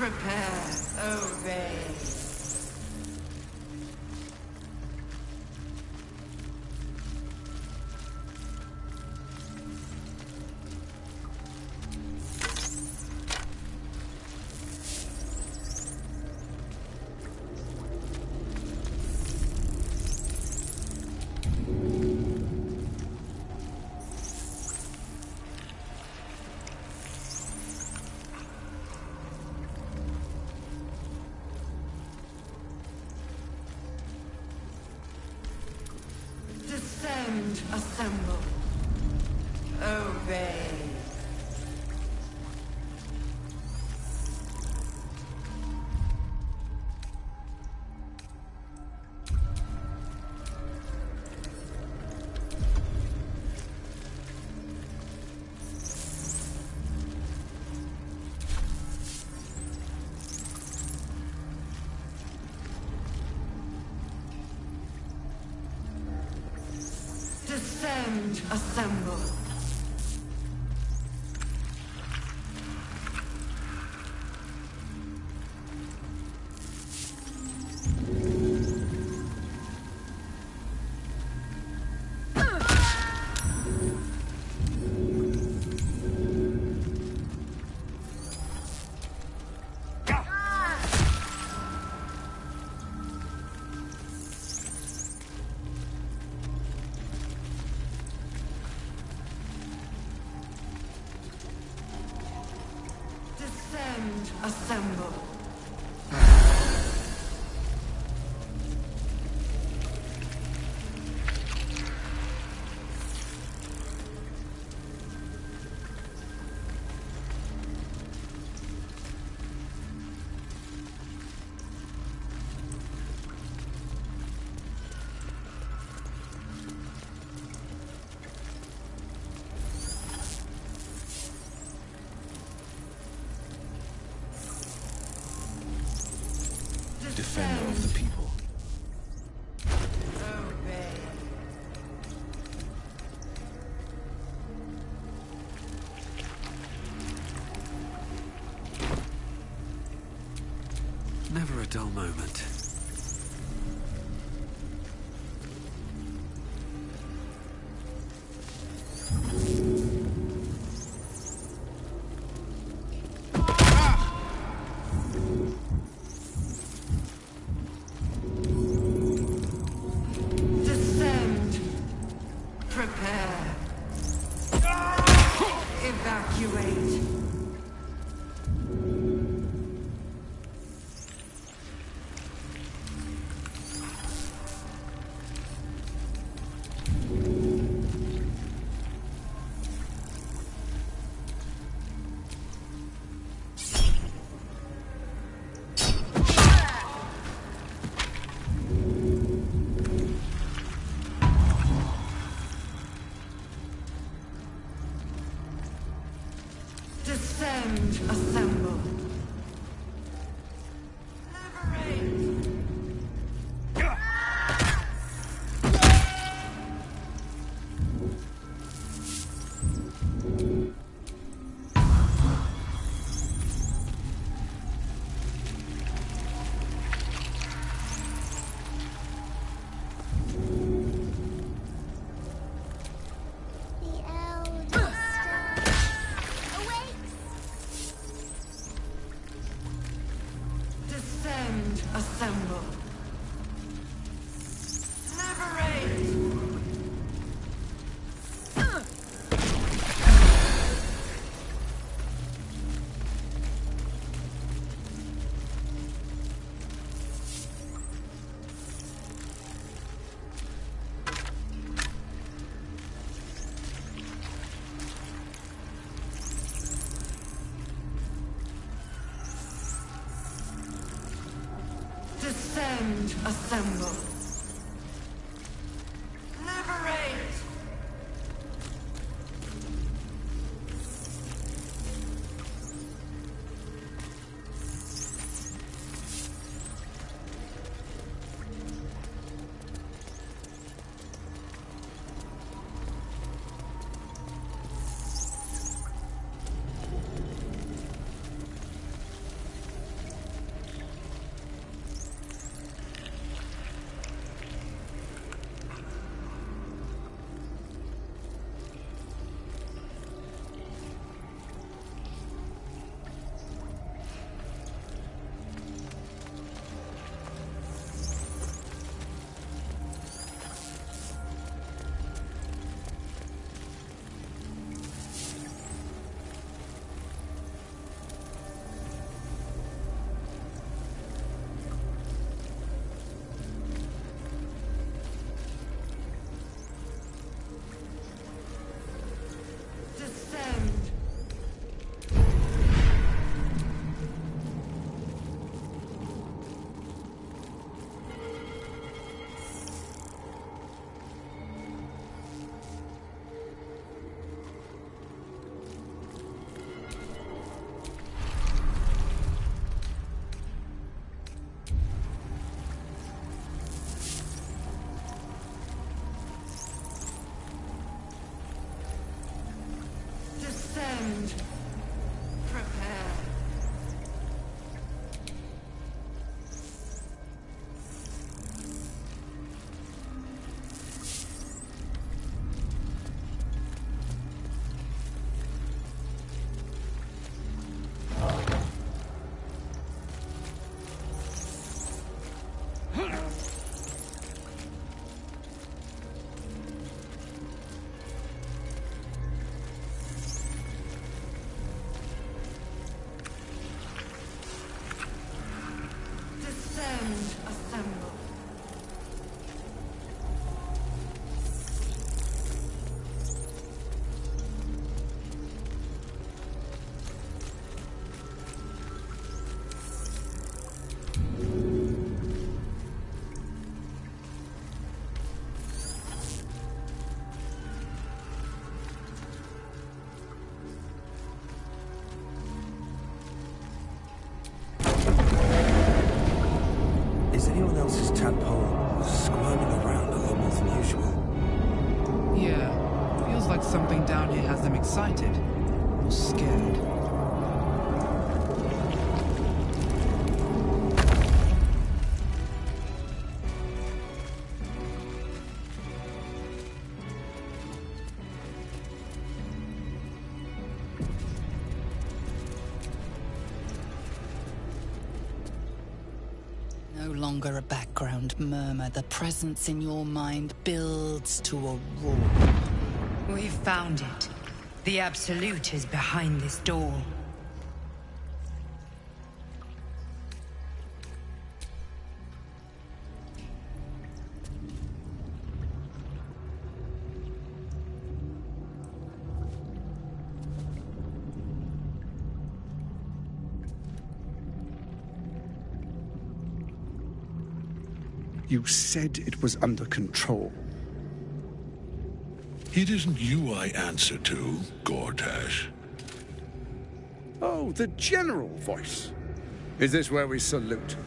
Prepare, obey. Descend, assemble, obey. Descend, assemble. Descend, assemble. Defender of the people. Obey. Never a dull moment. Descend. Prepare. Evacuate. Descend, assemble. Liberate. The elder awakes. Descend, assemble. Liberate. Descend, assemble. Liberate. anyone else's tadpole squirming around a little more than usual? Yeah, feels like something down here has them excited. Or scared. No longer a background murmur. The presence in your mind builds to a roar. We've found it. The Absolute is behind this door. You said it was under control. It isn't you I answer to, Gortash. Oh, the general voice. Is this where we salute?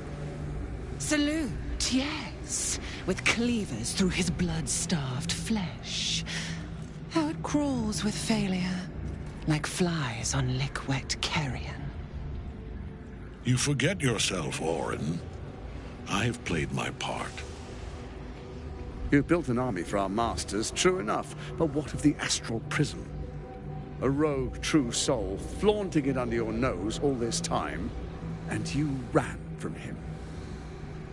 Salute, yes. With cleavers through his blood-starved flesh. How it crawls with failure. Like flies on lick-wet carrion. You forget yourself, Orin. I have played my part. You've built an army for our masters, true enough. But what of the astral prison? A rogue true soul flaunting it under your nose all this time, and you ran from him.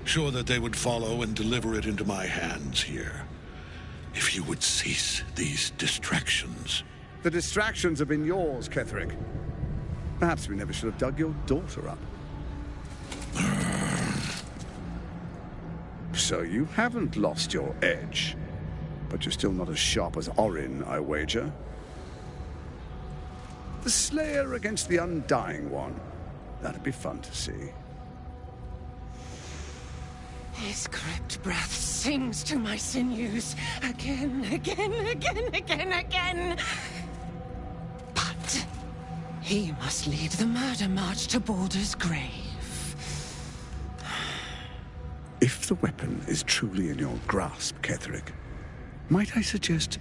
Sure that they would follow and deliver it into my hands here. If you would cease these distractions. The distractions have been yours, Ketherick. Perhaps we never should have dug your daughter up. So you haven't lost your edge. But you're still not as sharp as Orin, I wager. The Slayer against the Undying One. That'd be fun to see. His crypt breath sings to my sinews. Again, again, again, again, again. But he must lead the murder march to Baldur's grave. If the weapon is truly in your grasp, Ketherick, might I suggest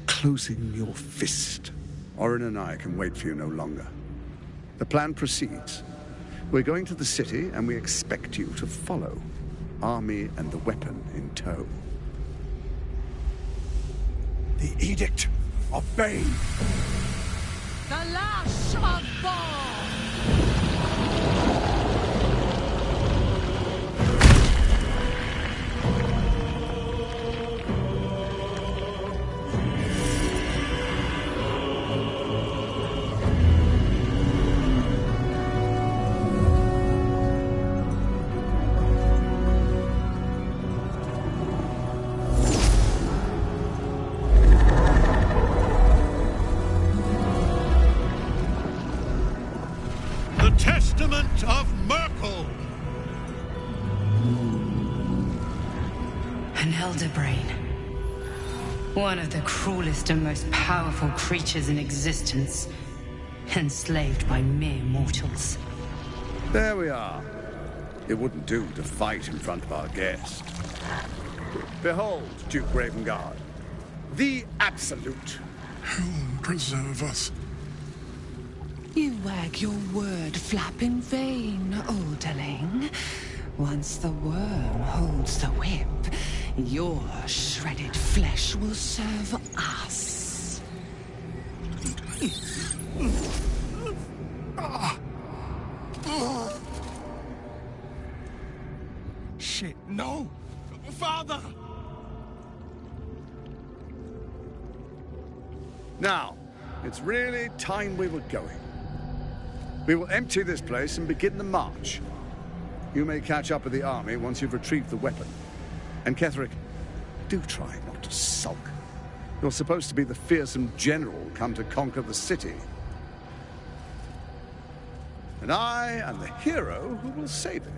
closing your fist? Orin and I can wait for you no longer. The plan proceeds. We're going to the city, and we expect you to follow. Army and the weapon in tow. The Edict of Bane. The lash of Baldur! Testament of Merkel! An elder brain. One of the cruelest and most powerful creatures in existence. Enslaved by mere mortals. There we are. It wouldn't do to fight in front of our guest. Behold, Duke Ravengard. The Absolute. Whom preserve us? You wag your word flap in vain, olderling. Once the worm holds the whip, your shredded flesh will serve us. Shit, no! Father! Now, it's really time we were going. We will empty this place and begin the march. You may catch up with the army once you've retrieved the weapon. And Ketherick, do try not to sulk. You're supposed to be the fearsome general come to conquer the city. And I am the hero who will save it.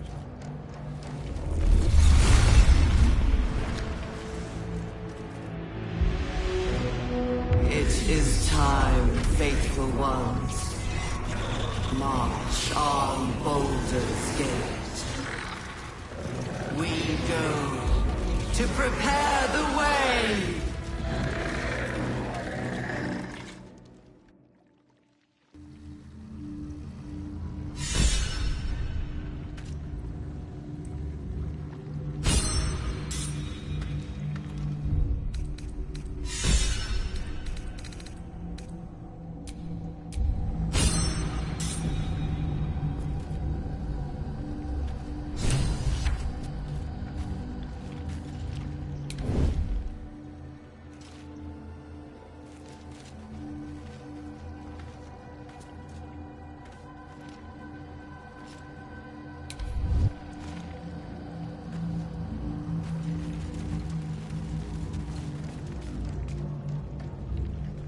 It is time, faithful ones. March on Baldur's Gate. We to prepare the way!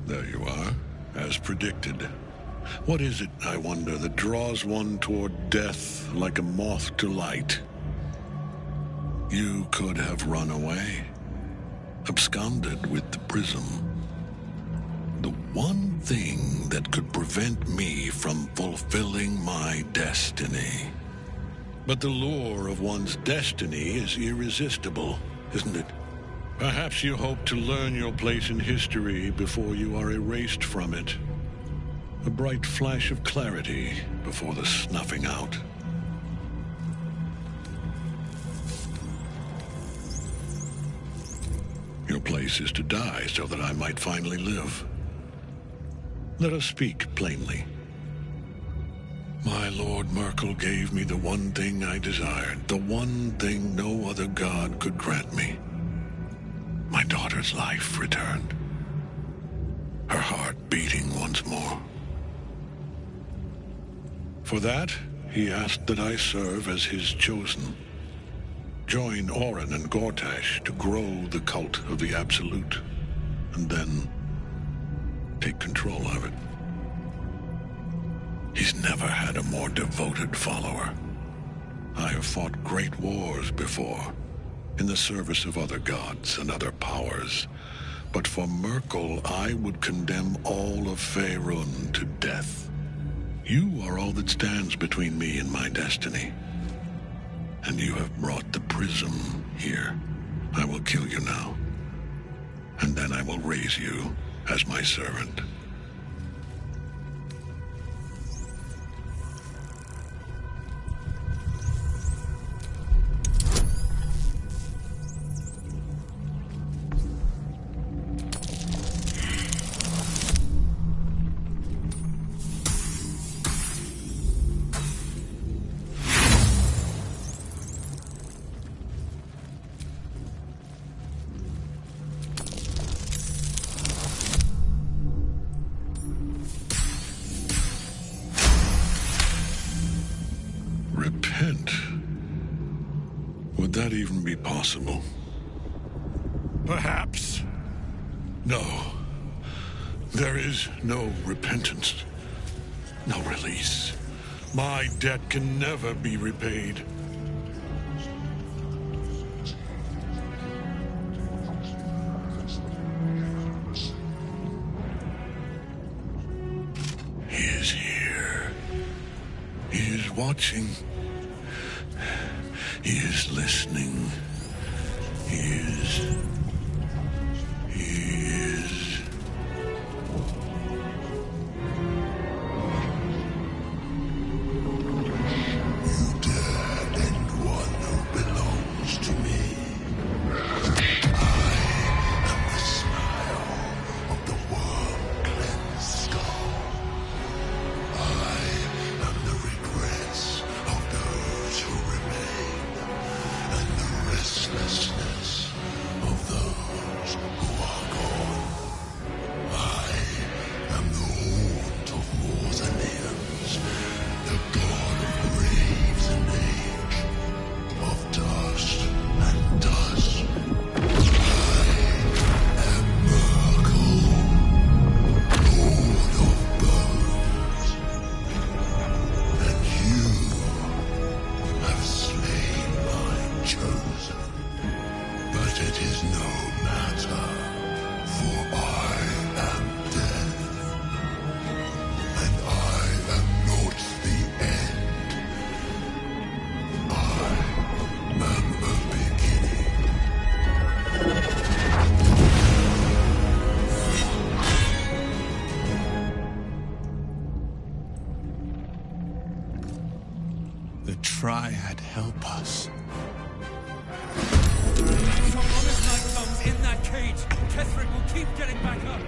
There you are, as predicted. What is it, I wonder, that draws one toward death like a moth to light? You could have run away, absconded with the prism. The one thing that could prevent me from fulfilling my destiny. But the lure of one's destiny is irresistible, isn't it? Perhaps you hope to learn your place in history before you are erased from it. A bright flash of clarity before the snuffing out. Your place is to die so that I might finally live. Let us speak plainly. My Lord Merkel gave me the one thing I desired, the one thing no other god could grant me. My daughter's life returned. Her heart beating once more. For that, he asked that I serve as his chosen. Join Orin and Gortash to grow the cult of the Absolute, and then take control of it. He's never had a more devoted follower. I have fought great wars before, in the service of other gods and other powers. But for Merkel, I would condemn all of Faerun to death. You are all that stands between me and my destiny. And you have brought the prism here. I will kill you now. And then I will raise you as my servant. Repent? Would that even be possible? Perhaps. No. There is no repentance. No release. My debt can never be repaid. He is here. He is watching. He is listening. He is... You dare end one who belongs to me. I am the smile of the worm-cleansed skull. I am the regrets of those who remain, and the restlessness of those who are gone. I am the haunt of mausoleums, the god of graves and age, of dust and dust. I am Merkel, lord of bones, and you have slain my chosen. But it is no matter, for I am dead, and I am not the end. I am the beginning. help us. So long as light comes in that cage, Ketheric will keep getting back up.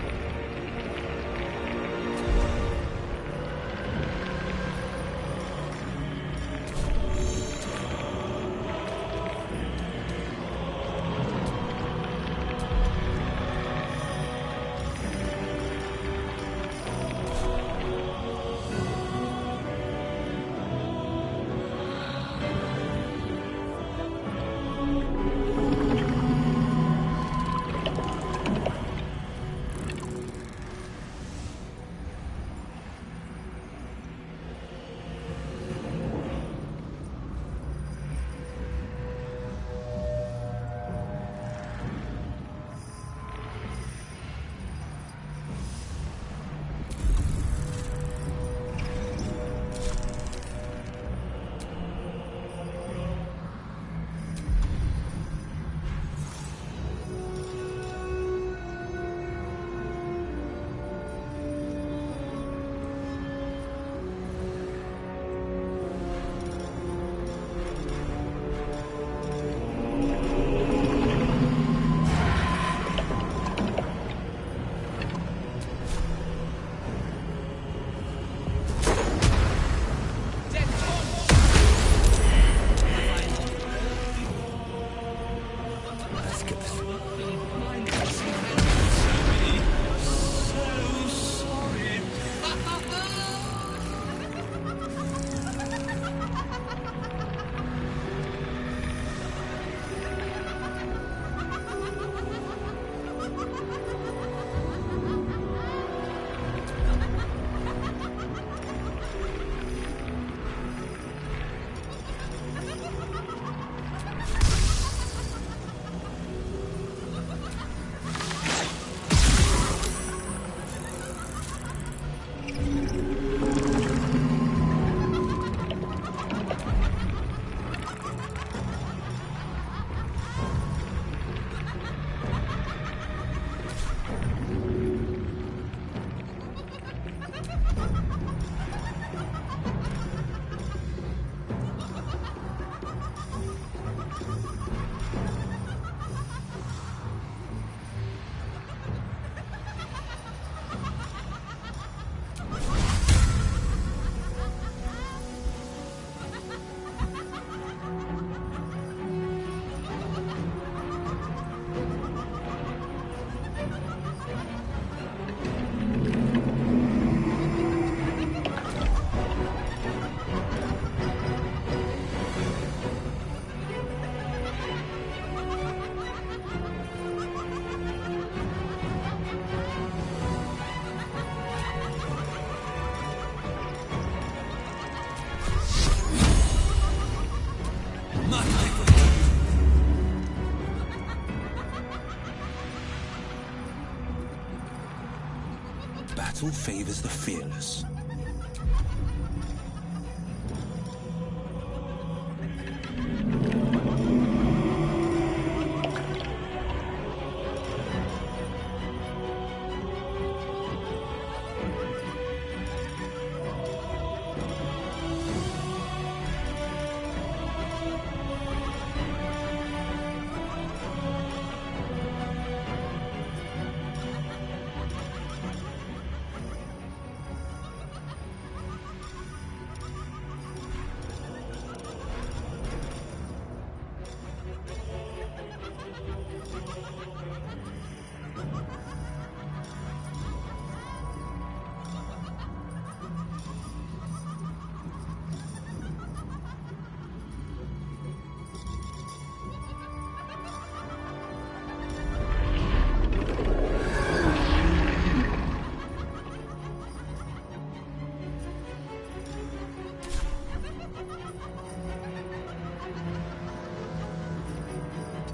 Battle favors the fearless.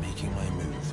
Making my move.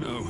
No.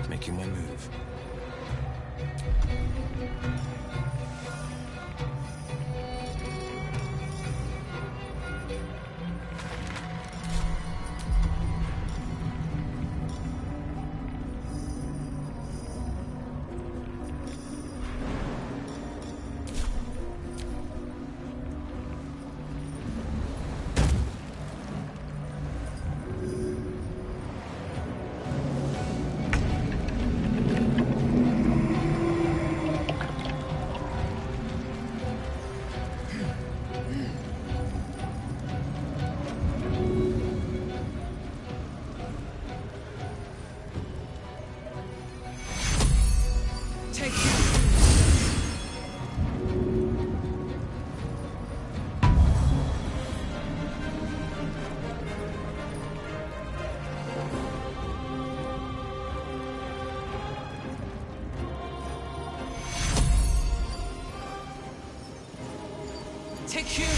Making my move. Take hero!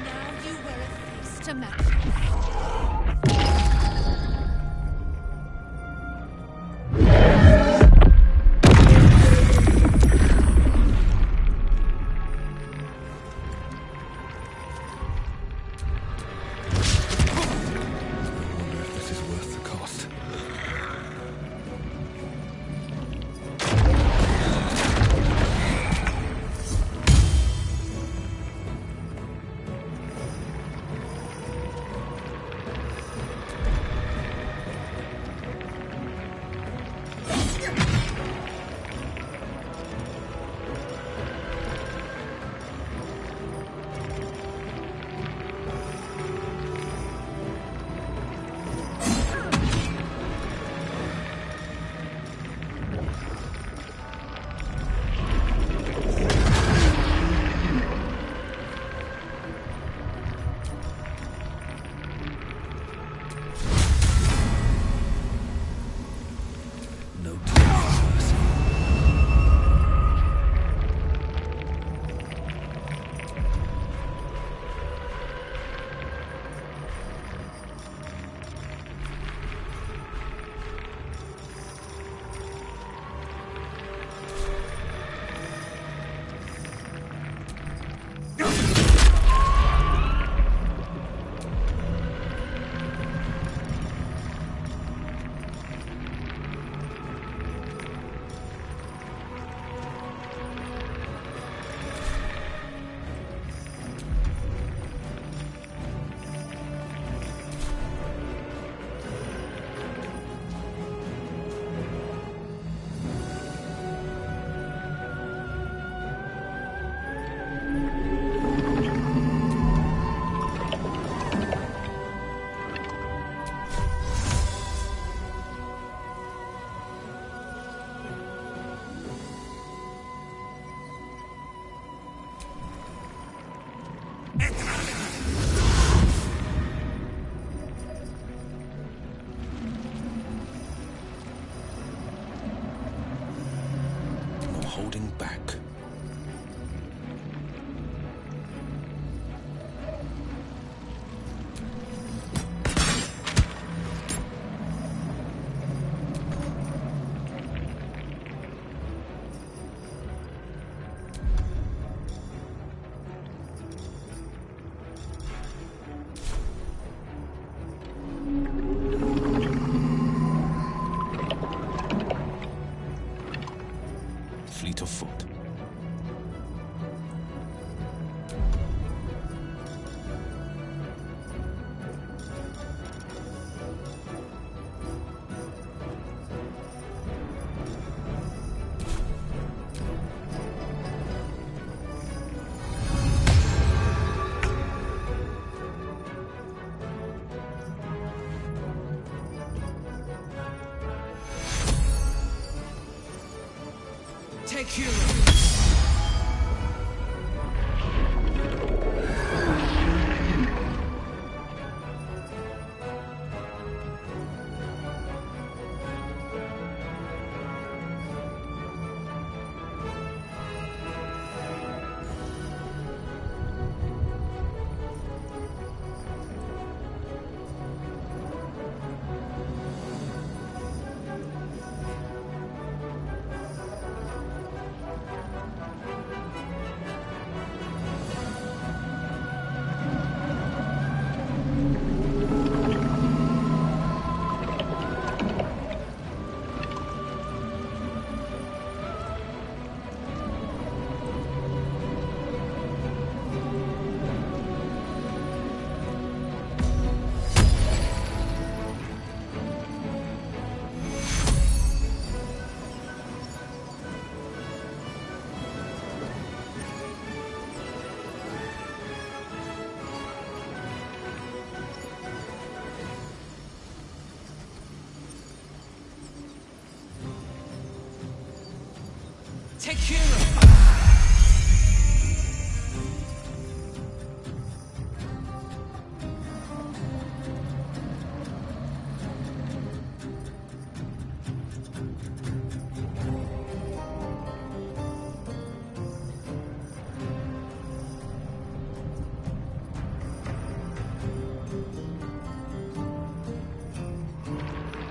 Now you wear a face to match. Holding back. Take hero. Take hero.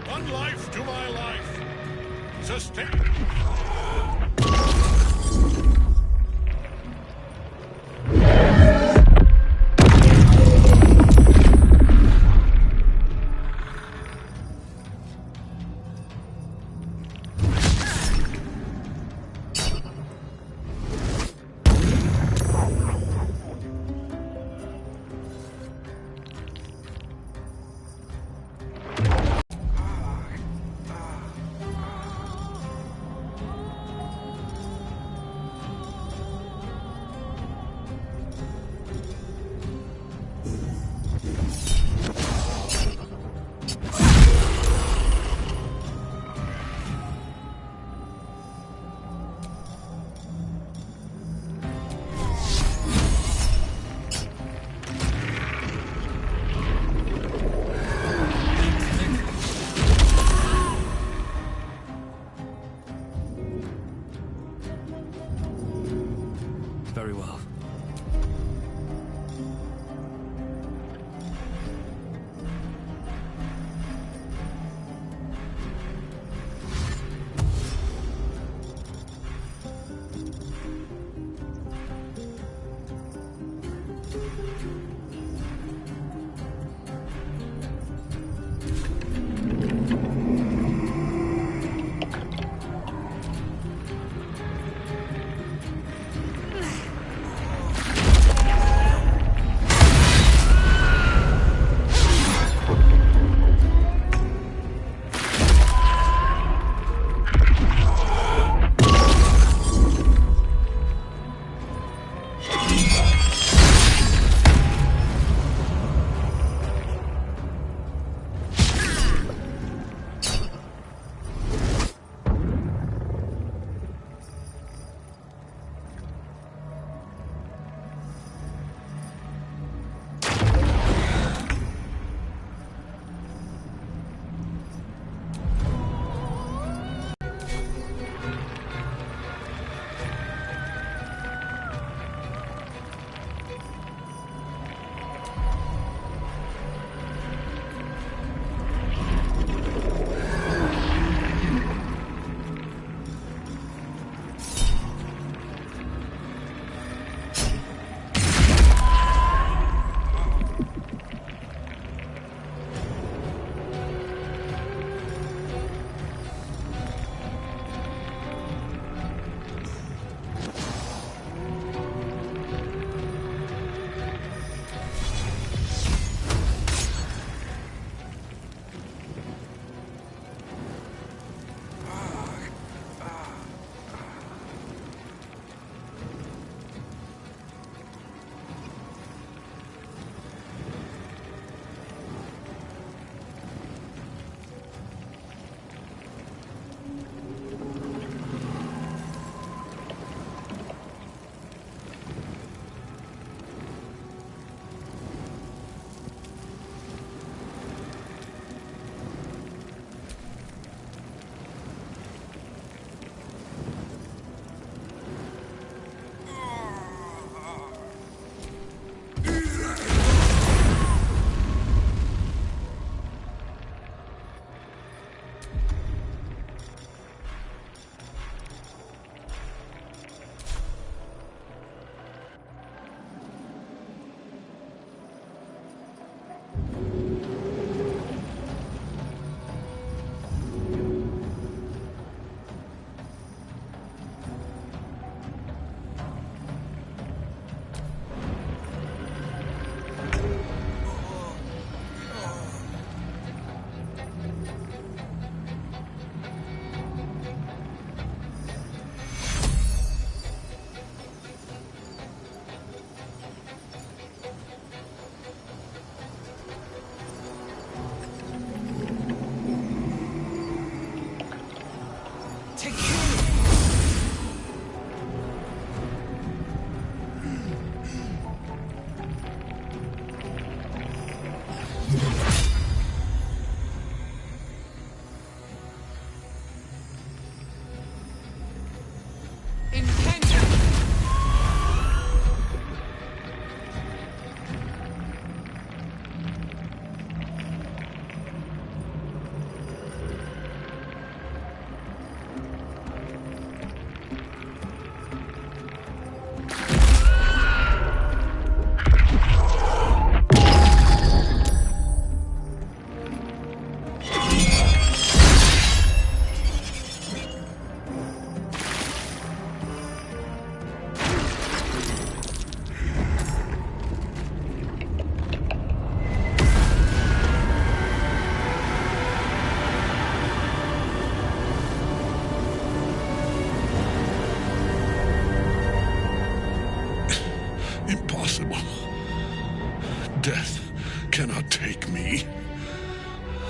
One life to my life. Sustain.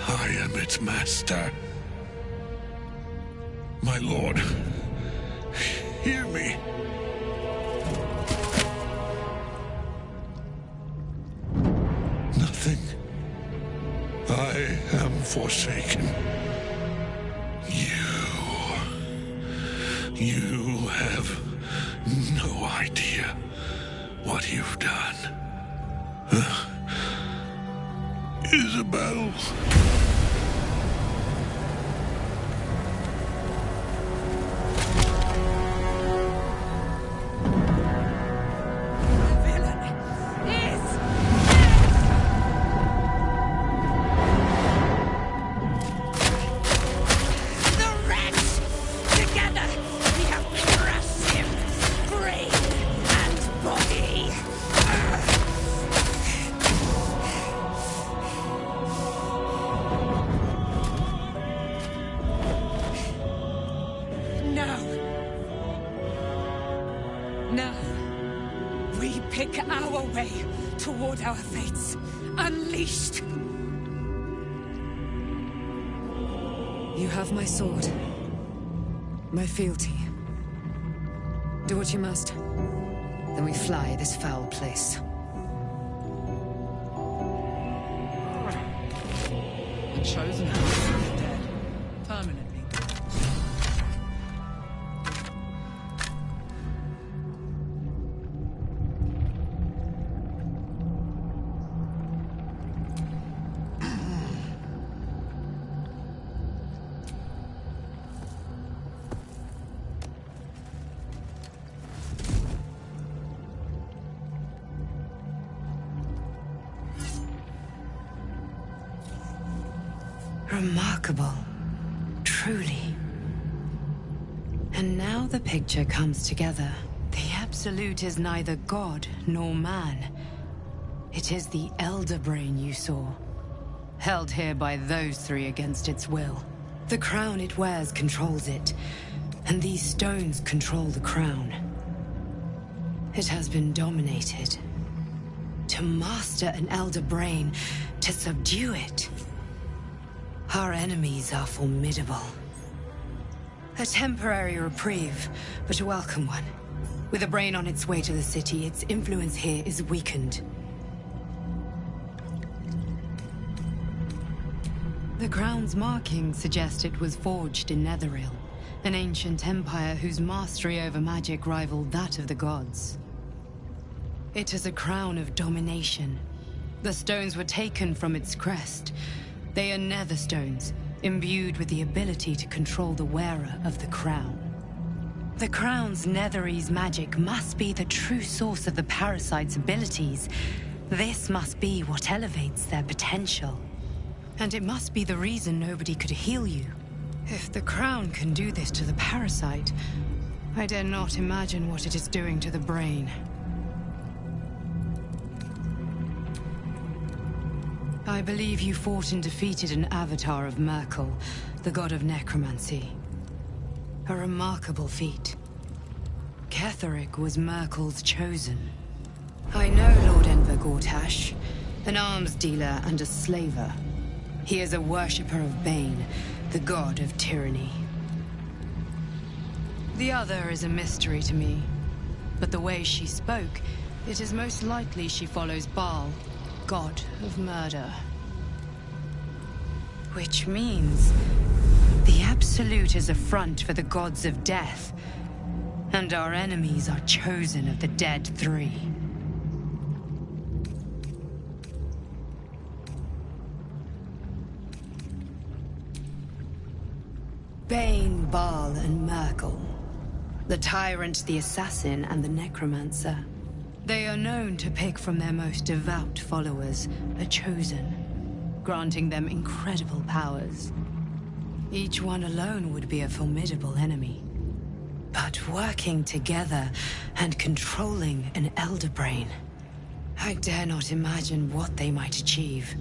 I am its master. My lord, hear me. Nothing. I am forsaken. You have no idea what you've done. Isabel. Now, we pick our way toward our fates, unleashed. You have my sword, my fealty. Do what you must. Then we fly this foul place. The Chosen One is dead. Permanently. Remarkable. Truly. And now the picture comes together. The Absolute is neither god nor man. It is the Elder Brain you saw, held here by those three against its will. The crown it wears controls it, and these stones control the crown. It has been dominated. To master an Elder Brain, to subdue it. Our enemies are formidable. A temporary reprieve, but a welcome one. With a brain on its way to the city, its influence here is weakened. The crown's markings suggest it was forged in Netheril, an ancient empire whose mastery over magic rivaled that of the gods. It is a crown of domination. The stones were taken from its crest. They are nether stones, imbued with the ability to control the wearer of the crown. The crown's Netherese magic must be the true source of the parasite's abilities. This must be what elevates their potential. And it must be the reason nobody could heal you. If the crown can do this to the parasite, I dare not imagine what it is doing to the brain. I believe you fought and defeated an avatar of Merkel, the god of necromancy. A remarkable feat. Ketheric was Merkel's chosen. I know Lord Enver Gortash, an arms dealer and a slaver. He is a worshipper of Bane, the god of tyranny. The other is a mystery to me, but the way she spoke, it is most likely she follows Baal, god of murder. Which means the Absolute is a front for the gods of death, and our enemies are chosen of the dead three. Bane, Baal, and Merkel. The Tyrant, the Assassin, and the Necromancer. They are known to pick from their most devout followers a chosen, granting them incredible powers. Each one alone would be a formidable enemy. But working together and controlling an Elder Brain, I dare not imagine what they might achieve.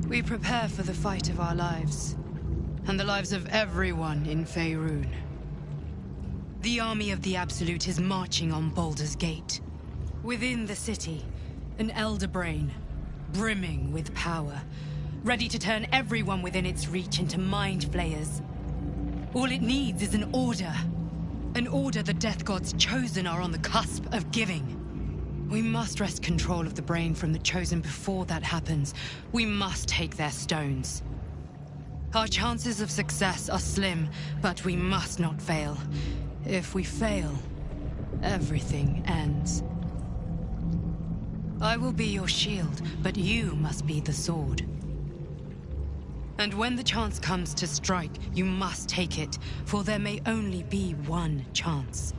We prepare for the fight of our lives, and the lives of everyone in Faerun. The army of the Absolute is marching on Baldur's Gate. Within the city, an elder brain, brimming with power, ready to turn everyone within its reach into mind flayers. All it needs is an order. An order the Death God's chosen are on the cusp of giving. We must wrest control of the brain from the chosen before that happens. We must take their stones. Our chances of success are slim, but we must not fail. If we fail, everything ends. I will be your shield, but you must be the sword. And when the chance comes to strike, you must take it, for there may only be one chance.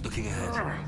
Looking ahead.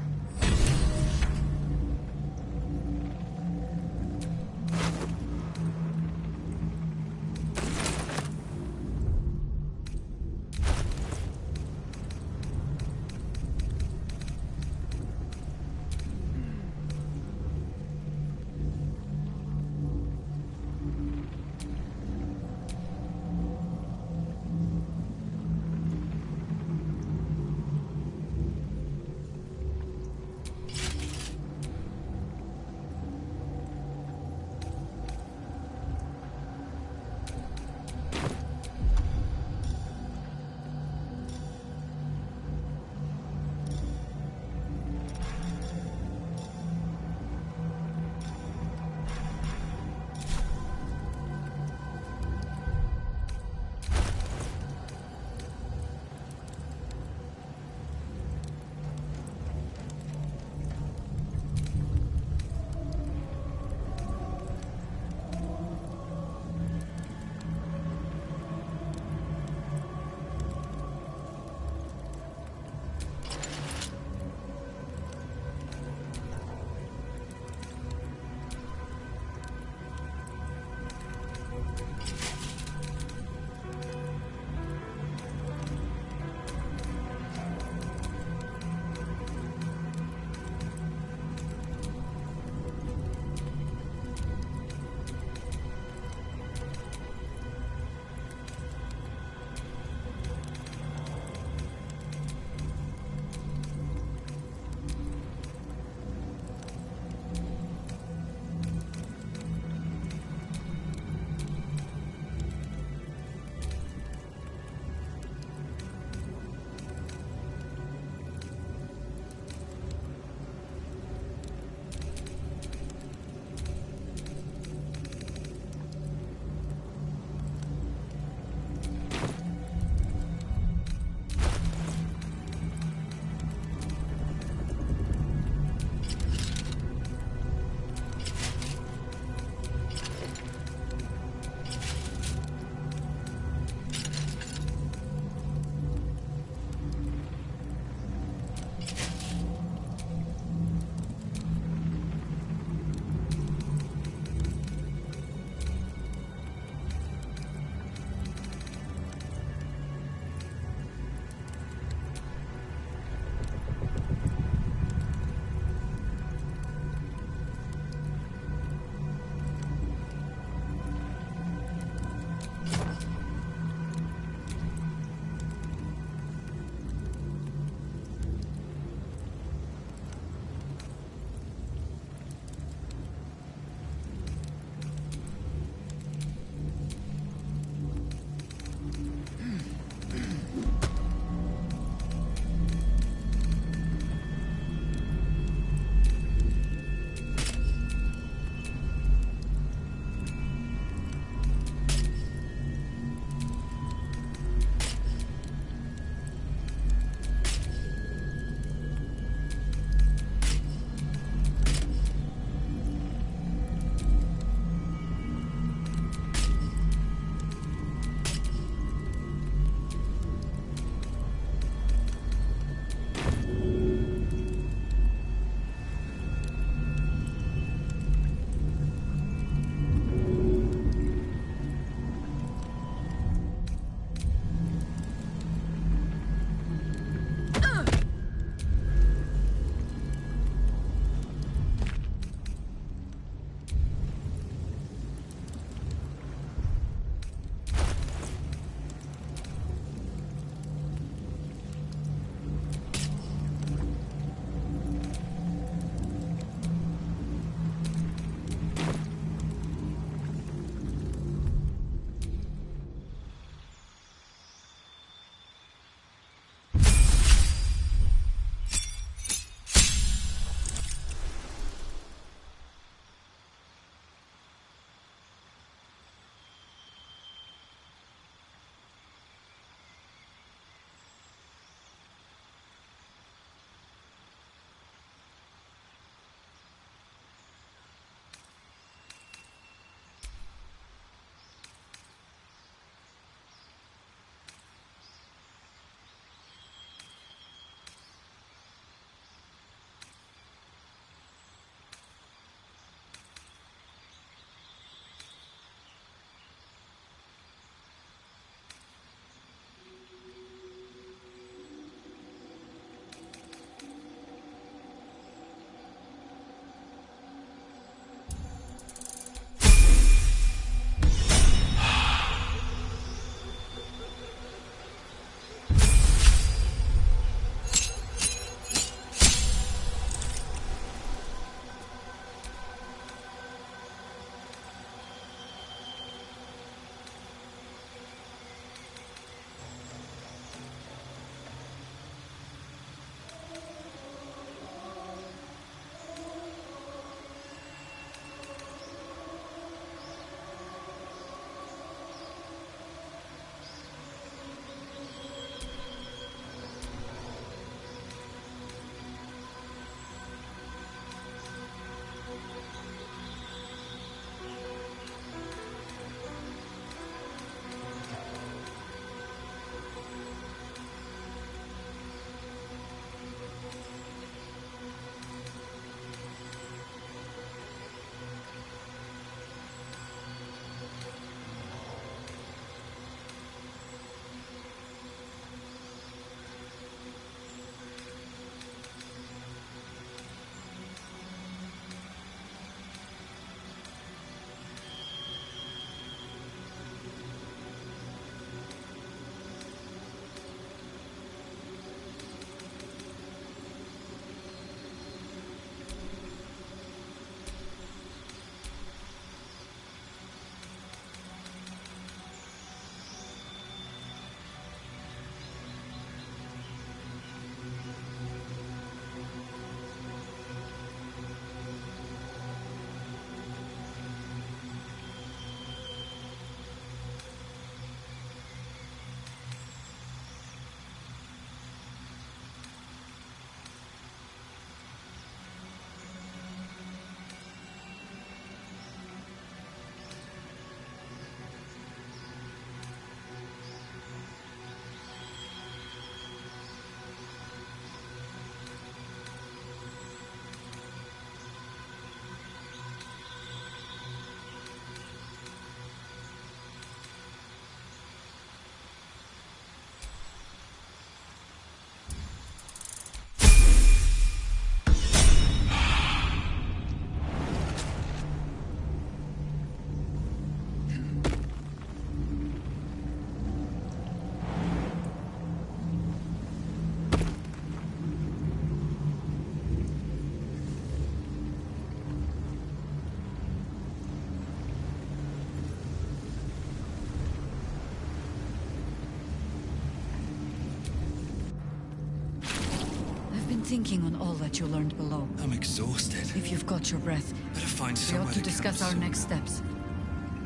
been thinking on all that you learned below? I'm exhausted. If you've got your breath, Better find we somewhere ought to that discuss comes our soon. next steps.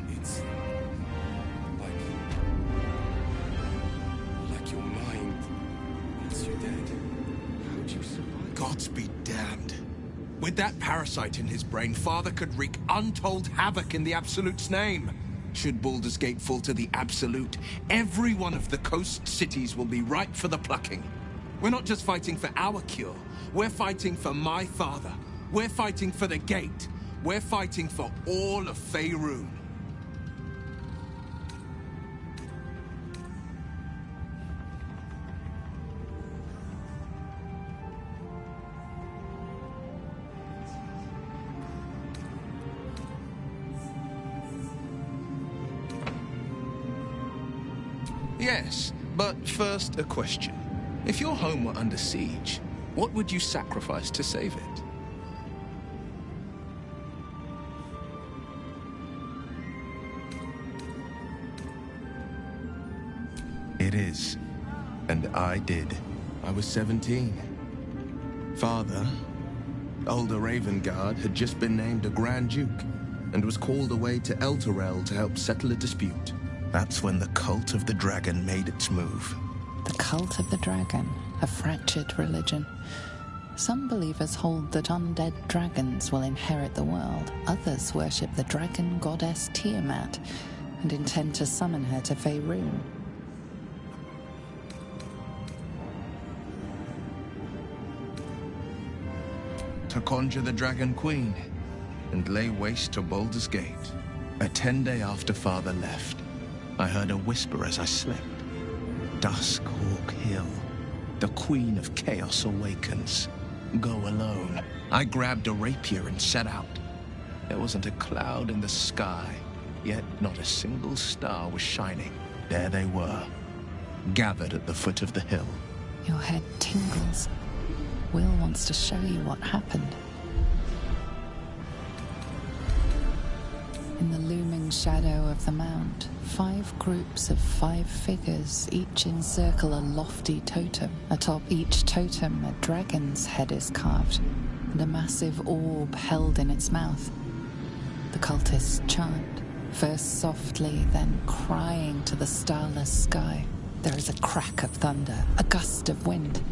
It's like your mind wants you dead. How'd you survive? Gods be damned. With that parasite in his brain, Father could wreak untold havoc in the Absolute's name. Should Baldur's Gate fall to the Absolute, every one of the coast cities will be ripe for the plucking. We're not just fighting for our cure. We're fighting for my father. We're fighting for the Gate. We're fighting for all of Faerun. Yes, but first a question. If your home were under siege, what would you sacrifice to save it? It is. And I did. I was 17. Father, older Ravengard, had just been named a Grand Duke and was called away to Elturel to help settle a dispute. That's when the Cult of the Dragon made its move. The Cult of the Dragon, a fractured religion. Some believers hold that undead dragons will inherit the world. Others worship the dragon goddess Tiamat and intend to summon her to Faerun. To conjure the Dragon Queen and lay waste to Baldur's Gate. A 10-day after Father left, I heard a whisper as I slept. Duskhawk Hill. The Queen of Chaos awakens. Go alone. I grabbed a rapier and set out. There wasn't a cloud in the sky, yet not a single star was shining. There they were, gathered at the foot of the hill. Your head tingles. Will wants to show you what happened. In the looming shadow of the mount, 5 groups of 5 figures each encircle a lofty totem. Atop each totem, a dragon's head is carved, and a massive orb held in its mouth. The cultists chant, first softly, then crying to the starless sky. There is a crack of thunder, a gust of wind,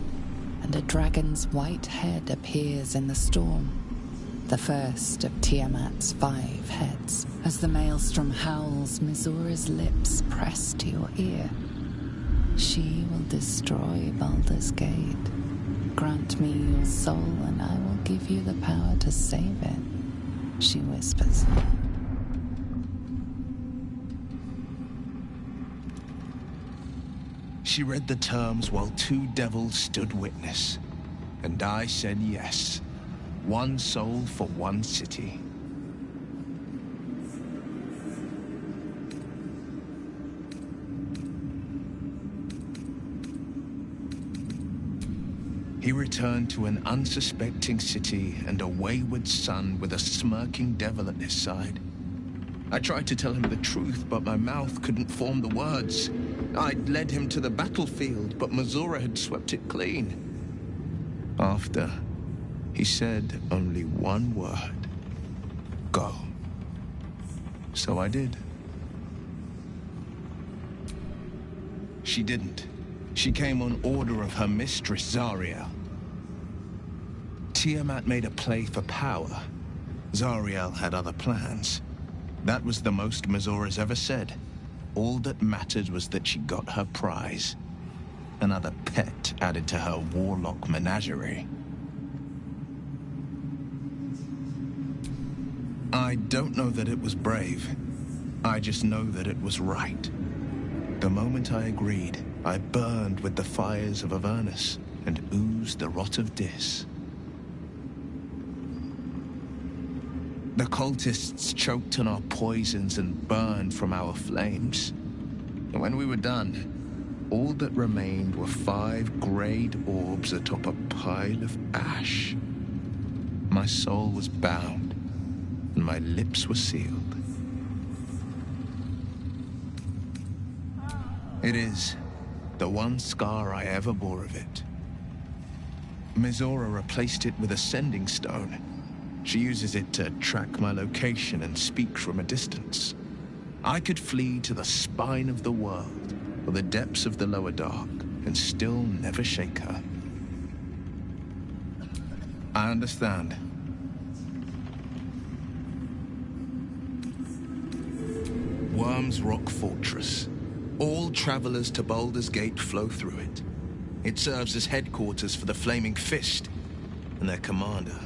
and a dragon's white head appears in the storm. The first of Tiamat's 5 heads. As the maelstrom howls, Mizora's lips press to your ear. She will destroy Baldur's Gate. Grant me your soul and I will give you the power to save it, she whispers. She read the terms while 2 devils stood witness, and I said yes. 1 soul for 1 city. He returned to an unsuspecting city and a wayward son with a smirking devil at his side. I tried to tell him the truth, but my mouth couldn't form the words. I'd led him to the battlefield, but Mizora had swept it clean. After, he said only 1 word. Go. So I did. She didn't. She came on order of her mistress, Zariel. Tiamat made a play for power. Zariel had other plans. That was the most Mizora's ever said. All that mattered was that she got her prize. Another pet added to her warlock menagerie. I don't know that it was brave. I just know that it was right. The moment I agreed, I burned with the fires of Avernus and oozed the rot of Dis. The cultists choked on our poisons and burned from our flames. And when we were done, all that remained were 5 grayed orbs atop a pile of ash. My soul was bound, and my lips were sealed. It is the one scar I ever bore of it. Mizora replaced it with a sending stone. She uses it to track my location and speak from a distance. I could flee to the spine of the world or the depths of the lower dark and still never shake her. I understand. Worm's Rock Fortress. All travelers to Baldur's Gate flow through it. It serves as headquarters for the Flaming Fist and their commander,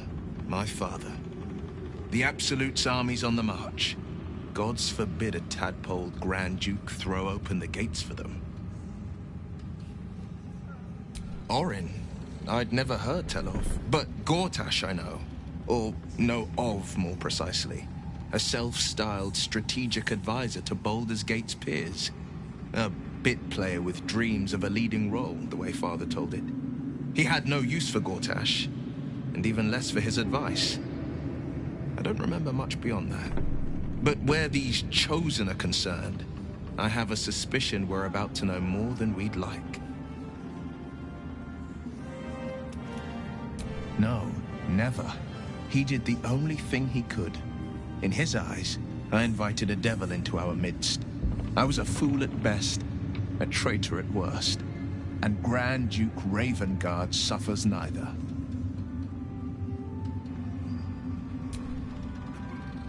my father. The Absolute's army's on the march. Gods forbid a tadpole Grand Duke throw open the gates for them. Orin, I'd never heard tell of, but Gortash I know. Or know of, more precisely. A self-styled strategic advisor to Baldur's Gate's peers. A bit player with dreams of a leading role, the way Father told it. He had no use for Gortash, and even less for his advice. I don't remember much beyond that. But where these Chosen are concerned, I have a suspicion we're about to know more than we'd like. No, never. He did the only thing he could. In his eyes, I invited a devil into our midst. I was a fool at best, a traitor at worst, and Grand Duke Ravengard suffers neither.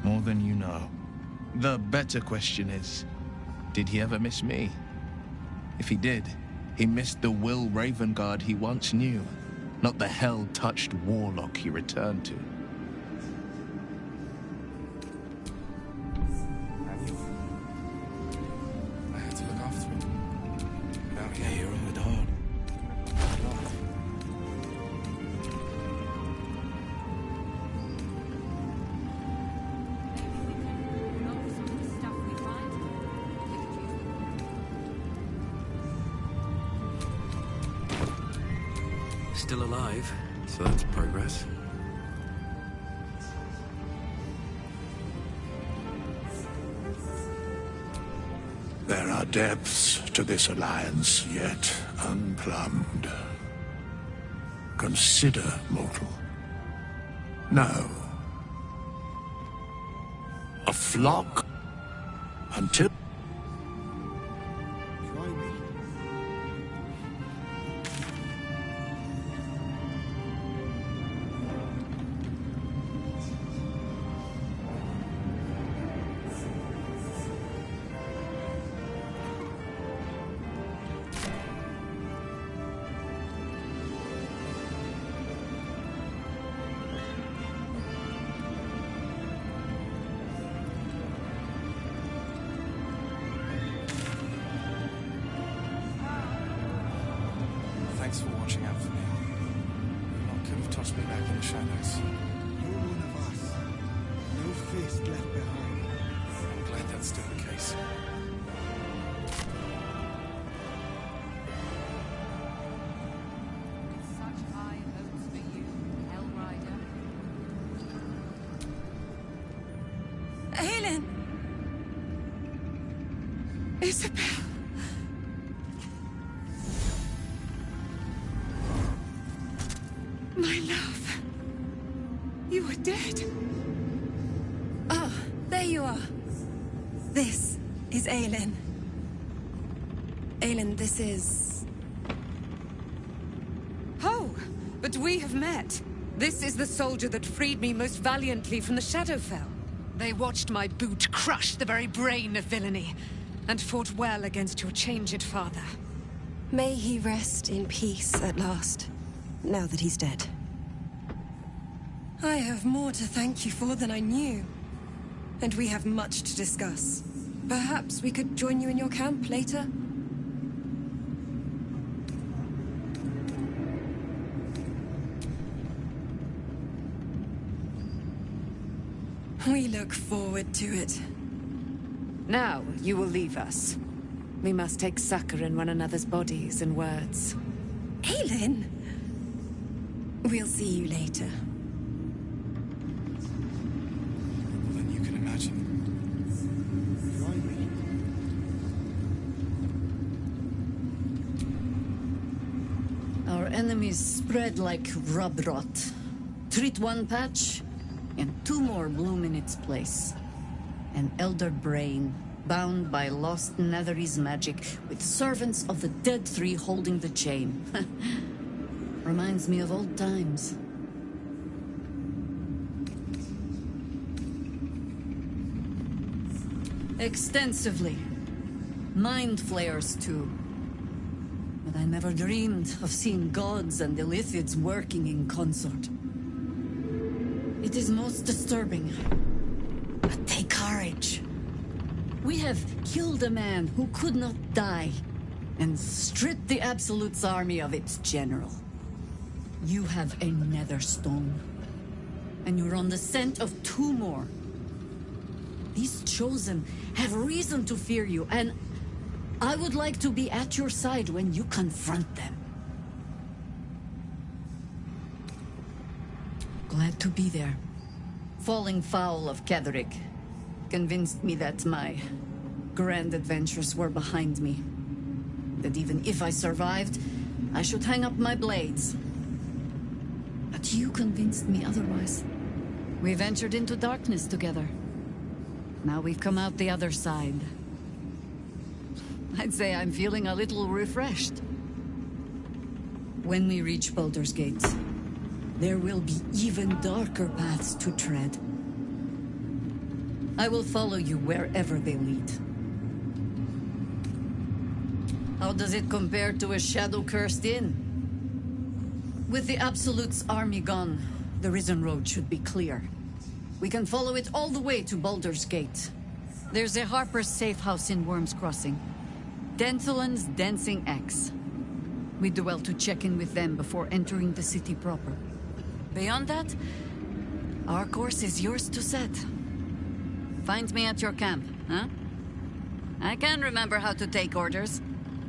More than you know. The better question is, did he ever miss me? If he did, he missed the Will Ravengard he once knew, not the hell-touched warlock he returned to. I had to look after him. Out here on the dark. Still alive, so that's progress. There are depths to this alliance yet unplumbed. Consider, mortal. No. A flock until... Thanks for watching out for me. What could have tossed me back in the shadows? You're one of us. No fist left behind. I'm glad that's still the case. Such high hopes for you, Hellrider. Aelin! Isabel! My love. You are dead. Ah, there you are. This is Aelin. Aelin, this is... Oh, but we have met. This is the soldier that freed me most valiantly from the Shadowfell. They watched my boot crush the very brain of villainy, and fought well against your changed father. May he rest in peace at last, now that he's dead. I have more to thank you for than I knew. And we have much to discuss. Perhaps we could join you in your camp later? We look forward to it. Now, you will leave us. We must take succor in one another's bodies and words. Aelin! We'll see you later. More than you can imagine. Join me. Our Enemies spread like rub rot. Treat one patch, and two more bloom in its place. An elder brain, bound by lost Netherese magic, with servants of the dead three holding the chain. Reminds me of old times. Extensively. Mind flayers, too. But I never dreamed of seeing gods and Illithids working in consort. It is most disturbing. But take courage. We have killed a man who could not die, and stripped the Absolute's army of its general. You have a Netherstone, and you're on the scent of two more. These Chosen have reason to fear you, and I would like to be at your side when you confront them. Glad to be there. Falling foul of Ketheric convinced me that my grand adventures were behind me. That even if I survived, I should hang up my blades. But you convinced me otherwise. We ventured into darkness together. Now we've come out the other side. I'd say I'm feeling a little refreshed. When we reach Baldur's Gate, there will be even darker paths to tread. I will follow you wherever they lead. How does it compare to a shadow-cursed inn? With the Absolute's army gone, the Risen Road should be clear. We can follow it all the way to Baldur's Gate. There's a Harper's safe house in Worm's Crossing. Denthalen's Dancing Axe. We do well to check in with them before entering the city proper. Beyond that, our course is yours to set. Find me at your camp, huh? I can remember how to take orders,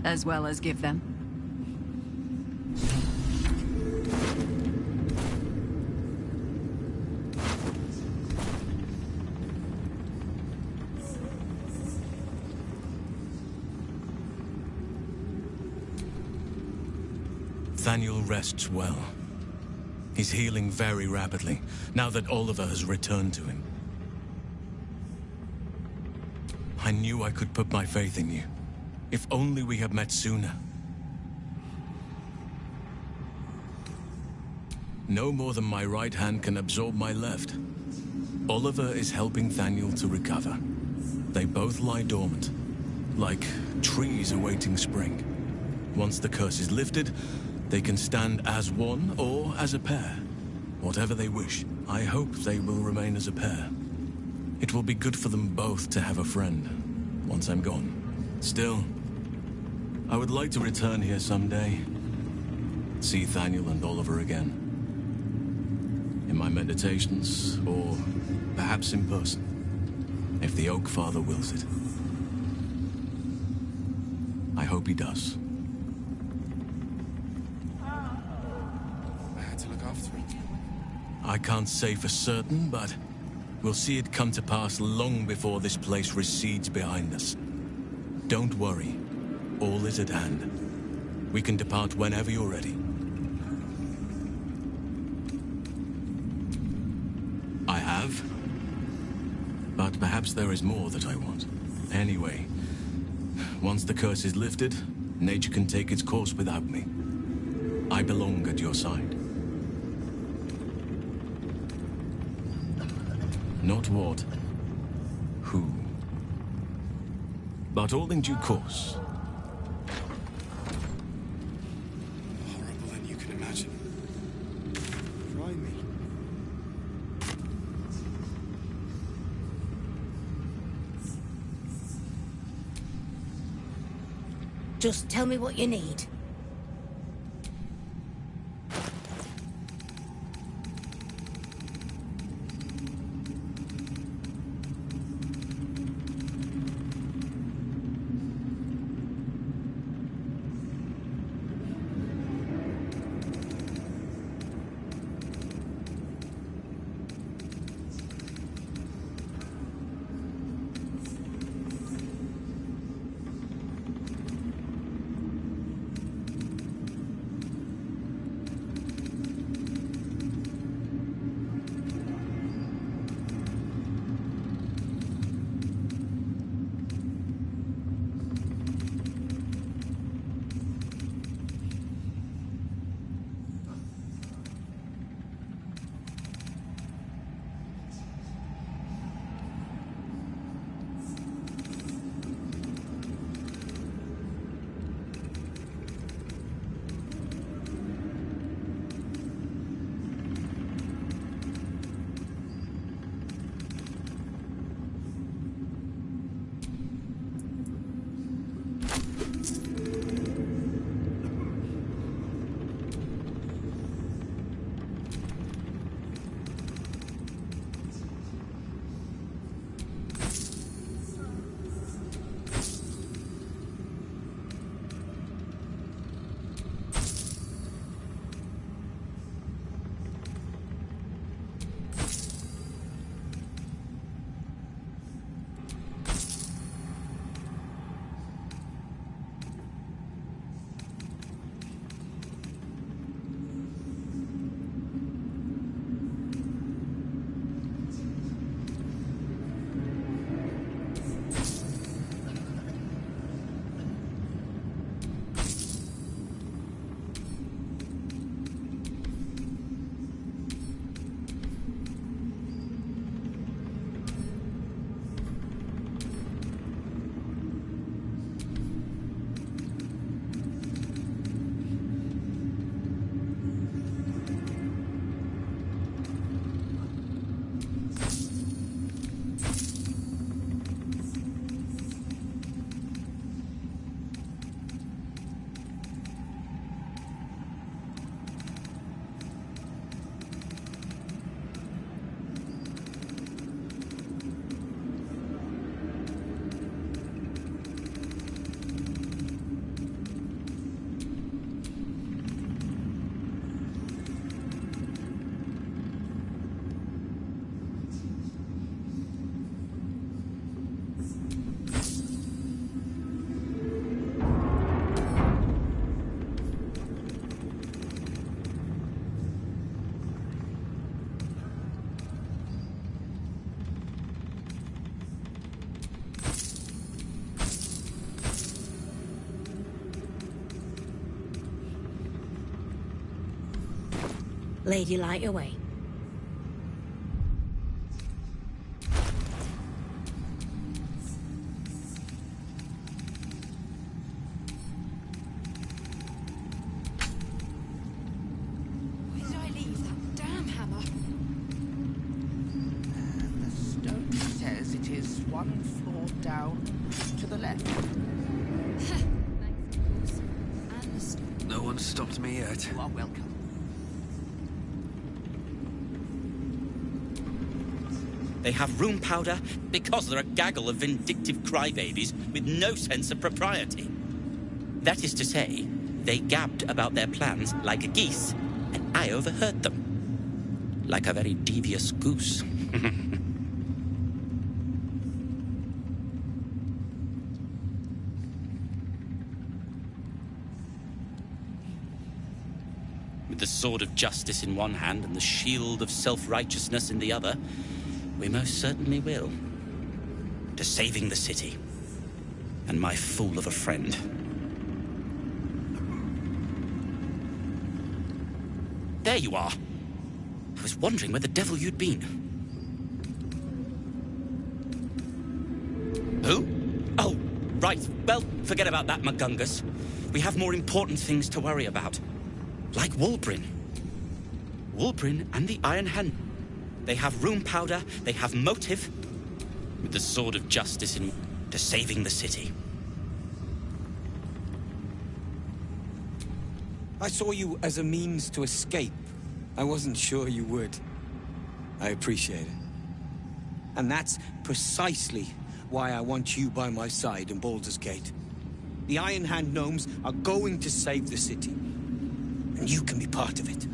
as well as give them. Thaniel rests well. He's healing very rapidly, now that Oliver has returned to him. I knew I could put my faith in you. If only we had met sooner. No more than my right hand can absorb my left. Oliver is helping Thaniel to recover. They both lie dormant, like trees awaiting spring. Once the curse is lifted, they can stand as one or as a pair. Whatever they wish. I hope they will remain as a pair. It will be good for them both to have a friend, once I'm gone. Still, I would like to return here someday. See Thaniel and Oliver again. In my meditations, or perhaps in person, if the Oak Father wills it. I hope he does. I can't say for certain, but we'll see it come to pass long before this place recedes behind us. Don't worry. All is at hand. We can depart whenever you're ready. I have. But perhaps there is more that I want. Anyway, once the curse is lifted, nature can take its course without me. I belong at your side. Not what, who, but all in due course. Horrible than you can imagine. Try me. Just tell me what you need. Lady, light away. Where did I leave that damn hammer? The stone says it is one floor down to the left. No one stopped me yet. You are welcome. They have room powder because they're a gaggle of vindictive crybabies with no sense of propriety. That is to say, they gabbed about their plans like geese, and I overheard them. Like a very devious goose. With the sword of justice in one hand and the shield of self-righteousness in the other, we most certainly will. To saving the city. And my fool of a friend. There you are. I was wondering where the devil you'd been. Who? Oh, right. Well, forget about that, McGungus. We have more important things to worry about. Like Wulbrin. Wulbrin and the Iron Hand. They have room powder, they have motive. With the sword of justice in to saving the city. I saw you as a means to escape. I wasn't sure you would. I appreciate it. And that's precisely why I want you by my side in Baldur's Gate. The Iron Hand gnomes are going to save the city. And you can be part of it.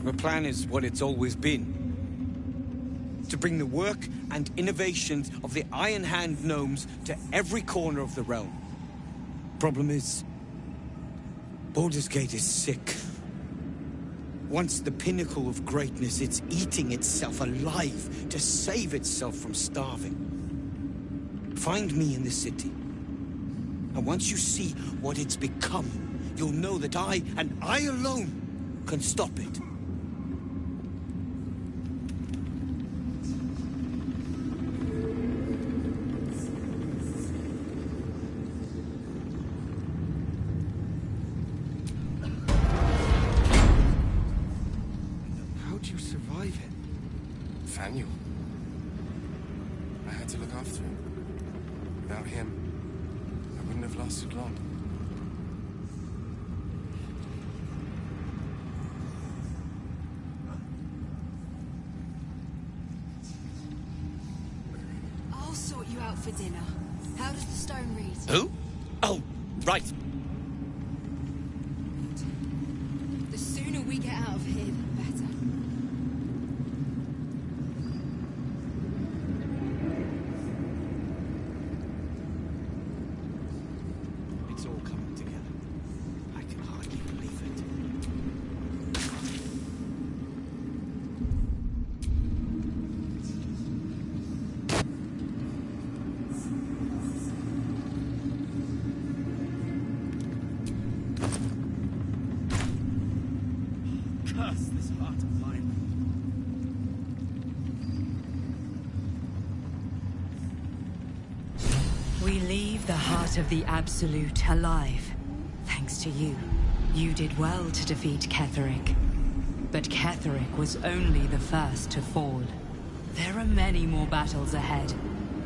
The plan is what it's always been. To bring the work and innovations of the Iron Hand gnomes to every corner of the realm. Problem is, Baldur's Gate is sick. Once the pinnacle of greatness, it's eating itself alive to save itself from starving. Find me in the city. And once you see what it's become, you'll know that I, and I alone, can stop it. Thaniel. I had to look after him. Without him, I wouldn't have lasted long. I'll sort you out for dinner. How does the stone read? Who? Oh, right. The sooner we get out of here, the better. It's all coming together. I can hardly believe it. Curse this heart of mine. We leave the heart of the Absolute alive. Thanks to you. You did well to defeat Ketheric. But Ketheric was only the first to fall. There are many more battles ahead,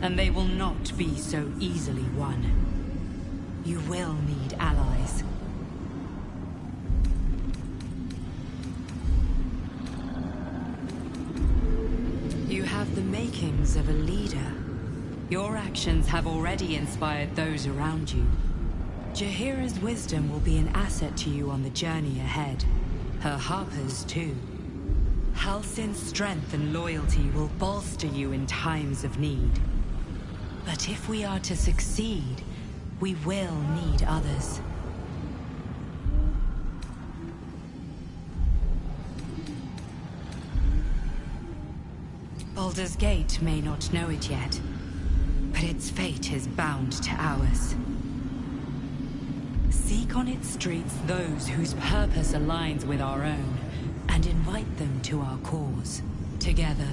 and they will not be so easily won. You will need allies. You have the makings of a leader. Your actions have already inspired those around you. Jaheira's wisdom will be an asset to you on the journey ahead. Her harpers, too. Halsin's strength and loyalty will bolster you in times of need. But if we are to succeed, we will need others. Baldur's Gate may not know it yet, but its fate is bound to ours. Seek on its streets those whose purpose aligns with our own, and invite them to our cause. Together,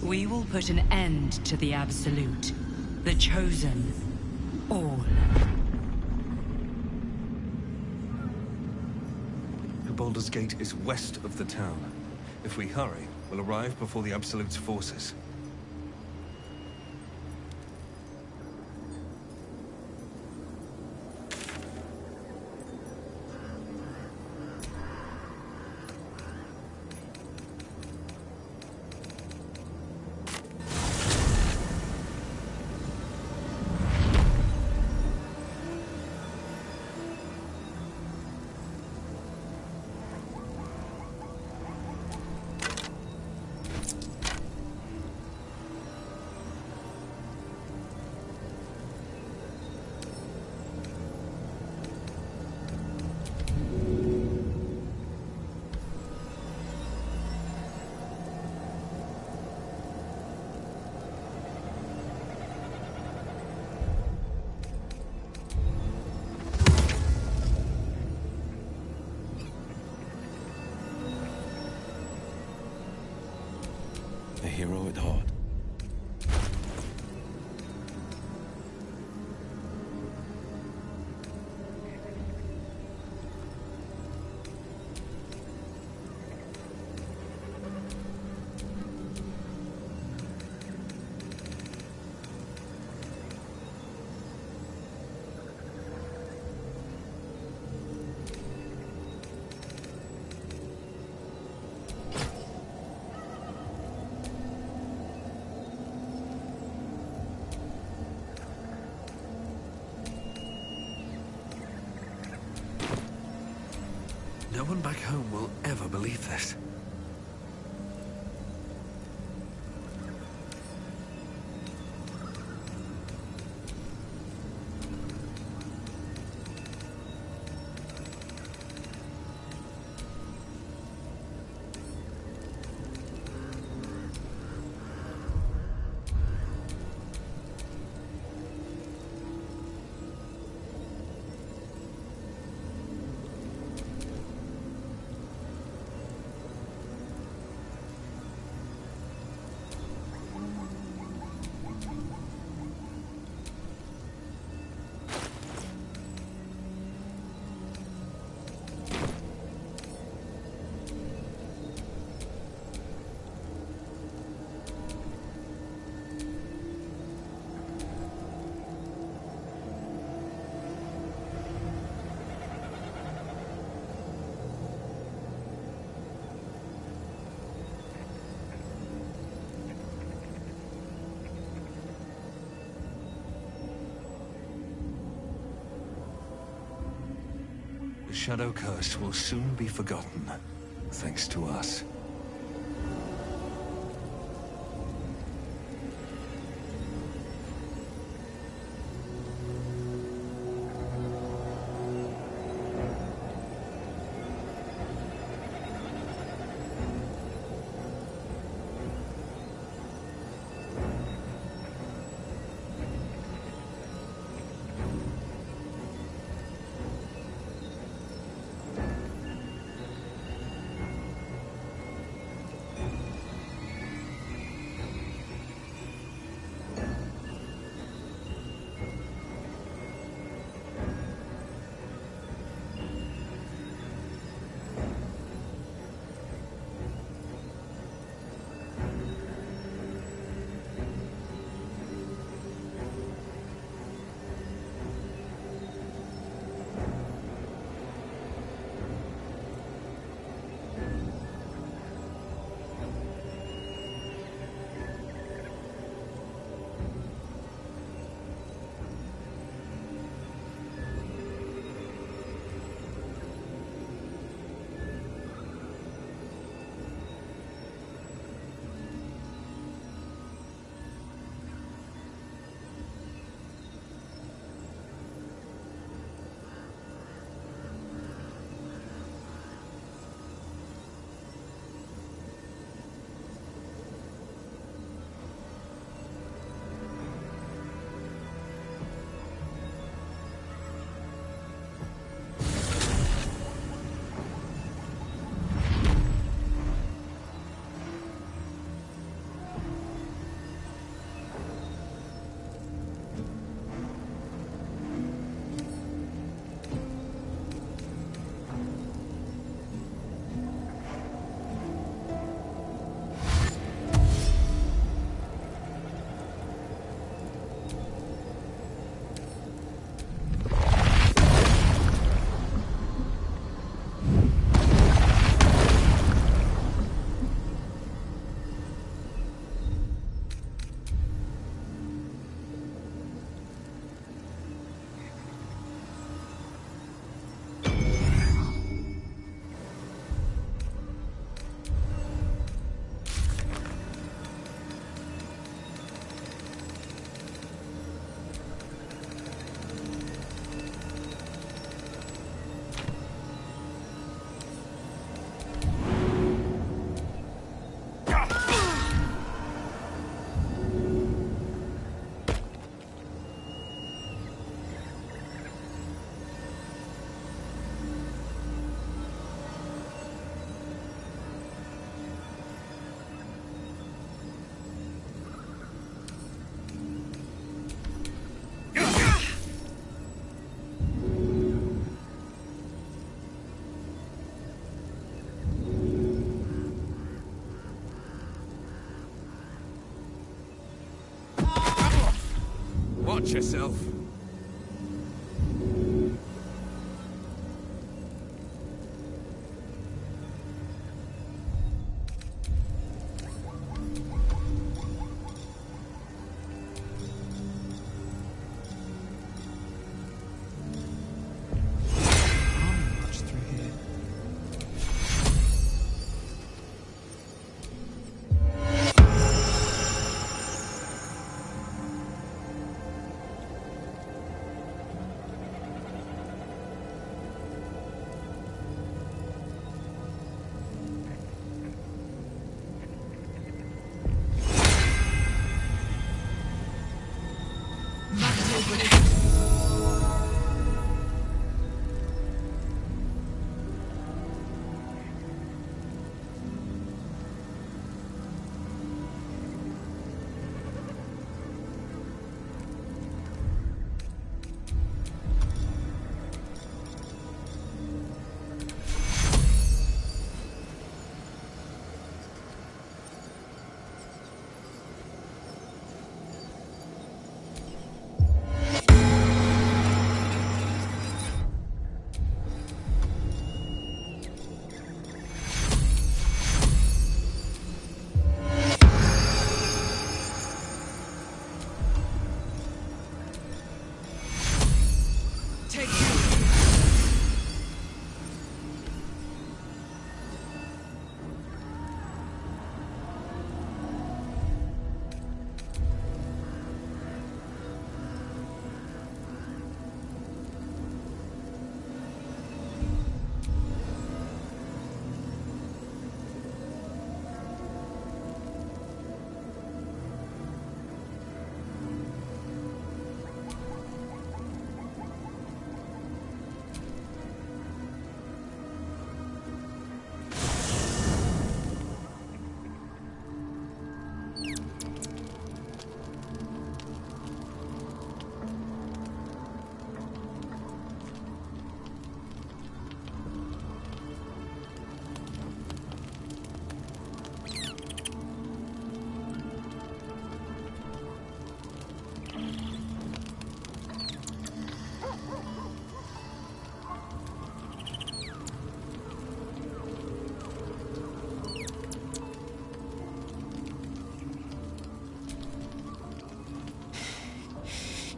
we will put an end to the Absolute, the Chosen, all. The Baldur's Gate is west of the town. If we hurry, we'll arrive before the Absolute's forces. A hero at heart. No one back home will ever believe this. The Shadow Curse will soon be forgotten, thanks to us. Watch yourself.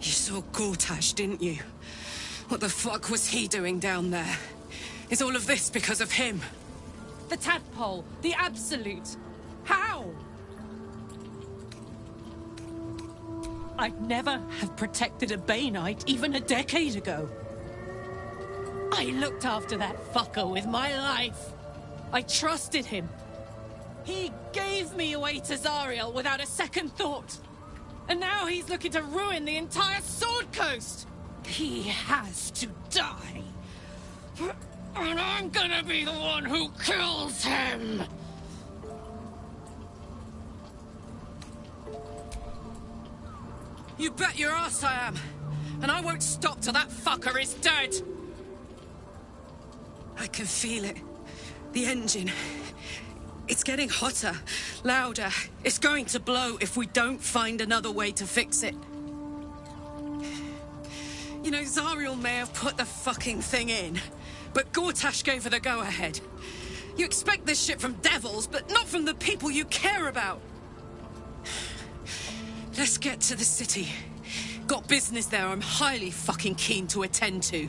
You saw Gortash, didn't you? What the fuck was he doing down there? Is all of this because of him? The tadpole, the absolute. How? I'd never have protected a Bay Knight even a decade ago. I looked after that fucker with my life. I trusted him. He gave me away to Zariel without a second thought. And now he's looking to ruin the entire Sword Coast. He has to die. And I'm gonna be the one who kills him. You bet your ass I am. And I won't stop till that fucker is dead. I can feel it. The engine. It's getting hotter, louder. It's going to blow if we don't find another way to fix it. You know, Zariel may have put the fucking thing in, but Gortash gave her the go-ahead. You expect this shit from devils, but not from the people you care about. Let's get to the city. Got business there I'm highly fucking keen to attend to.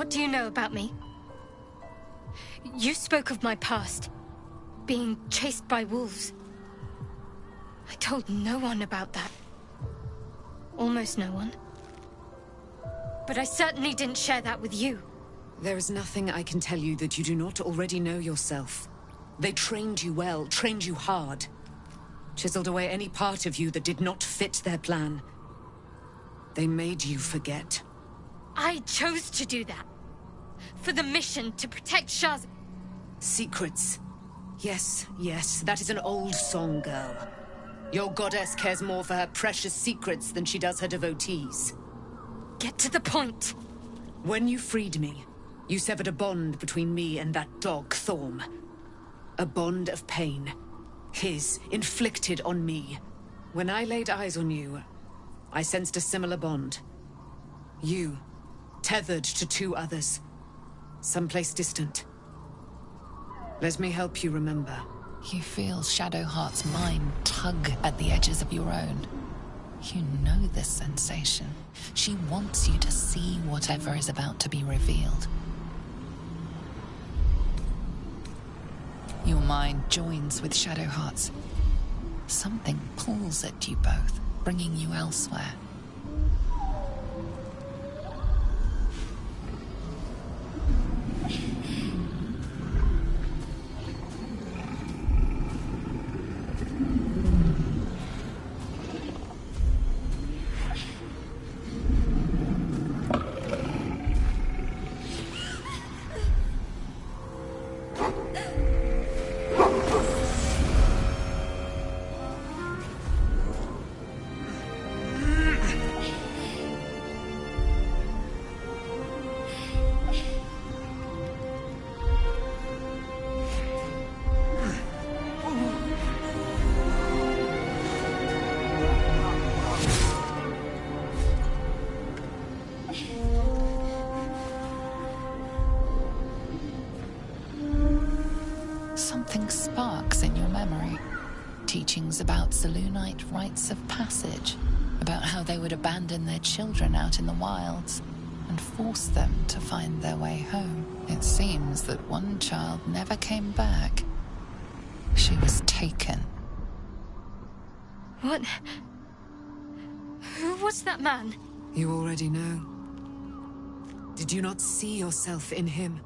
What do you know about me? You spoke of my past, being chased by wolves. I told no one about that. Almost no one. But I certainly didn't share that with you. There is nothing I can tell you that you do not already know yourself. They trained you well, trained you hard. Chiseled away any part of you that did not fit their plan. They made you forget. I chose to do that. For the mission to protect Shah's... Secrets. Yes, yes, that is an old song, girl. Your goddess cares more for her precious secrets than she does her devotees. Get to the point. When you freed me, you severed a bond between me and that dog, Thorm. A bond of pain. His, inflicted on me. When I laid eyes on you, I sensed a similar bond. You, tethered to two others. Someplace distant. Let me help you remember. You feel Shadowheart's mind tug at the edges of your own. You know this sensation. She wants you to see whatever is about to be revealed. Your mind joins with Shadowheart's. Something pulls at you both, bringing you elsewhere. Something sparks in your memory. Teachings about Selûnite rites of passage, about how they would abandon their children out in the wilds and force them to find their way home. It seems that one child never came back. She was taken. What? Who was that man? You already know. Did you not see yourself in him?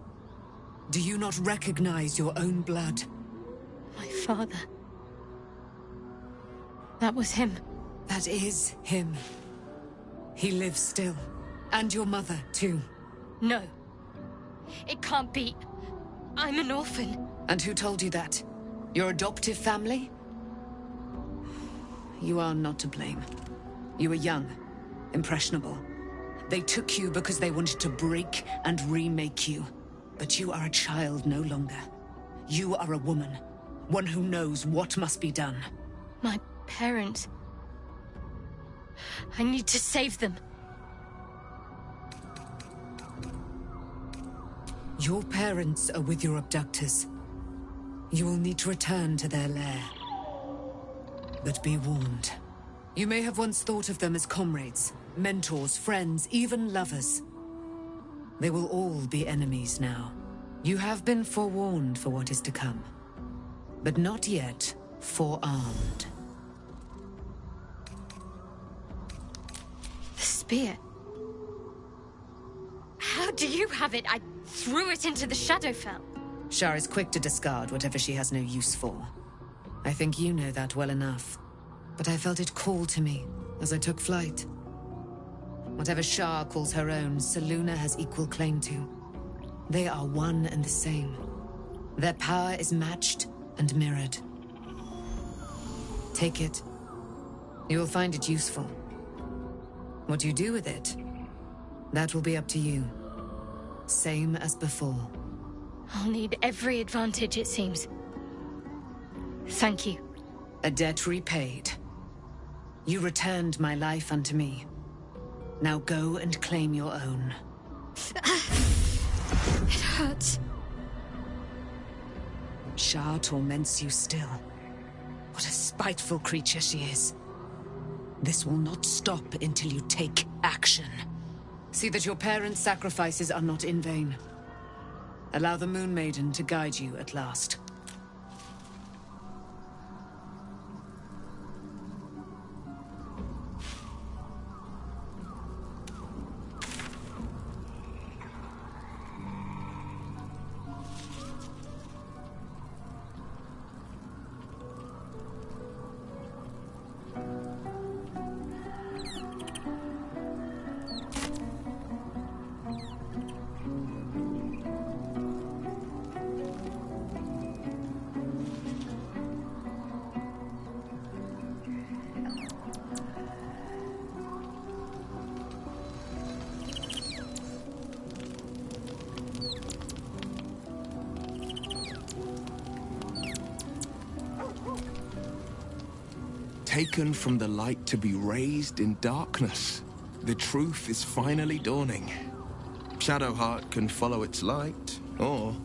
Do you not recognize your own blood? My father. That was him. That is him. He lives still. And your mother, too. No. It can't be. I'm an orphan. And who told you that? Your adoptive family? You are not to blame. You were young, impressionable. They took you because they wanted to break and remake you. But you are a child no longer. You are a woman. One who knows what must be done. My parents. I need to save them. Your parents are with your abductors. You will need to return to their lair. But be warned. You may have once thought of them as comrades, mentors, friends, even lovers. They will all be enemies now. You have been forewarned for what is to come, but not yet forearmed. The spear. How do you have it? I threw it into the Shadowfell. Shar is quick to discard whatever she has no use for. I think you know that well enough. But I felt it call to me as I took flight. Whatever Shar calls her own, Selûne has equal claim to. They are one and the same. Their power is matched and mirrored. Take it. You will find it useful. What you do with it, that will be up to you. Same as before. I'll need every advantage, it seems. Thank you. A debt repaid. You returned my life unto me. Now go and claim your own. It hurts. Shar torments you still. What a spiteful creature she is. This will not stop until you take action. See that your parents' sacrifices are not in vain. Allow the Moon Maiden to guide you at last. Taken from the light to be raised in darkness. The truth is finally dawning. Shadowheart can follow its light, or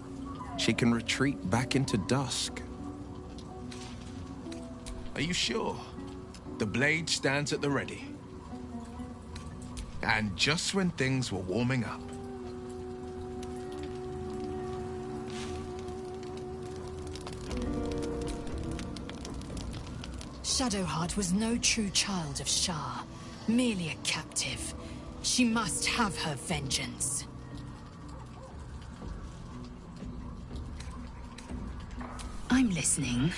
she can retreat back into dusk. Are you sure? The blade stands at the ready. And just when things were warming up. Shadowheart was no true child of Shah, merely a captive. She must have her vengeance. I'm listening.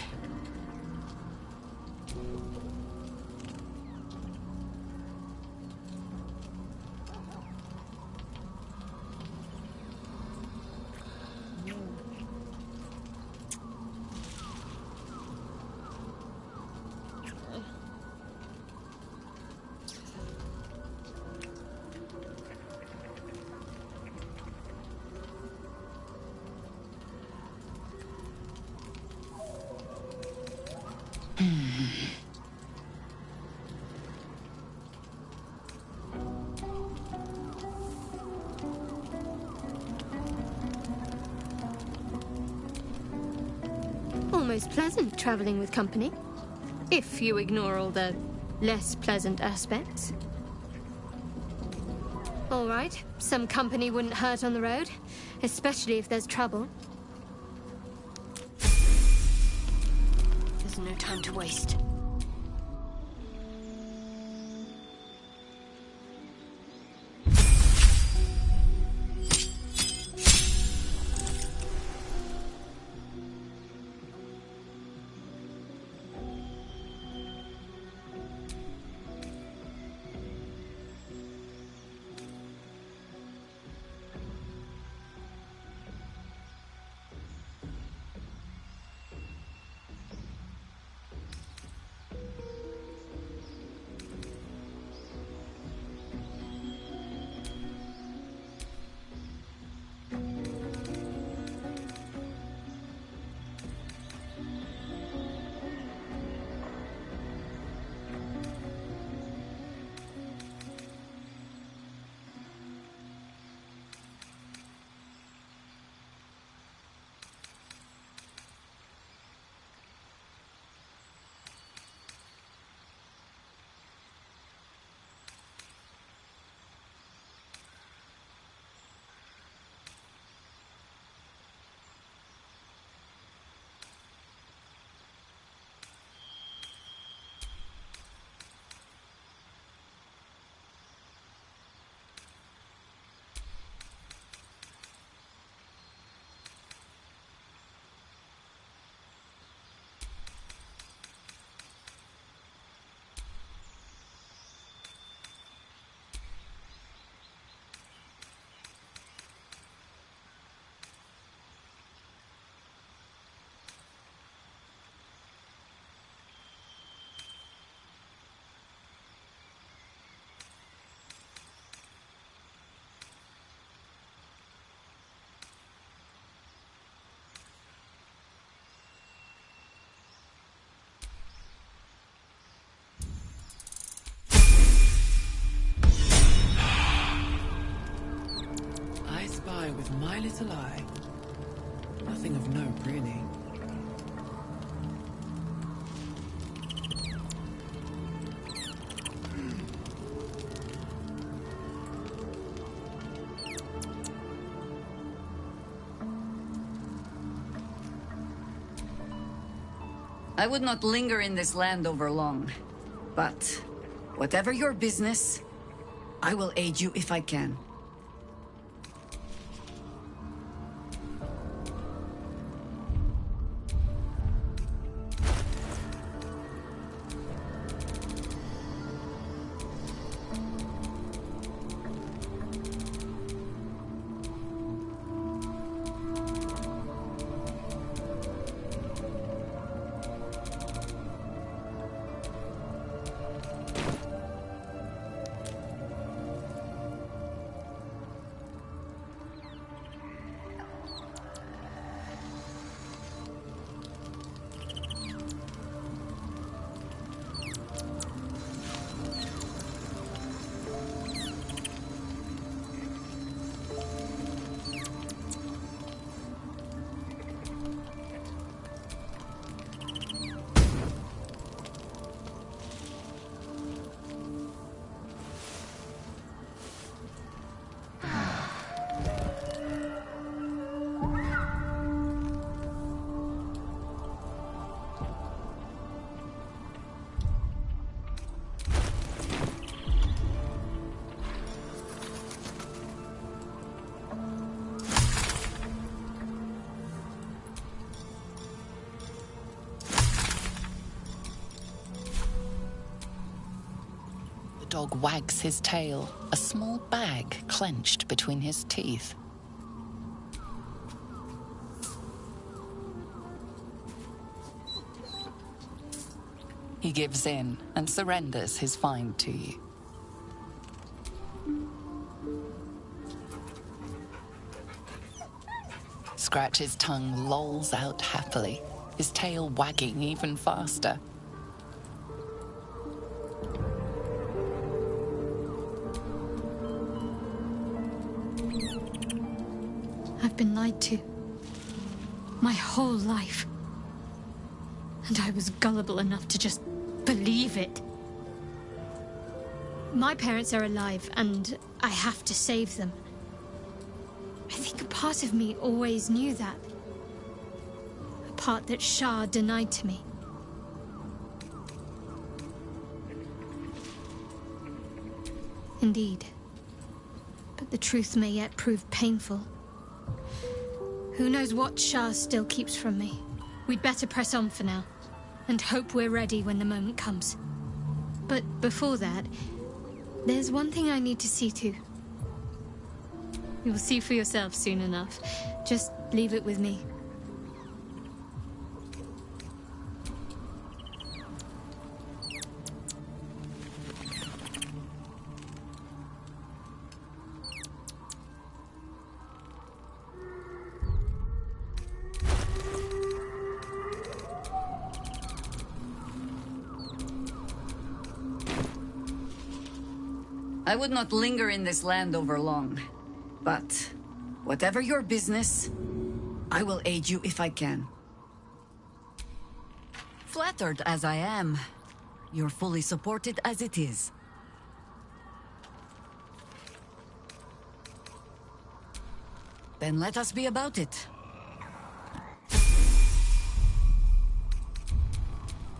Almost pleasant traveling with company, if you ignore all the less pleasant aspects. All right, some company wouldn't hurt on the road, especially if there's trouble. There's no time to waste. With my little eye. Nothing of note, really. I would not linger in this land over long. But whatever your business, I will aid you if I can. The dog wags his tail, a small bag clenched between his teeth. He gives in and surrenders his find to you. Scratch's tongue lolls out happily, his tail wagging even faster. I've been lied to. My whole life. And I was gullible enough to just believe it. My parents are alive, and I have to save them. I think a part of me always knew that. A part that Shah denied to me. Indeed. But the truth may yet prove painful. Who knows what Shah still keeps from me? We'd better press on for now, and hope we're ready when the moment comes. But before that, there's one thing I need to see to. You'll see for yourself soon enough. Just leave it with me. I would not linger in this land over long. But whatever your business, I will aid you if I can. Flattered as I am, you're fully supported as it is. Then let us be about it.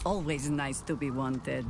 Always nice to be wanted.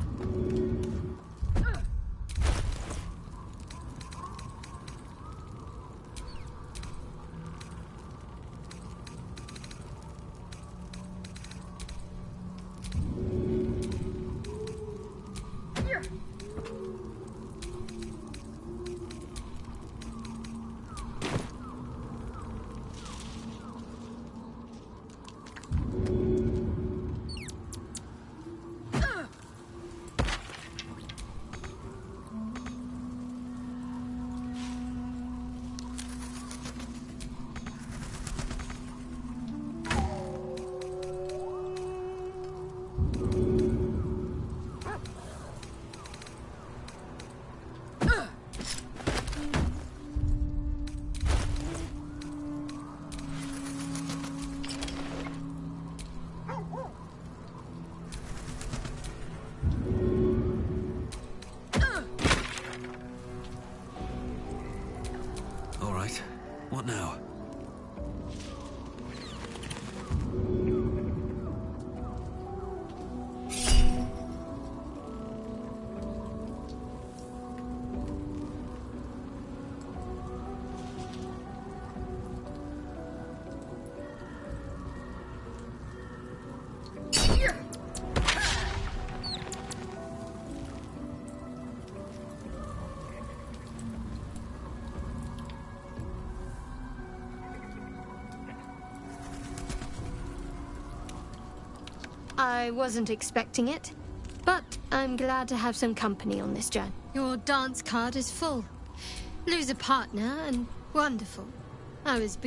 What now? I wasn't expecting it, but I'm glad to have some company on this journey. Your dance card is full. Lose a partner and wonderful. I was...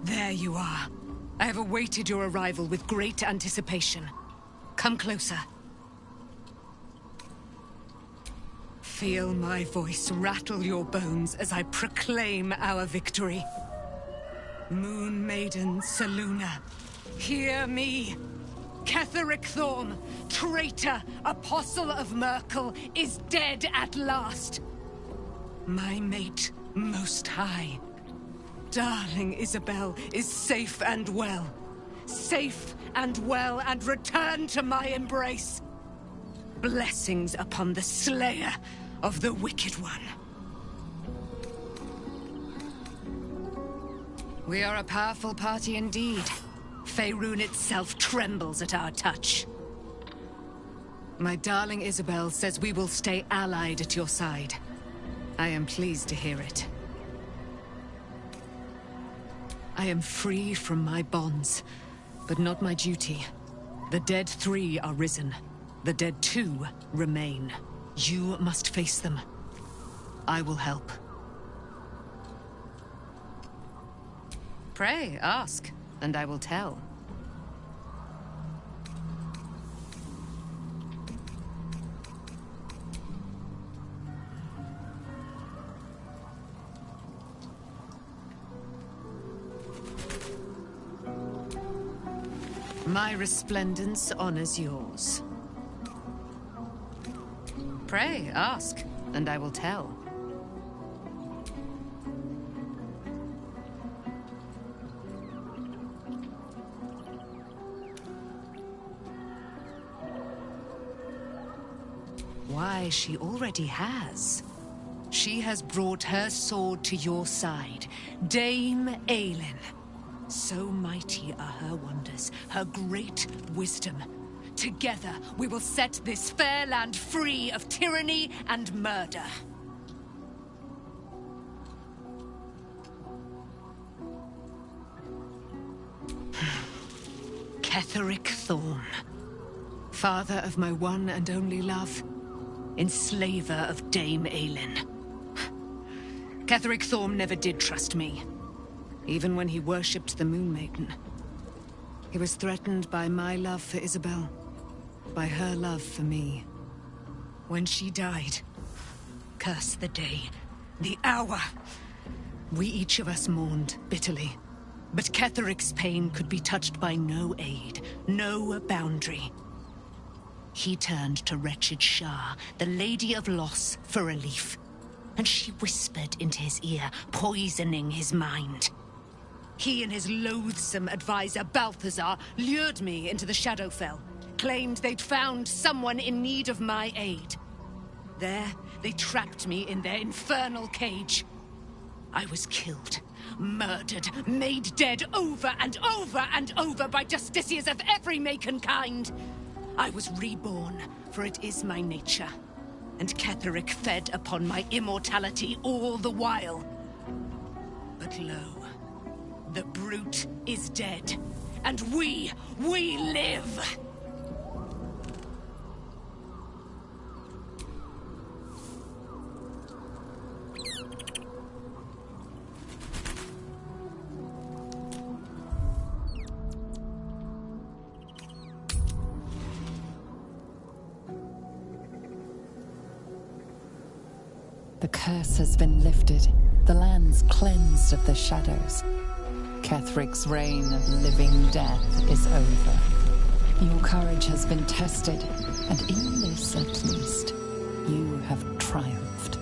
There you are. I have awaited your arrival with great anticipation. Come closer. Feel my voice rattle your bones as I proclaim our victory. Moon Maiden Selûne, hear me. Ketheric Thorm, traitor, apostle of Myrkul, is dead at last. My mate, Most High, darling Isabel, is safe and well. Safe and well, and returned to my embrace. Blessings upon the slayer of the Wicked One. We are a powerful party indeed. Faerun itself trembles at our touch. My darling Isabel says we will stay allied at your side. I am pleased to hear it. I am free from my bonds, but not my duty. The dead 3 are risen. The dead 2 remain. You must face them. I will help. Pray, ask, and I will tell. My resplendence honors yours. Pray, ask, and I will tell. Why, she already has. She has brought her sword to your side, Dame Aelin. So mighty are her wonders, her great wisdom. Together, we will set this fair land free of tyranny and murder. Ketheric Thorm, father of my one and only love, enslaver of Dame Aelin. Ketheric Thorm never did trust me, even when he worshipped the Moon Maiden. He was threatened by my love for Isabel, by her love for me. When she died, curse the day, the hour, we each of us mourned bitterly. But Ketheric's pain could be touched by no aid, no boundary. He turned to wretched Shah, the Lady of Loss, for relief. And she whispered into his ear, poisoning his mind. He and his loathsome advisor, Balthazar, lured me into the Shadowfell, claimed they'd found someone in need of my aid. There, they trapped me in their infernal cage. I was killed, murdered, made dead over and over and over by justiciars of every make and kind. I was reborn, for it is my nature. And Ketheric fed upon my immortality all the while. But lo, the brute is dead, and we live! The curse has been lifted, the land's cleansed of the shadows. Ketheric's reign of living death is over. Your courage has been tested, and in this at least, you have triumphed.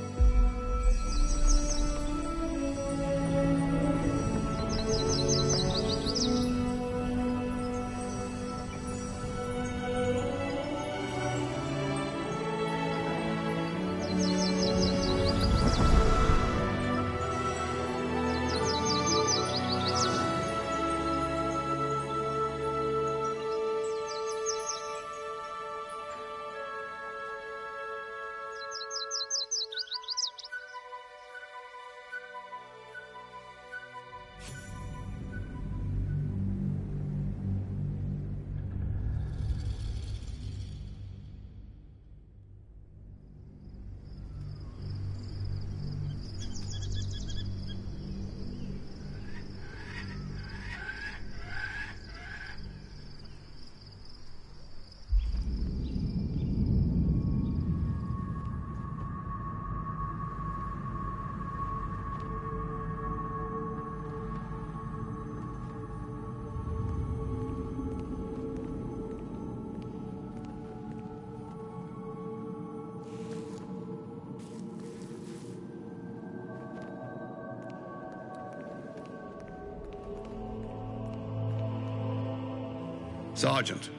Sergeant,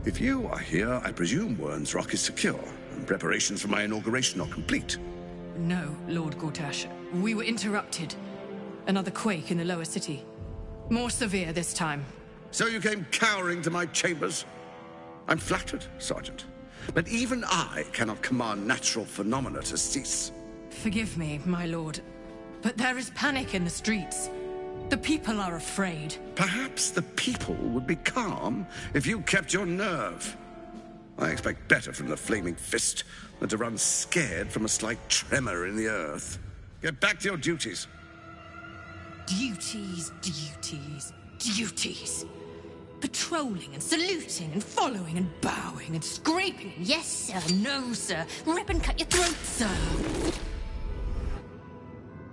if you are here, I presume Wern's Rock is secure, and preparations for my inauguration are complete. No, Lord Gortash. We were interrupted. Another quake in the lower city. More severe this time. So you came cowering to my chambers? I'm flattered, Sergeant. But even I cannot command natural phenomena to cease. Forgive me, my lord, but there is panic in the streets. The people are afraid. Perhaps the people would be calm if you kept your nerve. I expect better from the Flaming Fist than to run scared from a slight tremor in the earth. Get back to your duties. Duties, duties, duties. Patrolling and saluting and following and bowing and scraping. Yes, sir. No, sir. Rip and cut your throat, sir.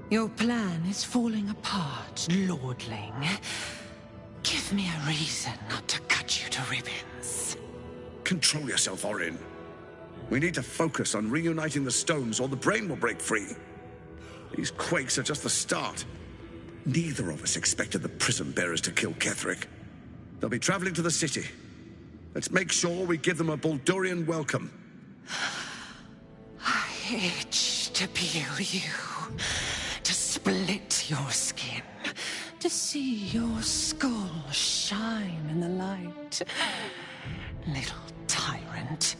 Your plan is falling apart, lordling. Give me a reason not to cut you to ribbons. Control yourself, Orin. We need to focus on reuniting the stones or the brain will break free. These quakes are just the start. Neither of us expected the prism bearers to kill Ketheric. They'll be traveling to the city. Let's make sure we give them a Baldurian welcome. I itch to peel you, to split your skin, to see your skull shine in the light. Little tyrant.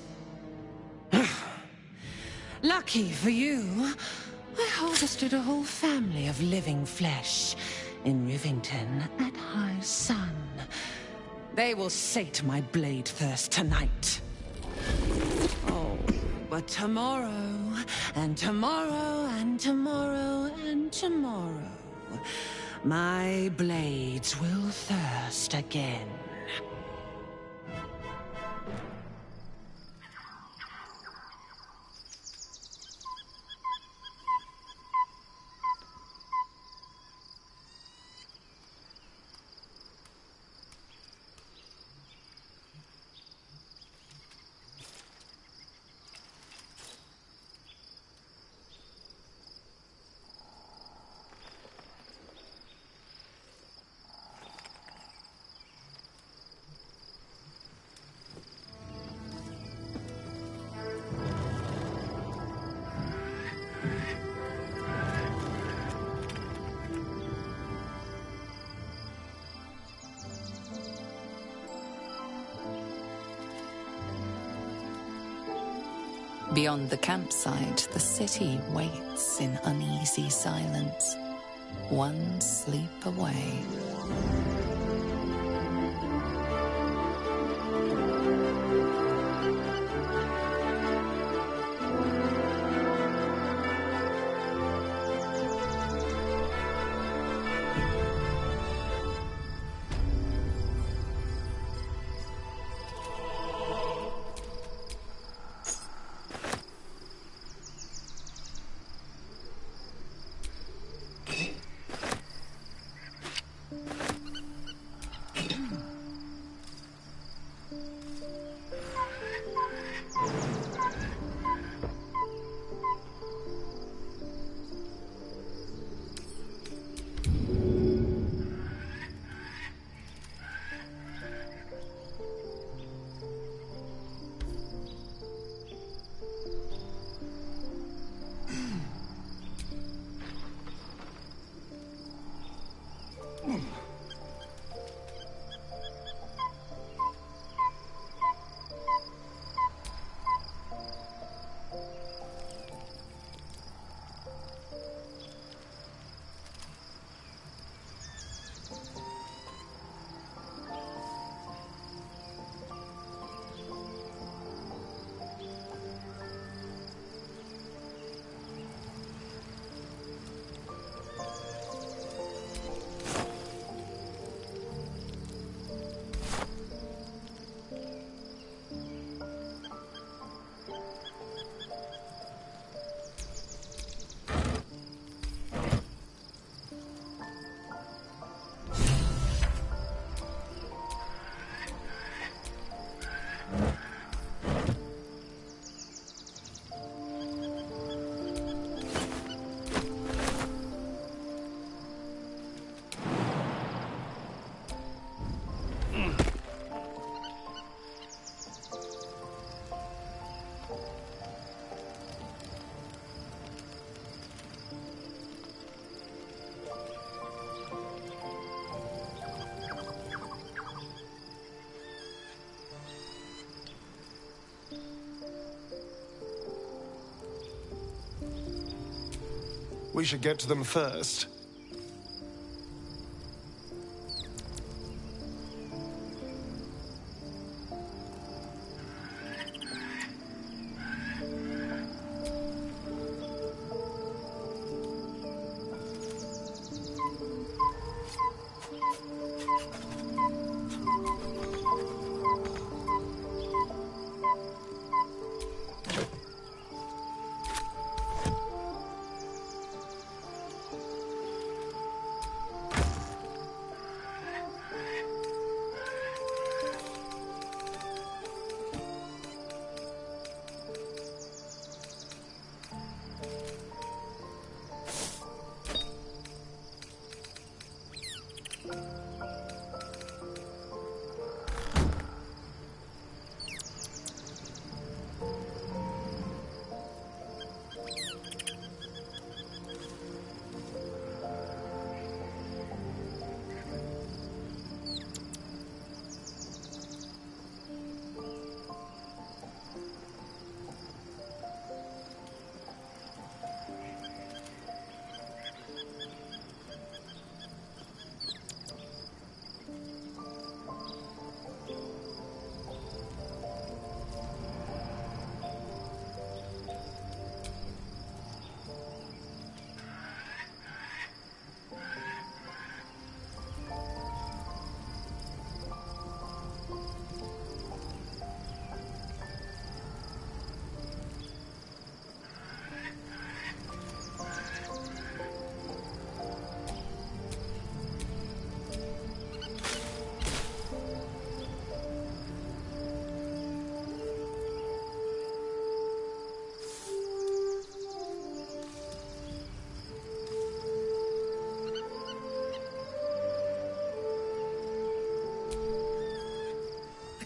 Lucky for you, I harvested a whole family of living flesh in Rivington at high sun. They will sate my blade thirst tonight. Oh, but tomorrow, and tomorrow, and tomorrow, and tomorrow, my blades will thirst again. Beyond the campsite, the city waits in uneasy silence, one sleep away. We should get to them first.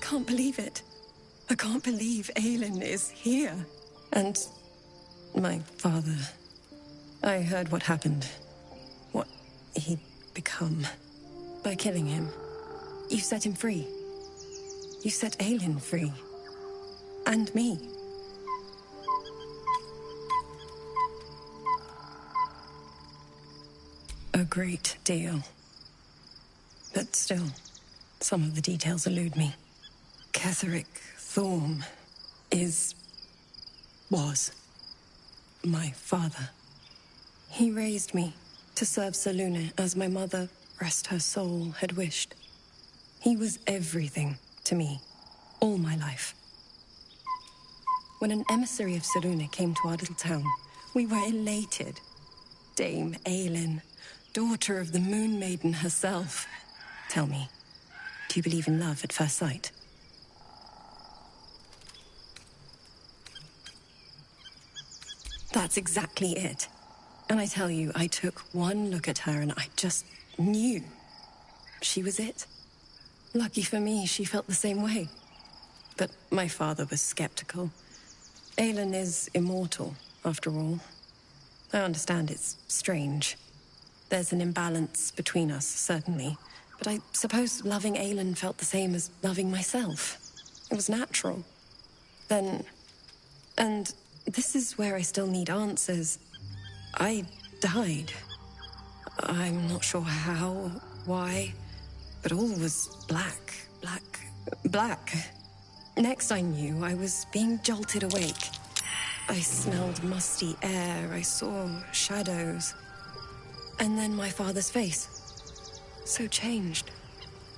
I can't believe it. I can't believe Aelin is here. And my father. I heard what happened. What he'd become. By killing him. You set him free. You set Aelin free. And me. A great deal. But still, some of the details elude me. Ketheric Thorm was my father. He raised me to serve Selûne as my mother, rest her soul, had wished. He was everything to me, all my life. When an emissary of Selûne came to our little town, we were elated. Dame Aelin, daughter of the Moon Maiden herself. Tell me, do you believe in love at first sight? That's exactly it. And I tell you, I took one look at her and I just knew. She was it. Lucky for me, she felt the same way. But my father was skeptical. Aelin is immortal, after all. I understand it's strange. There's an imbalance between us, certainly. But I suppose loving Aelin felt the same as loving myself. It was natural. Then... and this is where I still need answers. I died. I'm not sure how, why, but all was black. Next I knew, I was being jolted awake. I smelled musty air, I saw shadows. And then my father's face. So changed.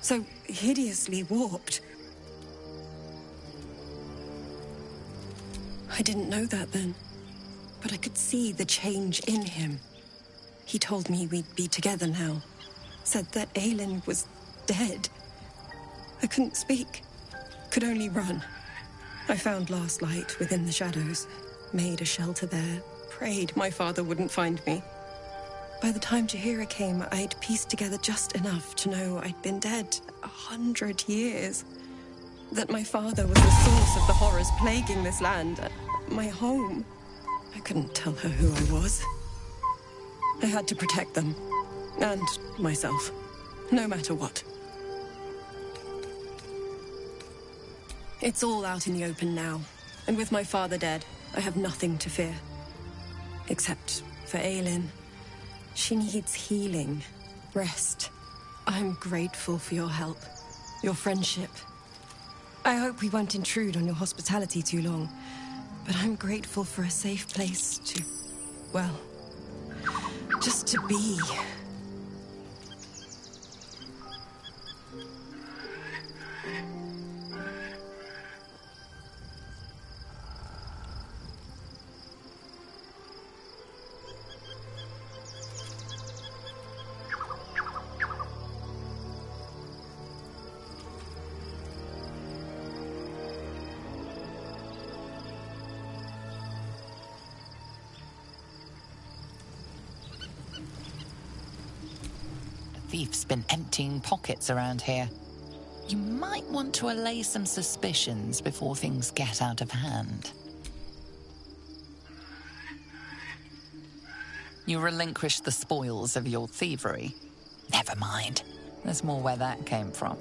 So hideously warped. I didn't know that then, but I could see the change in him. He told me we'd be together now. Said that Aelin was dead. I couldn't speak. Could only run. I found last light within the shadows. Made a shelter there. Prayed my father wouldn't find me. By the time Jaheira came, I'd pieced together just enough to know I'd been dead 100 years. That my father was the source of the horrors plaguing this land. My home. I couldn't tell her who I was. I had to protect them. And myself. No matter what. It's all out in the open now. And with my father dead, I have nothing to fear. Except for Aelin She needs healing, rest. I'm grateful for your help, your friendship. I hope we won't intrude on your hospitality too long, but I'm grateful for a safe place to, well, just to be. Thief's been emptying pockets around here. You might want to allay some suspicions before things get out of hand. You relinquish the spoils of your thievery. Never mind. There's more where that came from.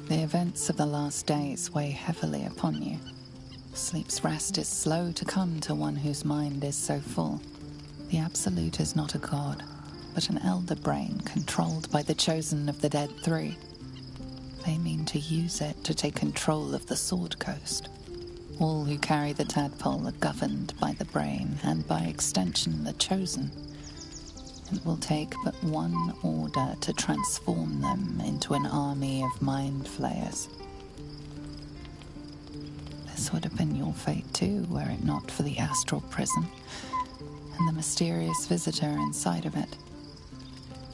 The events of the last days weigh heavily upon you. Sleep's rest is slow to come to one whose mind is so full. The Absolute is not a god, but an elder brain controlled by the Chosen of the Dead Three. They mean to use it to take control of the Sword Coast. All who carry the tadpole are governed by the brain, and by extension the Chosen. It will take but one order to transform them into an army of mind flayers. This would have been your fate too, were it not for the astral prison and the mysterious visitor inside of it.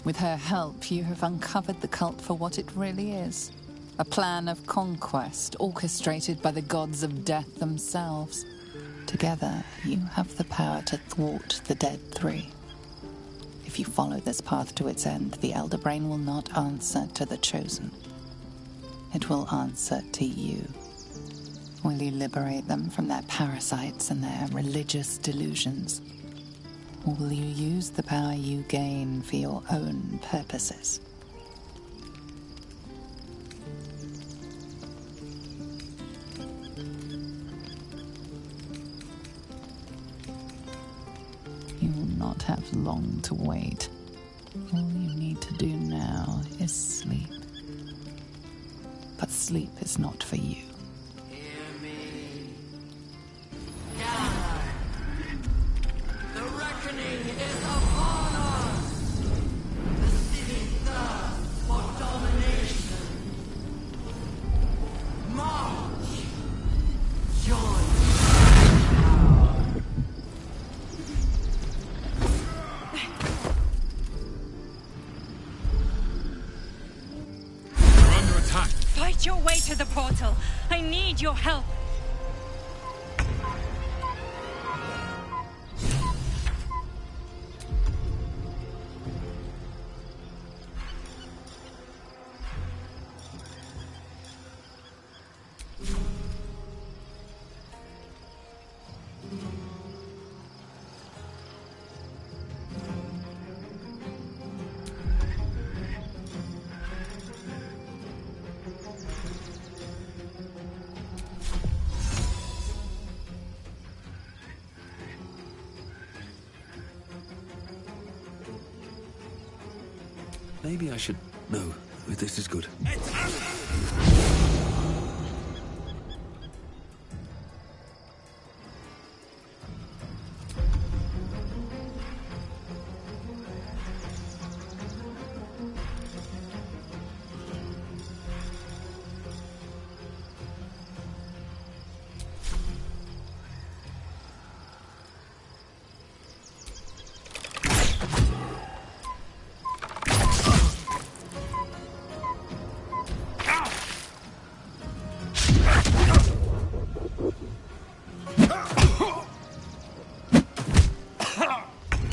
With her help, you have uncovered the cult for what it really is. A plan of conquest orchestrated by the gods of death themselves. Together, you have the power to thwart the Dead Three. If you follow this path to its end, the Elder Brain will not answer to the Chosen. It will answer to you. Will you liberate them from their parasites and their religious delusions? Or will you use the power you gain for your own purposes? You will not have long to wait. All you need to do now is sleep. But sleep is not for you. Hear me. Die. The reckoning is upon us. The city thirsts for domination. March. Join. Fight your way to the portal. I need your help. Maybe I should... No, this is good.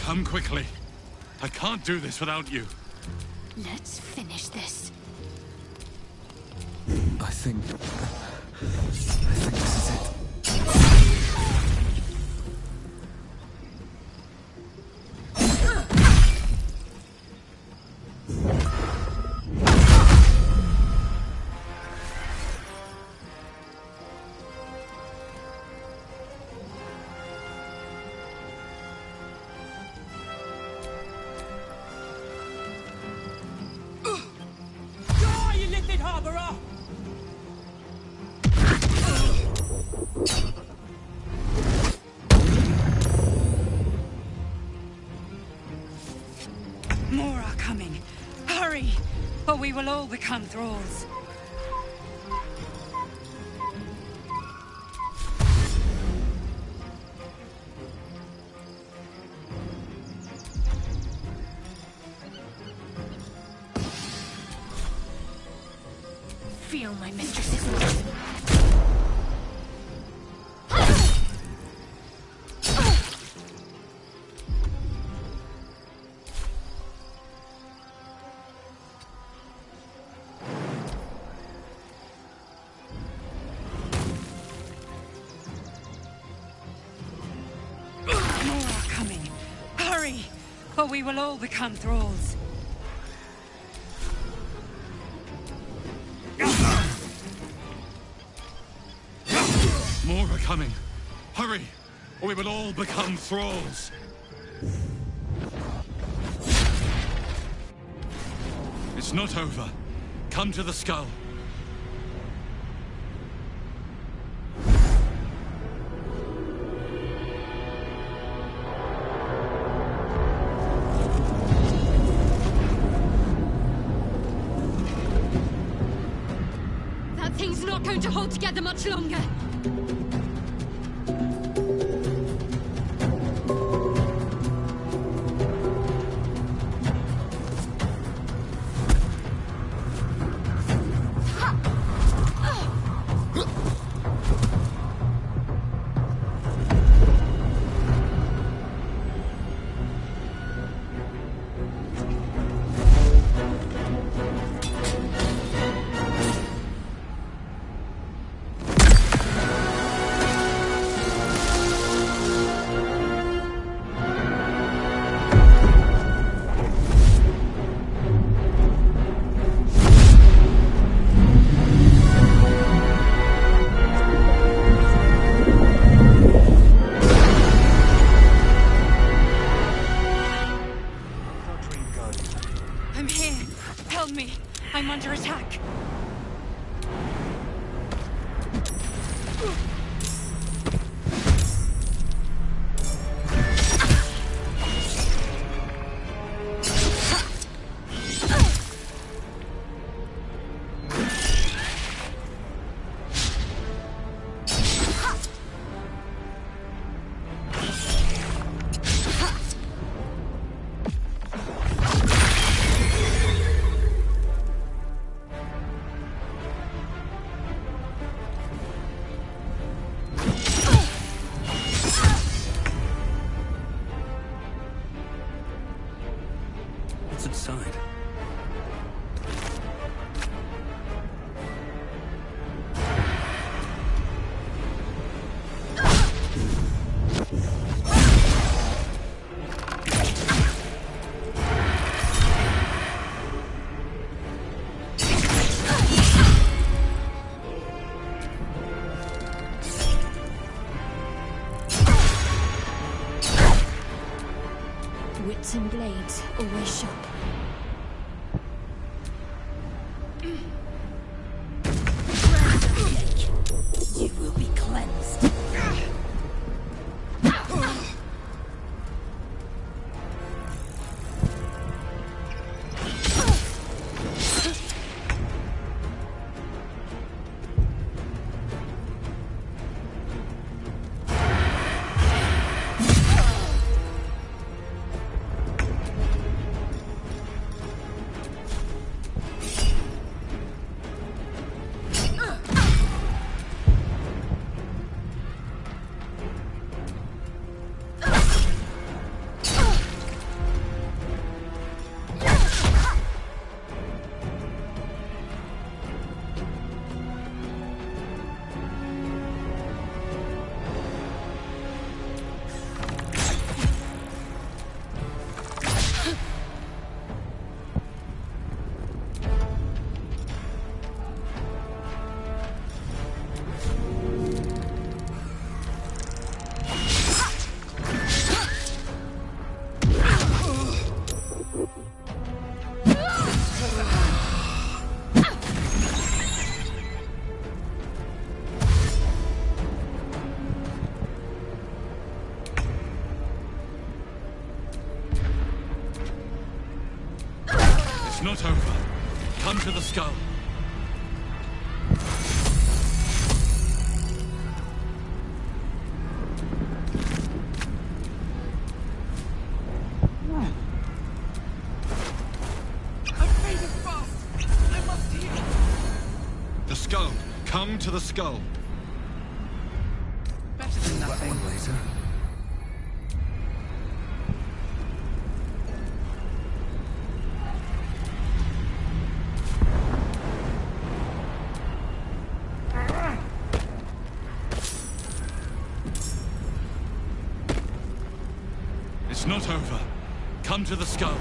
Come quickly. I can't do this without you. Let's finish this. I think this is it. More are coming. Hurry, or we will all become thralls. Feel my mistress's wrath. Hurry, or we will all become thralls. More are coming. Hurry, or we will all become thralls. It's not over. Come to the skull. That thing's not going to hold together much longer. always sharp. You will be cleansed. It's not over. Come to the skull. The skull. Come to the skull. Better than nothing. Later. It's not over. Come to the skull.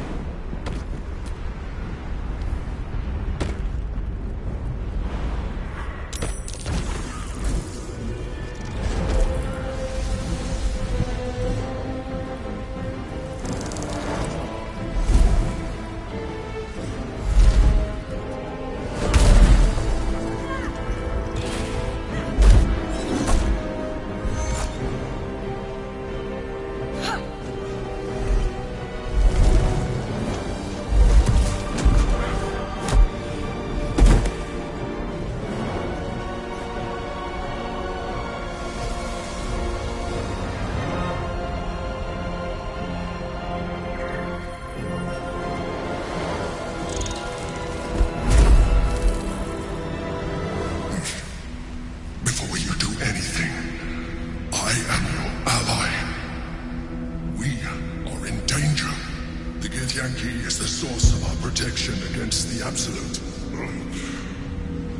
Yankee is the source of our protection against the Absolute.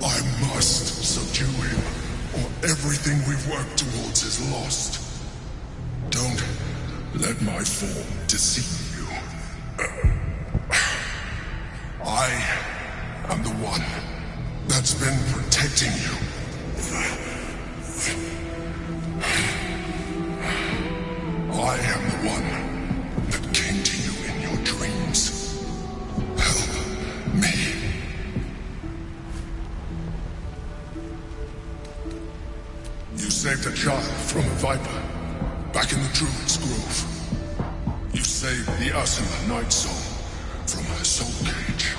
I must subdue him, or everything we've worked towards is lost. Don't let my form deceive you. I am the one that's been protecting you. I am the one that came to you in your dreams. Help me. You saved a child from a viper back in the Druid's Grove. You saved the Ursula Night Soul from her soul cage.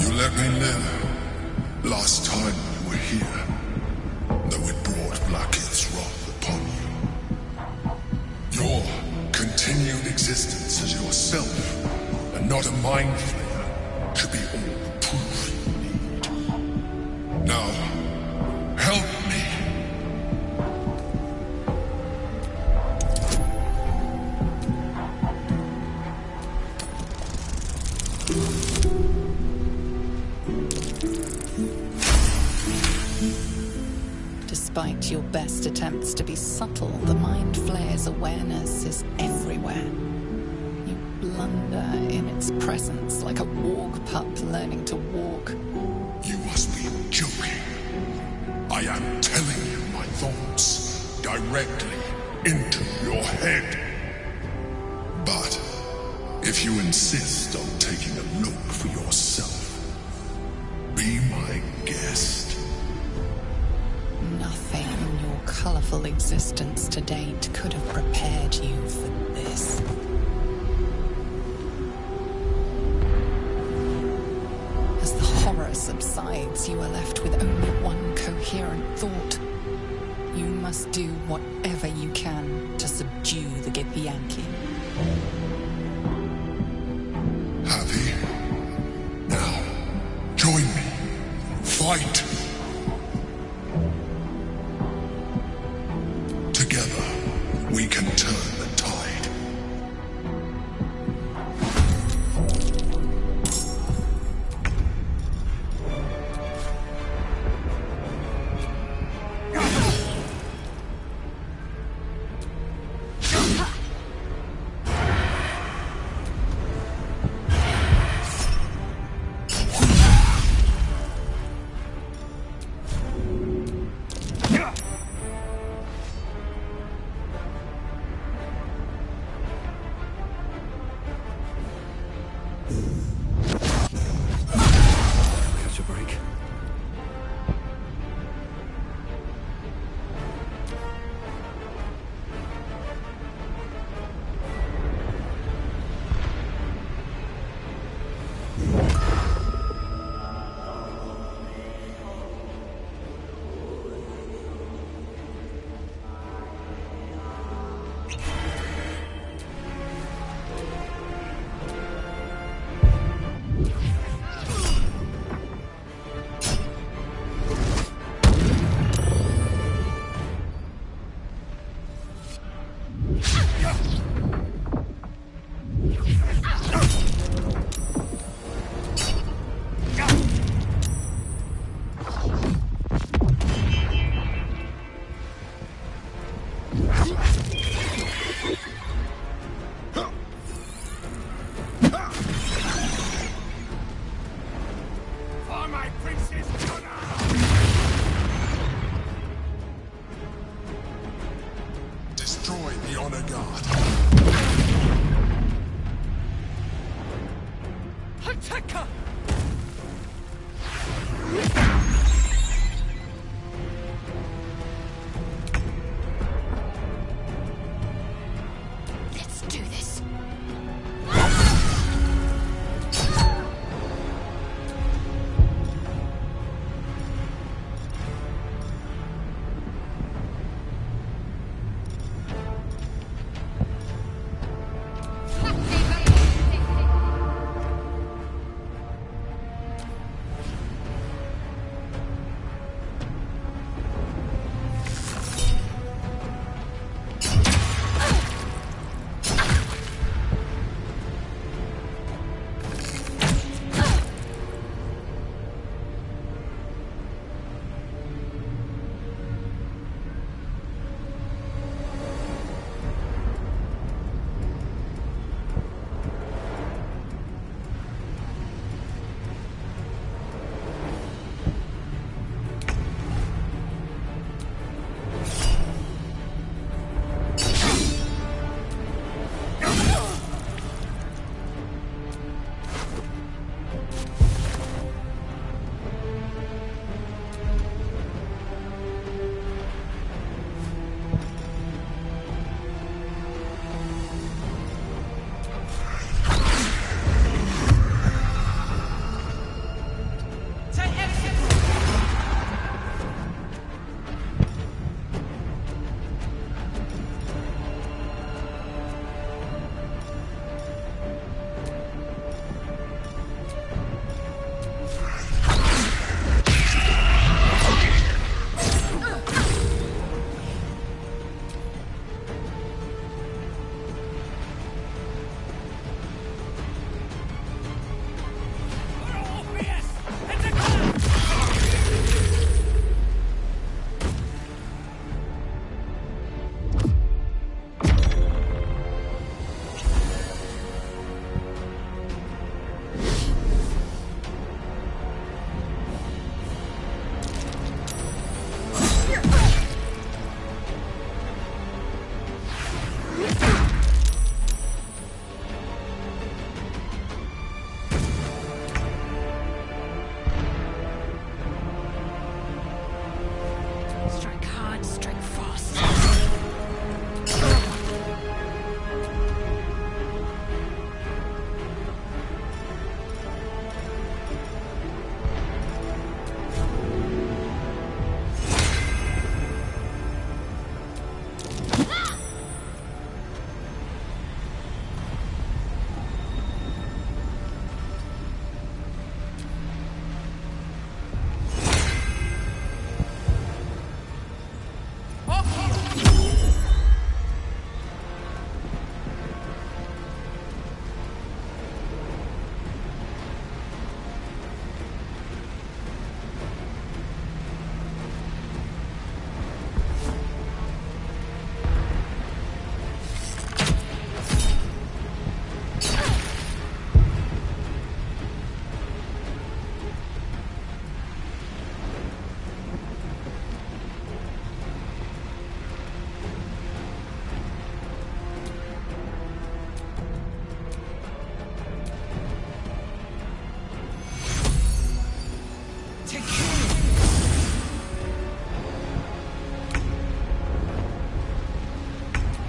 You let me live last time we were here, though it brought Blackheath's wrath upon you. Your continued existence as yourself, and not a mind flayer, should be all the proof you need. Now, help me. Despite your best attempts to be subtle, the Mind Flayer's awareness is everywhere. You blunder in its presence like a warg pup learning to walk. You must be joking. I am telling you my thoughts directly into your head. But if If you insist on taking a look for yourself, be my guest. Nothing in your colorful existence to date could have prepared you for this. As the horror subsides, you are left with only one coherent thought. You must do whatever you can to subdue the Githyanki. Happy? Now, join me. Fight! Together, we can turn the tide.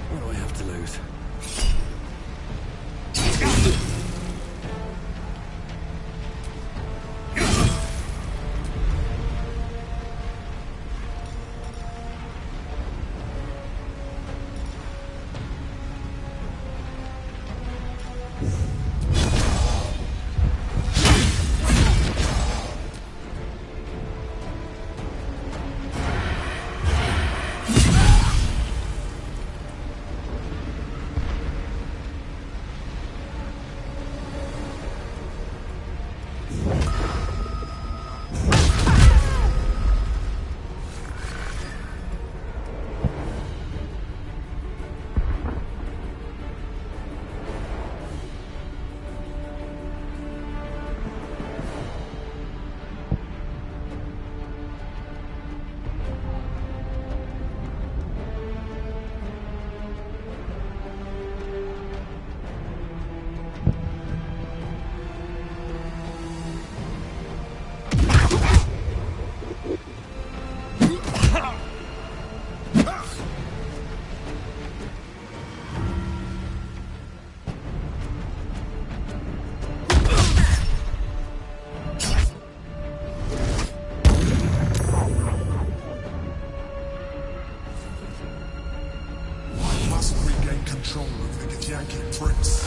What do I have to lose? Control of the Githyanki prince.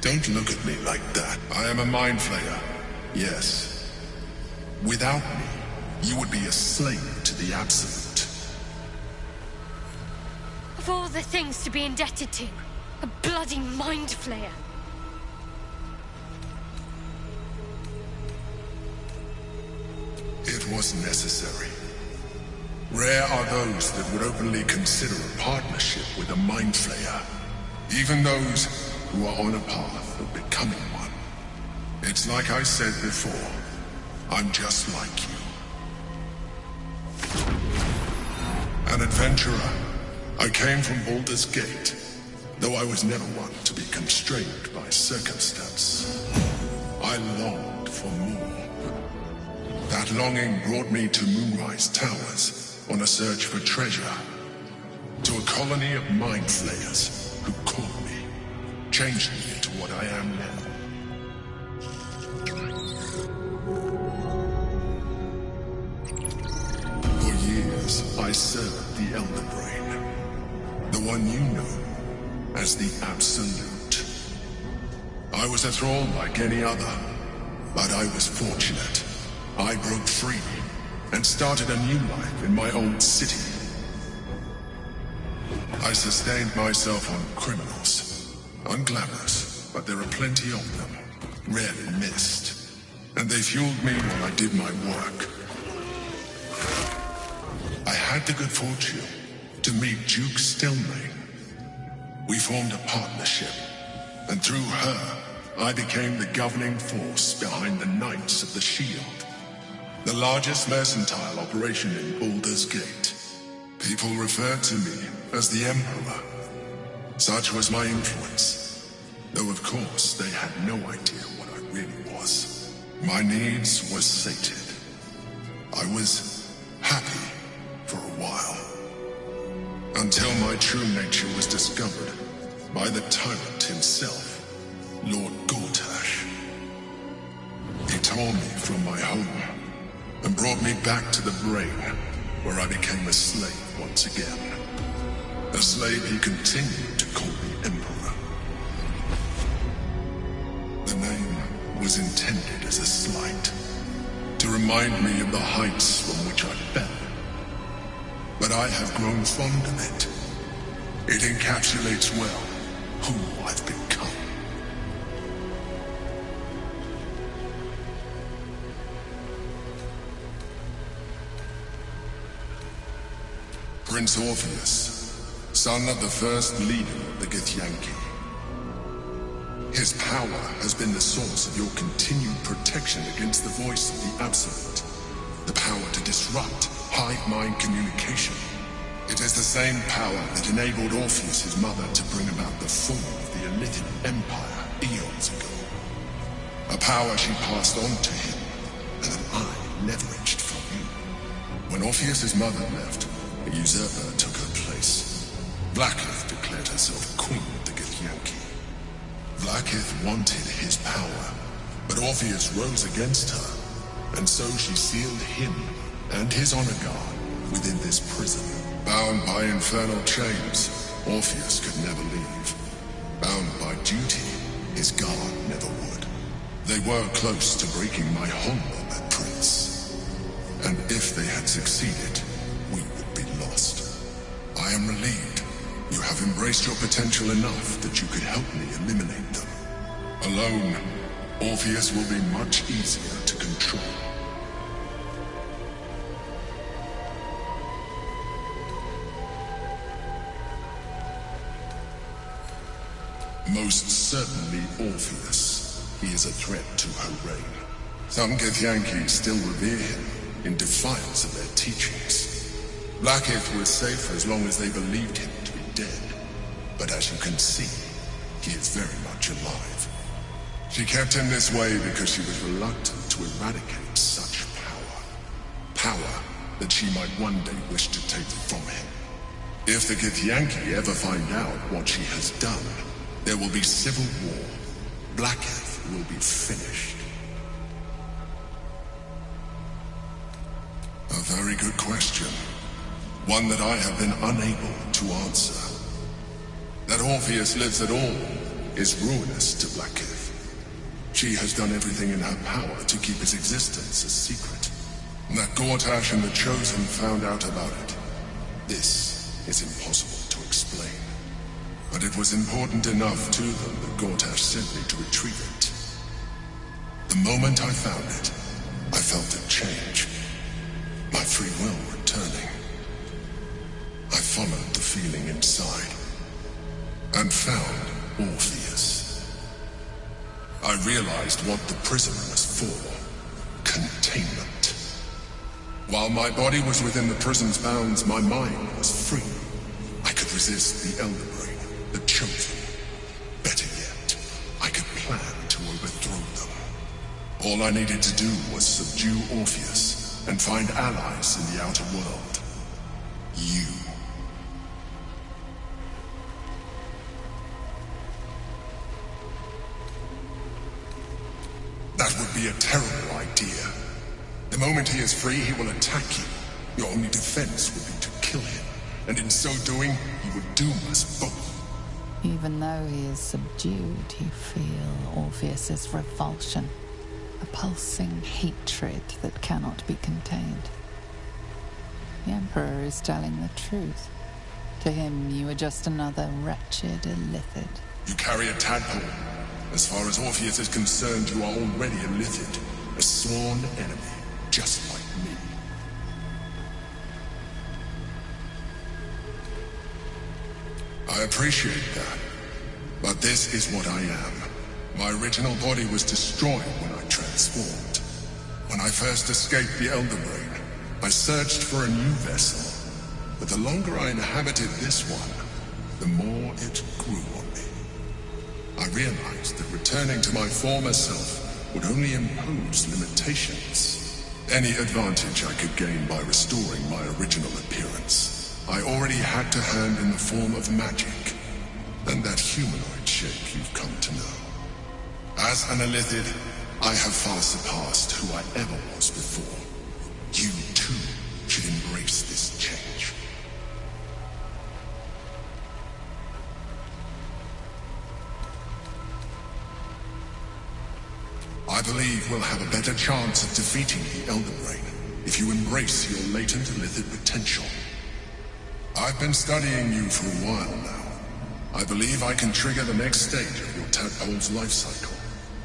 Don't look at me like that. I am a mind flayer. Yes. Without me, you would be a slave to the Absolute. Of all the things to be indebted to, a bloody mind flayer. It was necessary. Rare are those that would openly consider a partnership with a mind flayer. Even those who are on a path of becoming one. It's like I said before, I'm just like you. An adventurer. I came from Baldur's Gate, though I was never one to be constrained by circumstance. I longed for more. That longing brought me to Moonrise Towers on a search for treasure. To a colony of mind flayers who caught me, changed me into what I am now. For years, I served the Elder Brain, the one you know as the Absolute. I was a thrall like any other, but I was fortunate. I broke free and started a new life in my own city. I sustained myself on criminals. Unglamorous, but there are plenty of them. Rarely missed. And they fueled me while I did my work. I had the good fortune to meet Duke Stelmane. We formed a partnership, and through her, I became the governing force behind the Knights of the Shield, the largest mercantile operation in Baldur's Gate. People referred to me as the Emperor. Such was my influence, though of course they had no idea what I really was. My needs were sated. I was happy for a while, until my true nature was discovered by the tyrant himself, Lord Gortash. He tore me from my home and brought me back to the brain, where I became a slave once again. A slave he continued to call me Emperor. The name was intended as a slight, to remind me of the heights from which I fell. But I have grown fond of it. It encapsulates well who I've become. Prince Orpheus, son of the first leader of the Githyanki. His power has been the source of your continued protection against the voice of the Absolute. The power to disrupt hive-mind communication. It is the same power that enabled Orpheus' mother to bring about the fall of the Illithid Empire eons ago. A power she passed on to him, and that I leveraged from you. When Orpheus' mother left, a usurper took her place. Blackith declared herself queen of the Githyanki. Blackith wanted his power, but Orpheus rose against her, and so she sealed him and his honor guard within this prison. Bound by infernal chains, Orpheus could never leave. Bound by duty, his guard never would. They were close to breaking my hold on that prince. And if they had succeeded, we would be lost. I am relieved. You have embraced your potential enough that you could help me eliminate them. Alone, Orpheus will be much easier to control. Most certainly Orpheus. He is a threat to her reign. Some Githyanki still revere him in defiance of their teachings. Blackith was safe as long as they believed him to be dead. But as you can see, he is very much alive. She kept him this way because she was reluctant to eradicate such power. Power that she might one day wish to take from him. If the Githyanki ever find out what she has done, there will be civil war. Blackith will be finished. A very good question. One that I have been unable to answer. That Orpheus lives at all is ruinous to Blackith. She has done everything in her power to keep his existence a secret. That Gortash and the Chosen found out about it. This is impossible to explain. But it was important enough to them that Gortash sent me to retrieve it. The moment I found it, I felt a change. My free will returning. I followed the feeling inside, and found Orpheus. I realized what the prison was for. Containment. While my body was within the prison's bounds, my mind was free. I could resist the Elder Brain, the Chosen. Better yet, I could plan to overthrow them. All I needed to do was subdue Orpheus and find allies in the outer world. You. That would be a terrible idea. The moment he is free, he will attack you. Your only defense would be to kill him, and in so doing, he would doom us both. Even though he is subdued, you feel Orpheus's revulsion, a pulsing hatred that cannot be contained. The Emperor is telling the truth. To him, you are just another wretched illithid. You carry a tadpole. As far as Orpheus is concerned, you are already a illithid, a sworn enemy, just like me. I appreciate that, but this is what I am. My original body was destroyed when I transformed. When I first escaped the Elder Brain, I searched for a new vessel. But the longer I inhabited this one, the more it grew on me. I realized that returning to my former self would only impose limitations. Any advantage I could gain by restoring my original appearance, I already had to hand in the form of magic, and that humanoid shape you've come to know. As an Illithid, I have far surpassed who I ever was before. You, too, should embrace this change. I believe we'll have a better chance of defeating the Elder Brain if you embrace your latent Illithid potential. I've been studying you for a while now. I believe I can trigger the next stage of your tadpole's life cycle,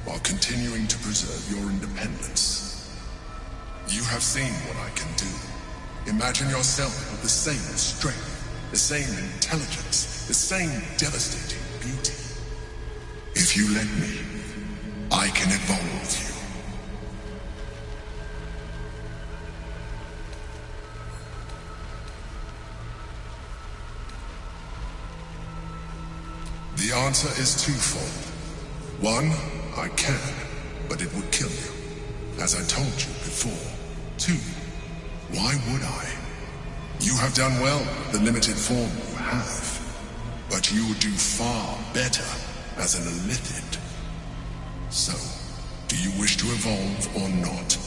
while continuing to preserve your independence. You have seen what I can do. Imagine yourself with the same strength, the same intelligence, the same devastating beauty. If you let me, I can evolve you. The answer is twofold. One, I can, but it would kill you, as I told you before. Two, why would I? You have done well with the limited form you have, but you would do far better as an Illithid. So, do you wish to evolve or not?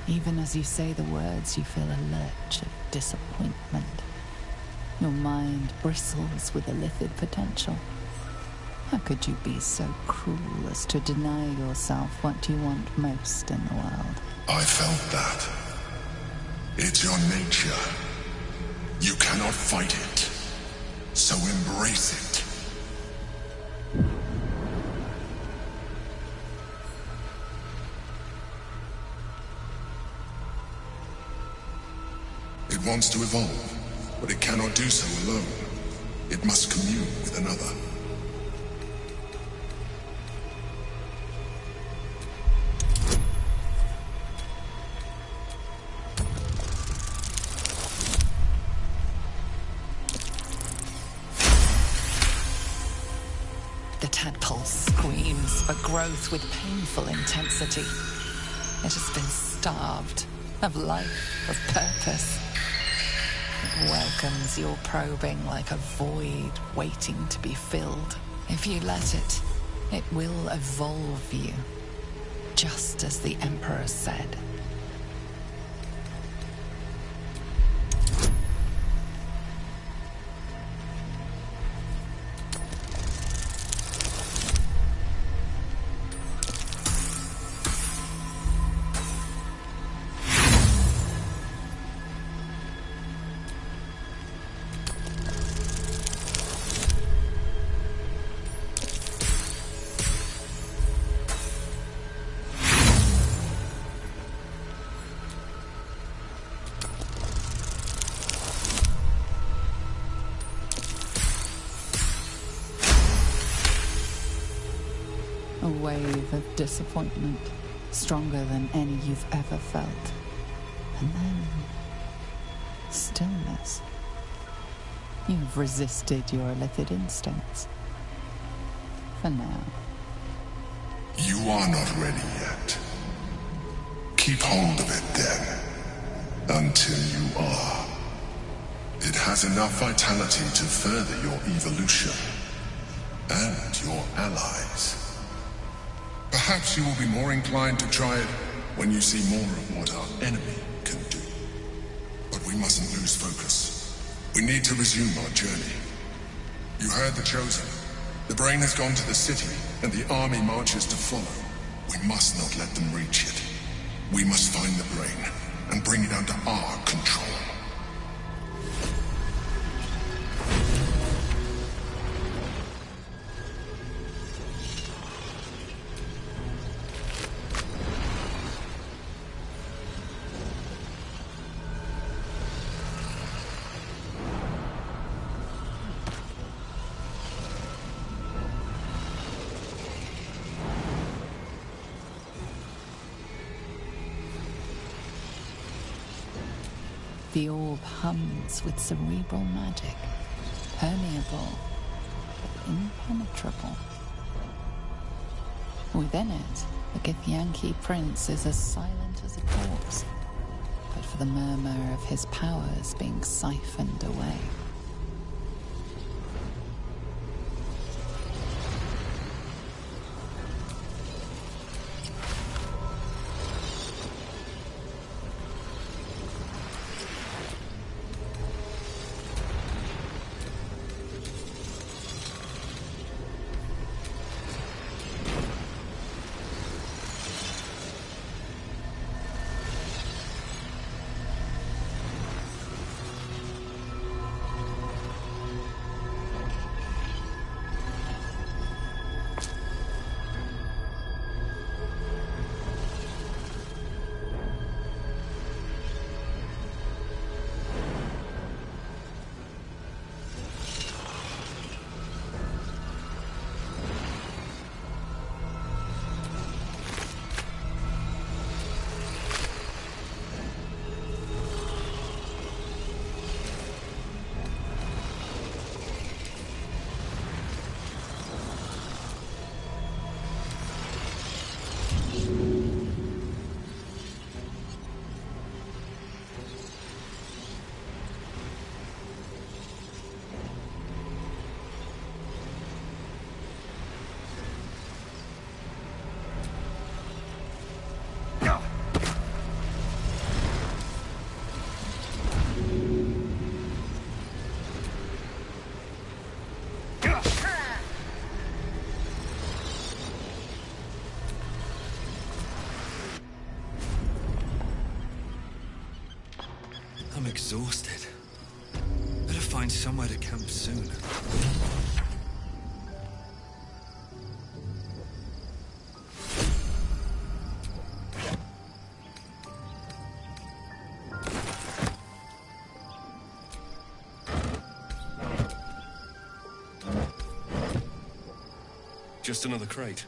Even as you say the words, you feel a lurch of disappointment. Your mind bristles with Illithid potential. How could you be so cruel as to deny yourself what you want most in the world? I felt that. It's your nature. You cannot fight it. So embrace it. It wants to evolve, but it cannot do so alone. It must commune with another. The tadpole screams for growth with painful intensity. It has been starved of life, of purpose. It welcomes your probing like a void waiting to be filled. If you let it, it will evolve you, just as the Emperor said. A wave of disappointment, stronger than any you've ever felt. And then, stillness. You've resisted your Illithid instincts. For now. You are not ready yet. Keep hold of it then, until you are. It has enough vitality to further your evolution, and your allies. Perhaps you will be more inclined to try it when you see more of what our enemy can do. But we mustn't lose focus. We need to resume our journey. You heard the Chosen. The Brain has gone to the city, and the army marches to follow. We must not let them reach it. We must find the Brain, and bring it under our control. The orb hums with cerebral magic, permeable, but impenetrable. Within it, the Githyanki prince is as silent as a corpse, but for the murmur of his powers being siphoned away. I'm exhausted. Better find somewhere to camp soon. Just another crate.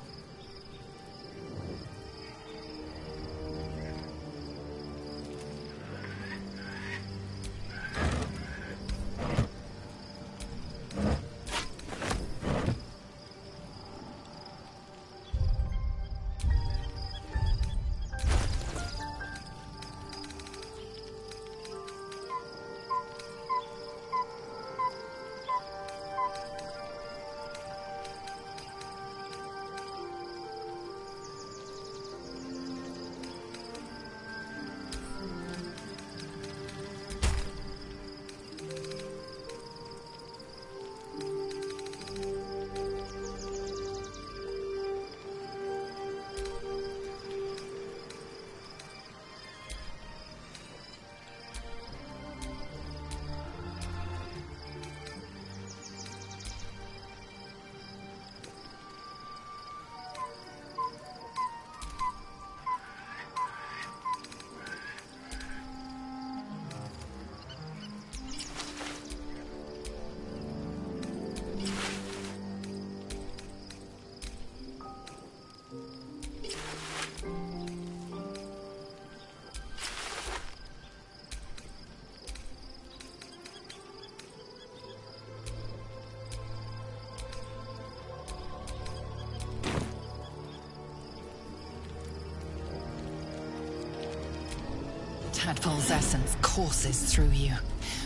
Tadpole's essence courses through you.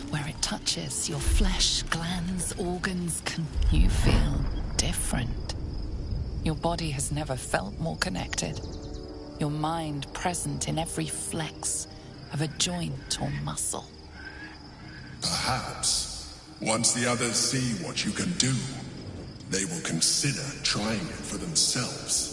Where it touches, your flesh, glands, organs, you feel different. Your body has never felt more connected. Your mind present in every flex of a joint or muscle. Perhaps, once the others see what you can do, they will consider trying it for themselves.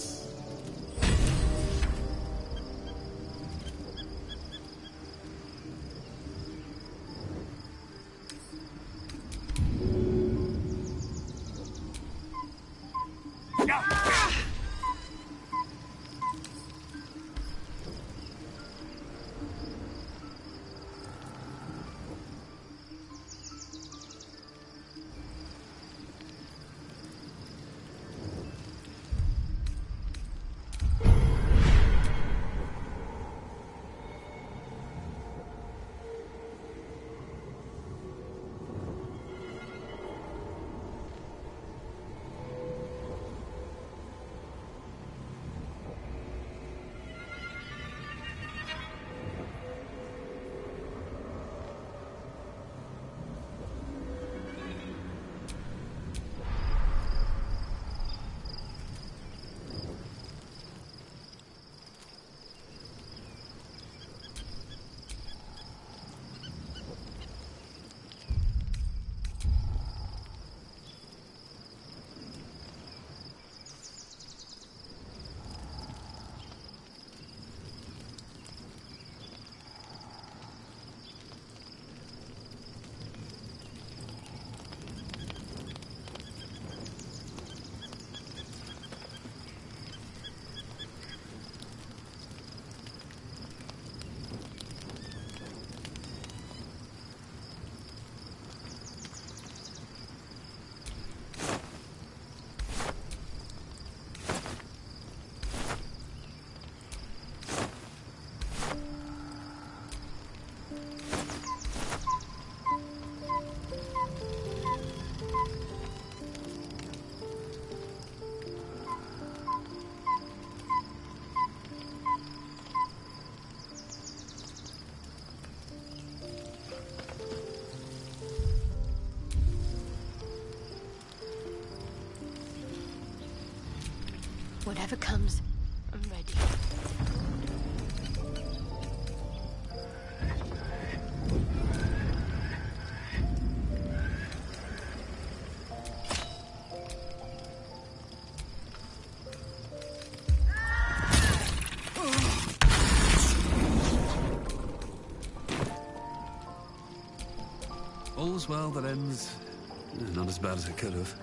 Whatever comes, I'm ready. All's well that ends... not as bad as it could have.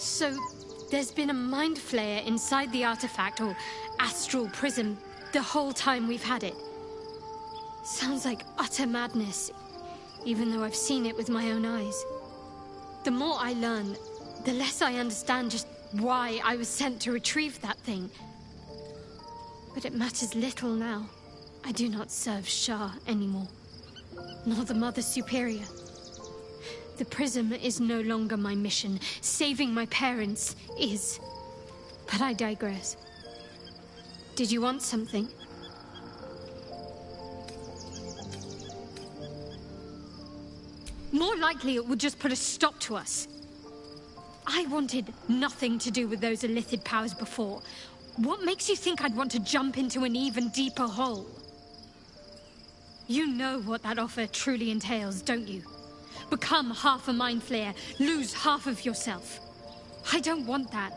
So, there's been a mind flayer inside the artifact, or astral prism, the whole time we've had it. Sounds like utter madness, even though I've seen it with my own eyes. The more I learn, the less I understand just why I was sent to retrieve that thing. But it matters little now. I do not serve Shah anymore, nor the Mother Superior. The prism is no longer my mission. Saving my parents is. But I digress. Did you want something? More likely it would just put a stop to us. I wanted nothing to do with those Illithid powers before. What makes you think I'd want to jump into an even deeper hole? You know what that offer truly entails, don't you? Become half a mind flayer, lose half of yourself. I don't want that.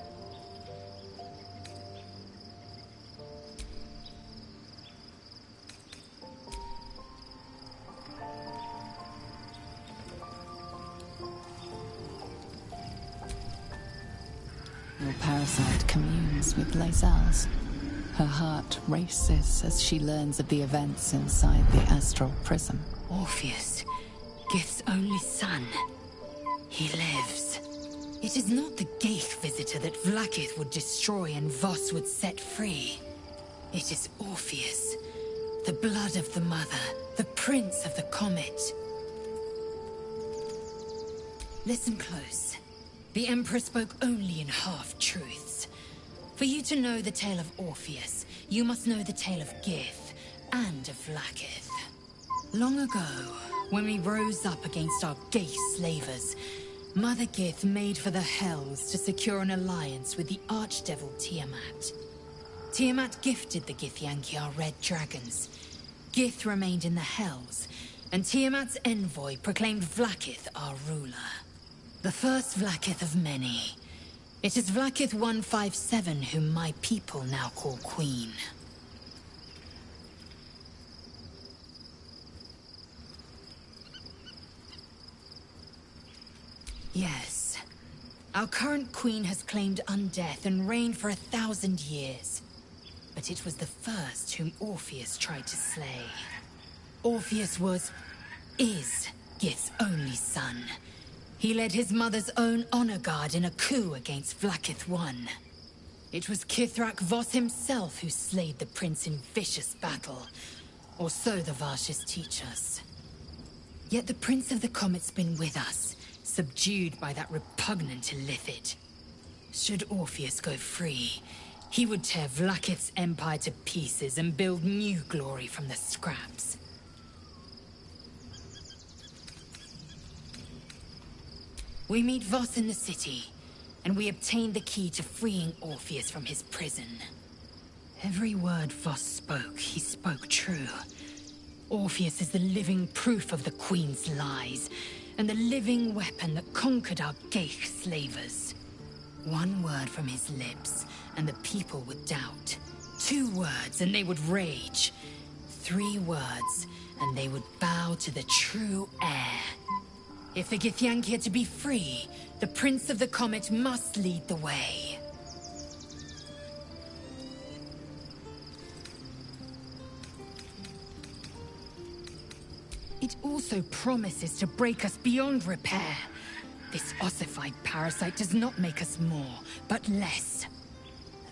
Your parasite communes with Lae'zel's. Her heart races as she learns of the events inside the astral prism. Orpheus, Gith's only son. He lives. It is not the Gaith visitor that Vlaakith would destroy and Voss would set free. It is Orpheus, the blood of the mother, the prince of the comet. Listen close. The Emperor spoke only in half-truths. For you to know the tale of Orpheus, you must know the tale of Gith and of Vlaakith. Long ago, when we rose up against our Gaith slavers, Mother Gith made for the Hells to secure an alliance with the archdevil Tiamat. Tiamat gifted the Githyanki our red dragons. Gith remained in the Hells, and Tiamat's envoy proclaimed Vlaakith our ruler. The first Vlaakith of many. It is Vlaakith 157 whom my people now call Queen. Yes. Our current queen has claimed undeath and reigned for 1,000 years. But it was the first whom Orpheus tried to slay. Orpheus is Gith's only son. He led his mother's own honor guard in a coup against Vlaakith I. It was Kithrak Voss himself who slayed the prince in vicious battle. Or so the Varshas teach us. Yet the Prince of the Comet's been with us, subdued by that repugnant Illithid. Should Orpheus go free, He would tear Vlaakith's empire to pieces and build new glory from the scraps. We meet Voss in the city, and we obtain the key to freeing Orpheus from his prison. Every word Voss spoke, he spoke true. Orpheus is the living proof of the Queen's lies, and the living weapon that conquered our Geich slavers. One word from his lips, and the people would doubt. 2 words, and they would rage. 3 words, and they would bow to the true heir. If the Githyanki are to be free, the Prince of the Comet must lead the way. It also promises to break us beyond repair. This ossified parasite does not make us more, but less.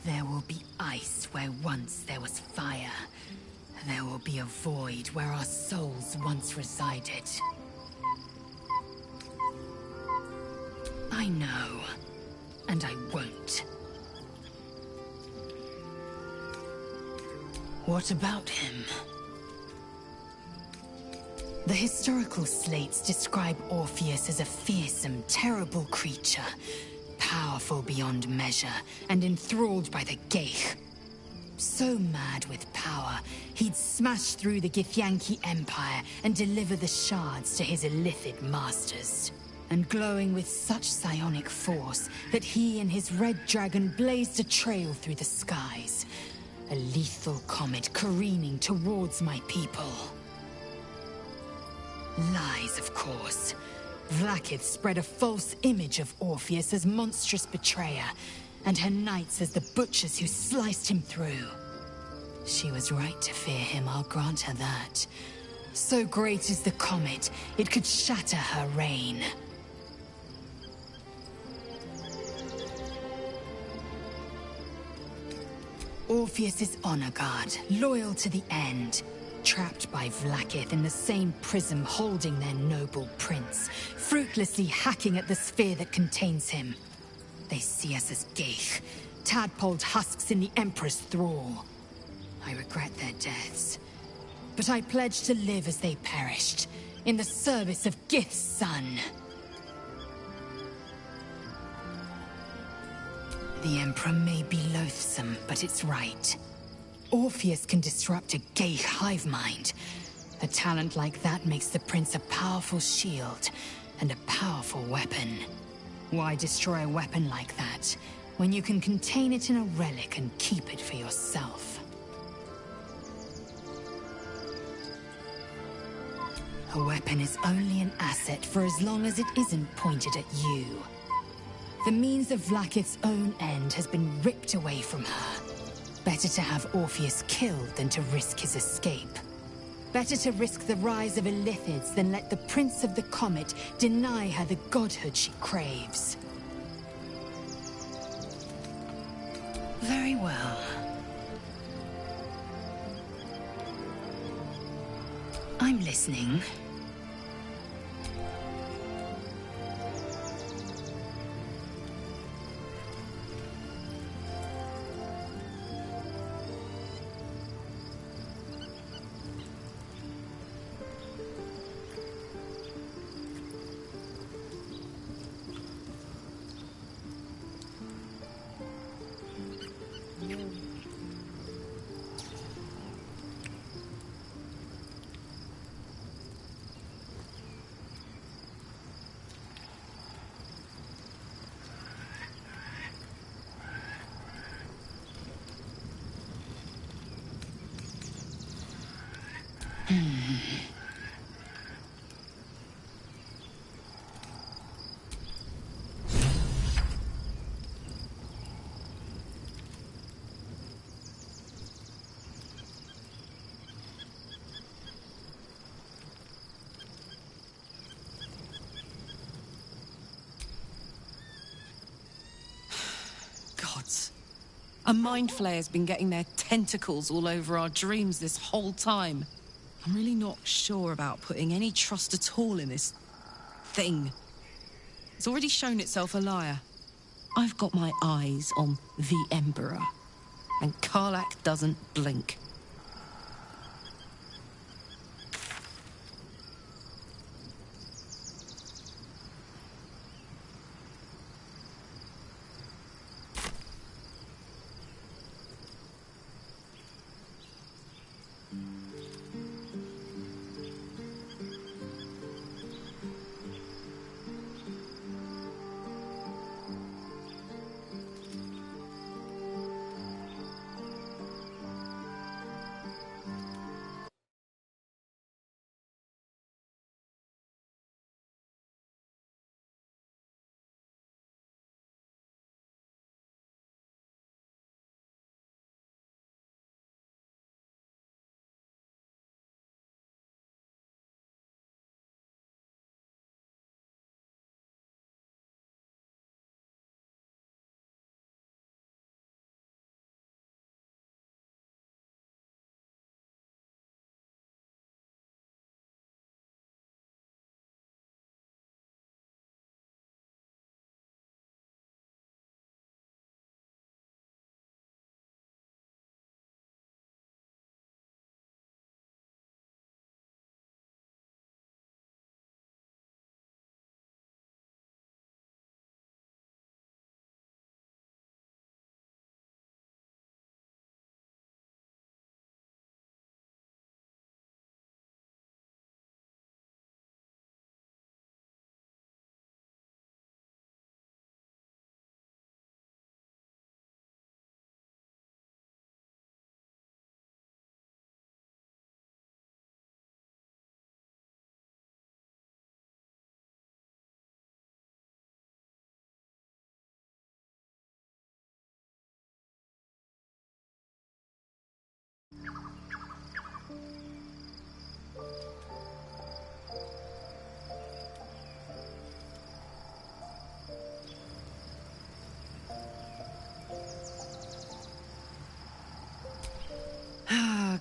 There will be ice where once there was fire. There will be a void where our souls once resided. I know, and I won't. What about him? The historical slates describe Orpheus as a fearsome, terrible creature, powerful beyond measure, and enthralled by the Geich. So mad with power, he'd smash through the Githyanki Empire and deliver the shards to his illithid masters. And glowing with such psionic force that he and his red dragon blazed a trail through the skies. A lethal comet careening towards my people. Lies, of course. Vlaakith spread a false image of Orpheus as monstrous betrayer, and her knights as the butchers who sliced him through. She was right to fear him, I'll grant her that. So great is the comet, it could shatter her reign. Orpheus is honor guard, loyal to the end. Trapped by Vlaakith in the same prism holding their noble prince, fruitlessly hacking at the sphere that contains him. They see us as Geich, tadpoled husks in the Emperor's thrall. I regret their deaths, but I pledge to live as they perished, in the service of Gith's son. The Emperor may be loathsome, but it's right. Orpheus can disrupt a Geich hive mind. A talent like that makes the Prince a powerful shield and a powerful weapon. Why destroy a weapon like that, when you can contain it in a relic and keep it for yourself? A weapon is only an asset for as long as it isn't pointed at you. The means of Vlaakith's own end has been ripped away from her. Better to have Orpheus killed than to risk his escape. Better to risk the rise of illithids than let the Prince of the Comet deny her the godhood she craves. Very well. I'm listening. A mind flayer's been getting their tentacles all over our dreams this whole time. I'm really not sure about putting any trust at all in this thing. It's already shown itself a liar. I've got my eyes on the Emperor. and Karlach doesn't blink.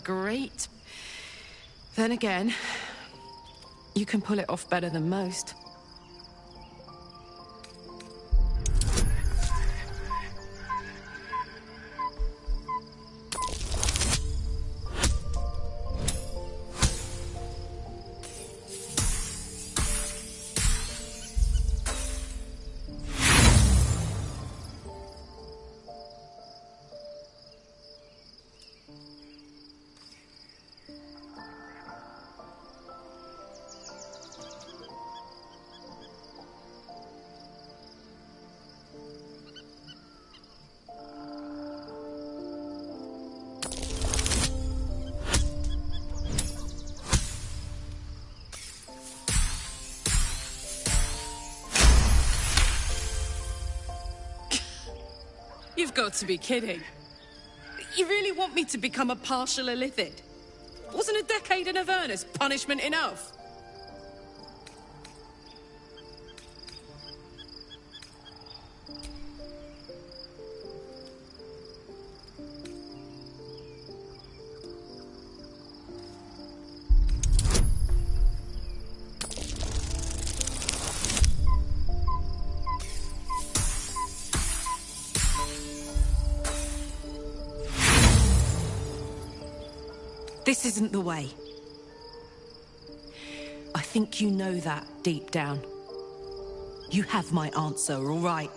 Great. Then again, you can pull it off better than most. You've got to be kidding. You really want me to become a partial Illithid? Wasn't a decade in Avernus punishment enough? This isn't the way. I think you know that deep down. You have my answer, all right?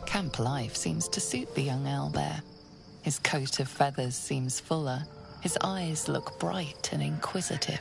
Camp life seems to suit the young owlbear. His coat of feathers seems fuller. His eyes look bright and inquisitive.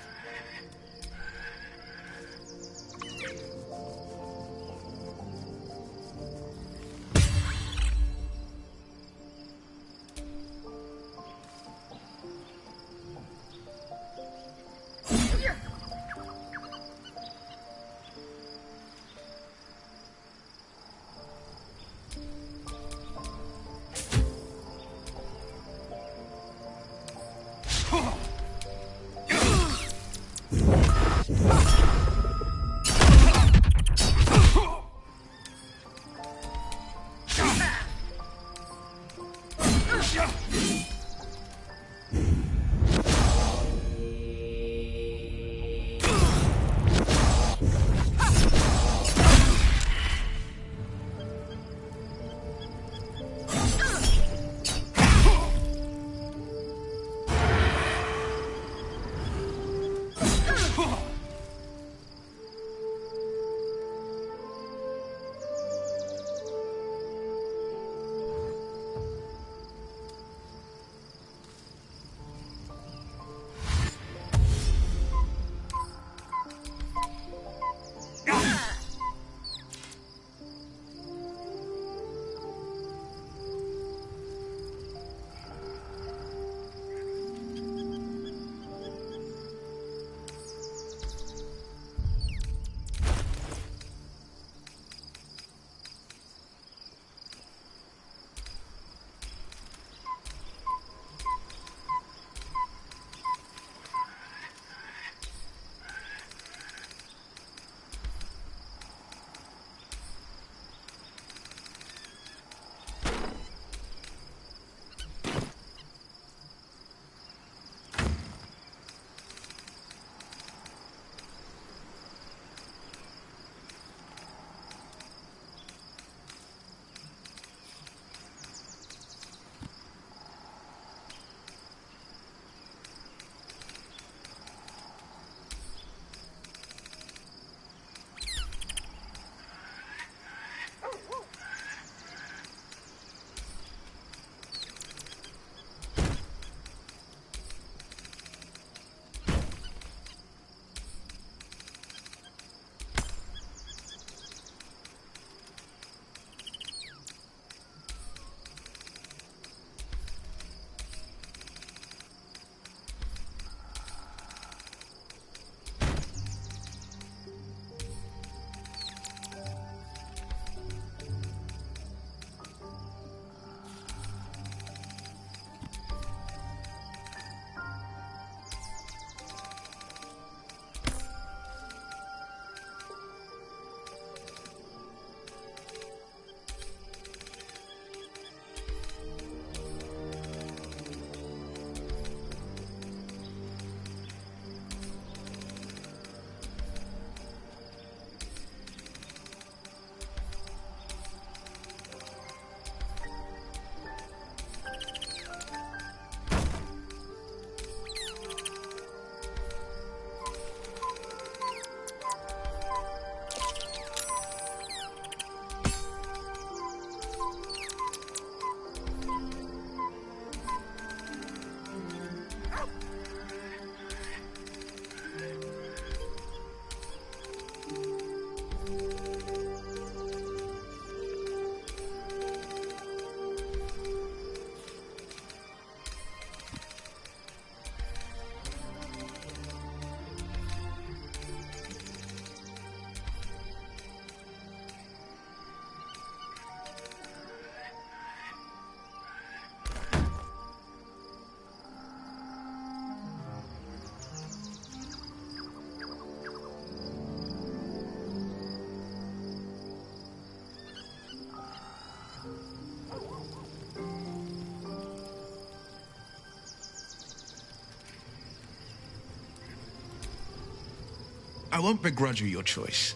I won't begrudge you your choice.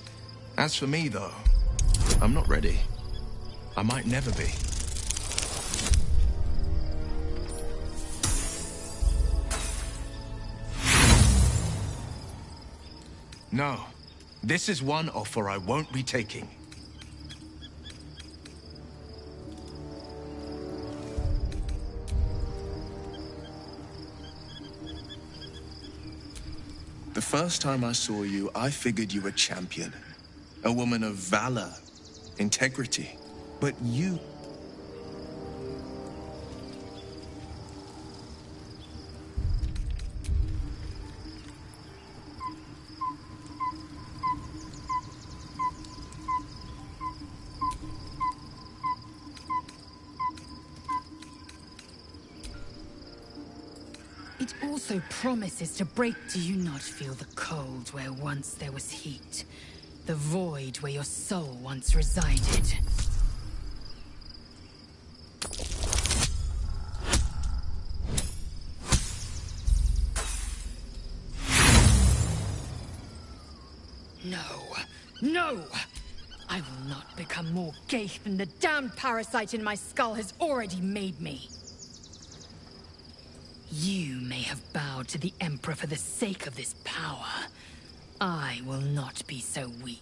As for me, though, I'm not ready. I might never be. No. This is one offer I won't be taking. The first time I saw you, I figured you were a champion. A woman of valor, integrity. But you... It also promises to break. Do you not feel the cold where once there was heat? The void where your soul once resided? No. No! I will not become more gay than the damned parasite in my skull has already made me. You may have bowed to the Emperor for the sake of this power. I will not be so weak.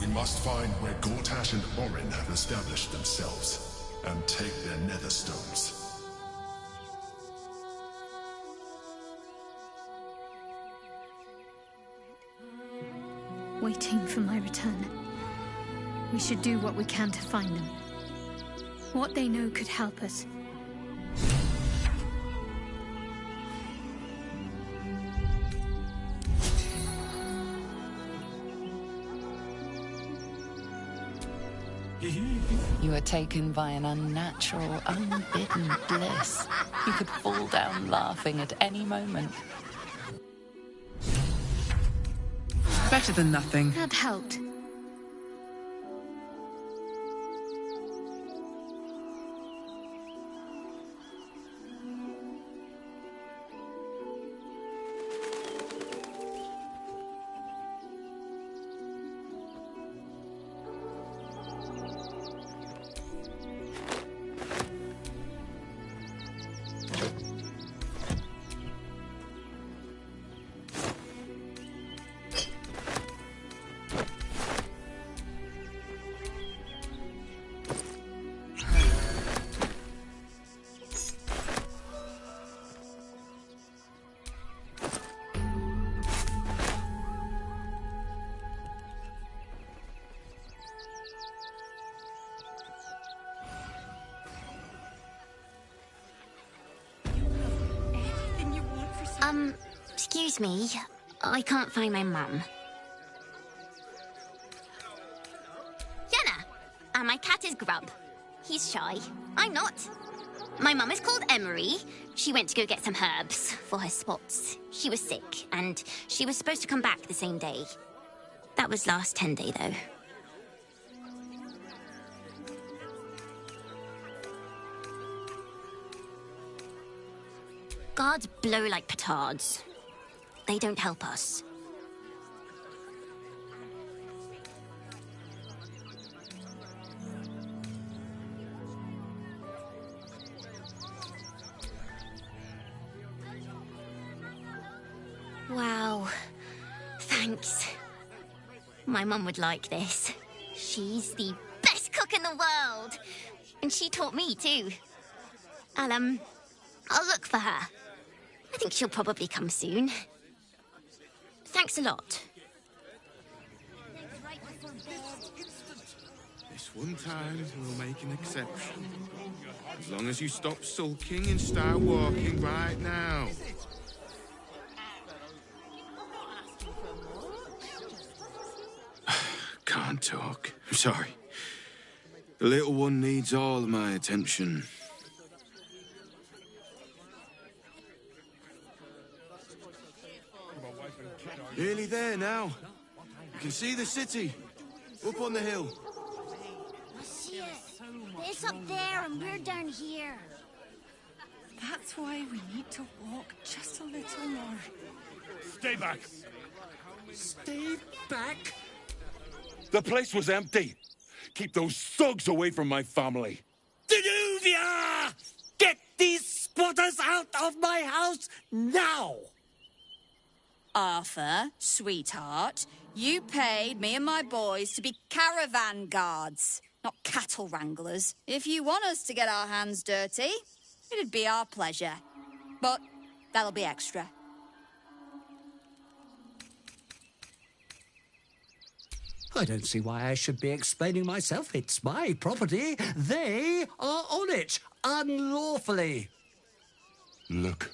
We must find where Gortash and Orin have established themselves, and take their nether stones. Waiting for my return. We should do what we can to find them. What they know could help us. You are taken by an unnatural, unbidden bliss. You could fall down laughing at any moment. Better than nothing. That helped. Excuse me. I can't find my mum. Yenna! And my cat is Grub. He's shy. I'm not. My mum is called Emery. She went to go get some herbs for her spots. She was sick, and she was supposed to come back the same day. That was last 10 day, though. Guards blow like petards. They don't help us. Wow. Thanks. My mum would like this. She's the best cook in the world. And she taught me, too. I'll look for her. I think she'll probably come soon. Thanks a lot. one time, we'll make an exception. As long as you stop sulking and start walking right now. Can't talk. I'm sorry. The little one needs all of my attention. Nearly there now. You can see the city. Up on the hill. I see it. But it's up there and we're down here. That's why we need to walk just a little more. Stay back! Stay back? The place was empty. Keep those thugs away from my family. Danuvia! Get these squatters out of my house now! Arthur, sweetheart, you paid me and my boys to be caravan guards, not cattle wranglers. If you want us to get our hands dirty, it'd be our pleasure. But that'll be extra. I don't see why I should be explaining myself. It's my property. They are on it, unlawfully. Look,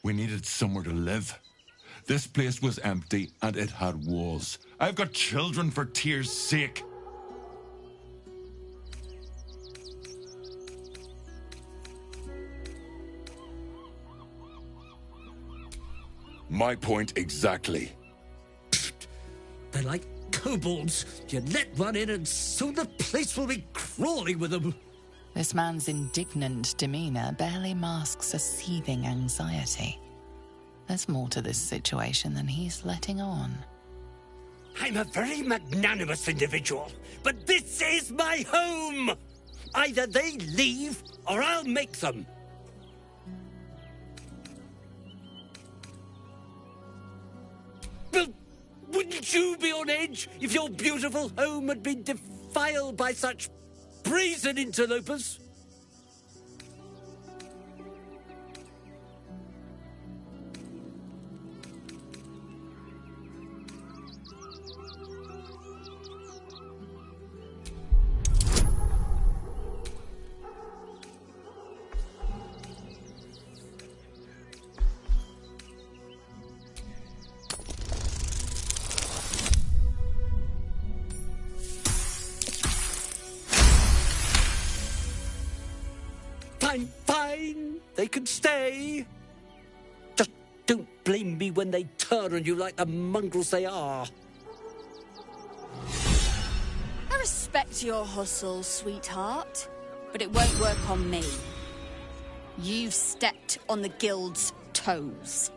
we needed somewhere to live. This place was empty and it had walls. I've got children for tears' sake. My point exactly. They're like kobolds. You let one in and soon the place will be crawling with them. This man's indignant demeanor barely masks a seething anxiety. There's more to this situation than he's letting on. I'm a very magnanimous individual, but this is my home! Either they leave, or I'll make them. Well, wouldn't you be on edge if your beautiful home had been defiled by such brazen interlopers? Fine. They can stay. Just don't blame me when they turn on you like the mongrels they are. I respect your hustle, sweetheart, but it won't work on me. You've stepped on the guild's toes,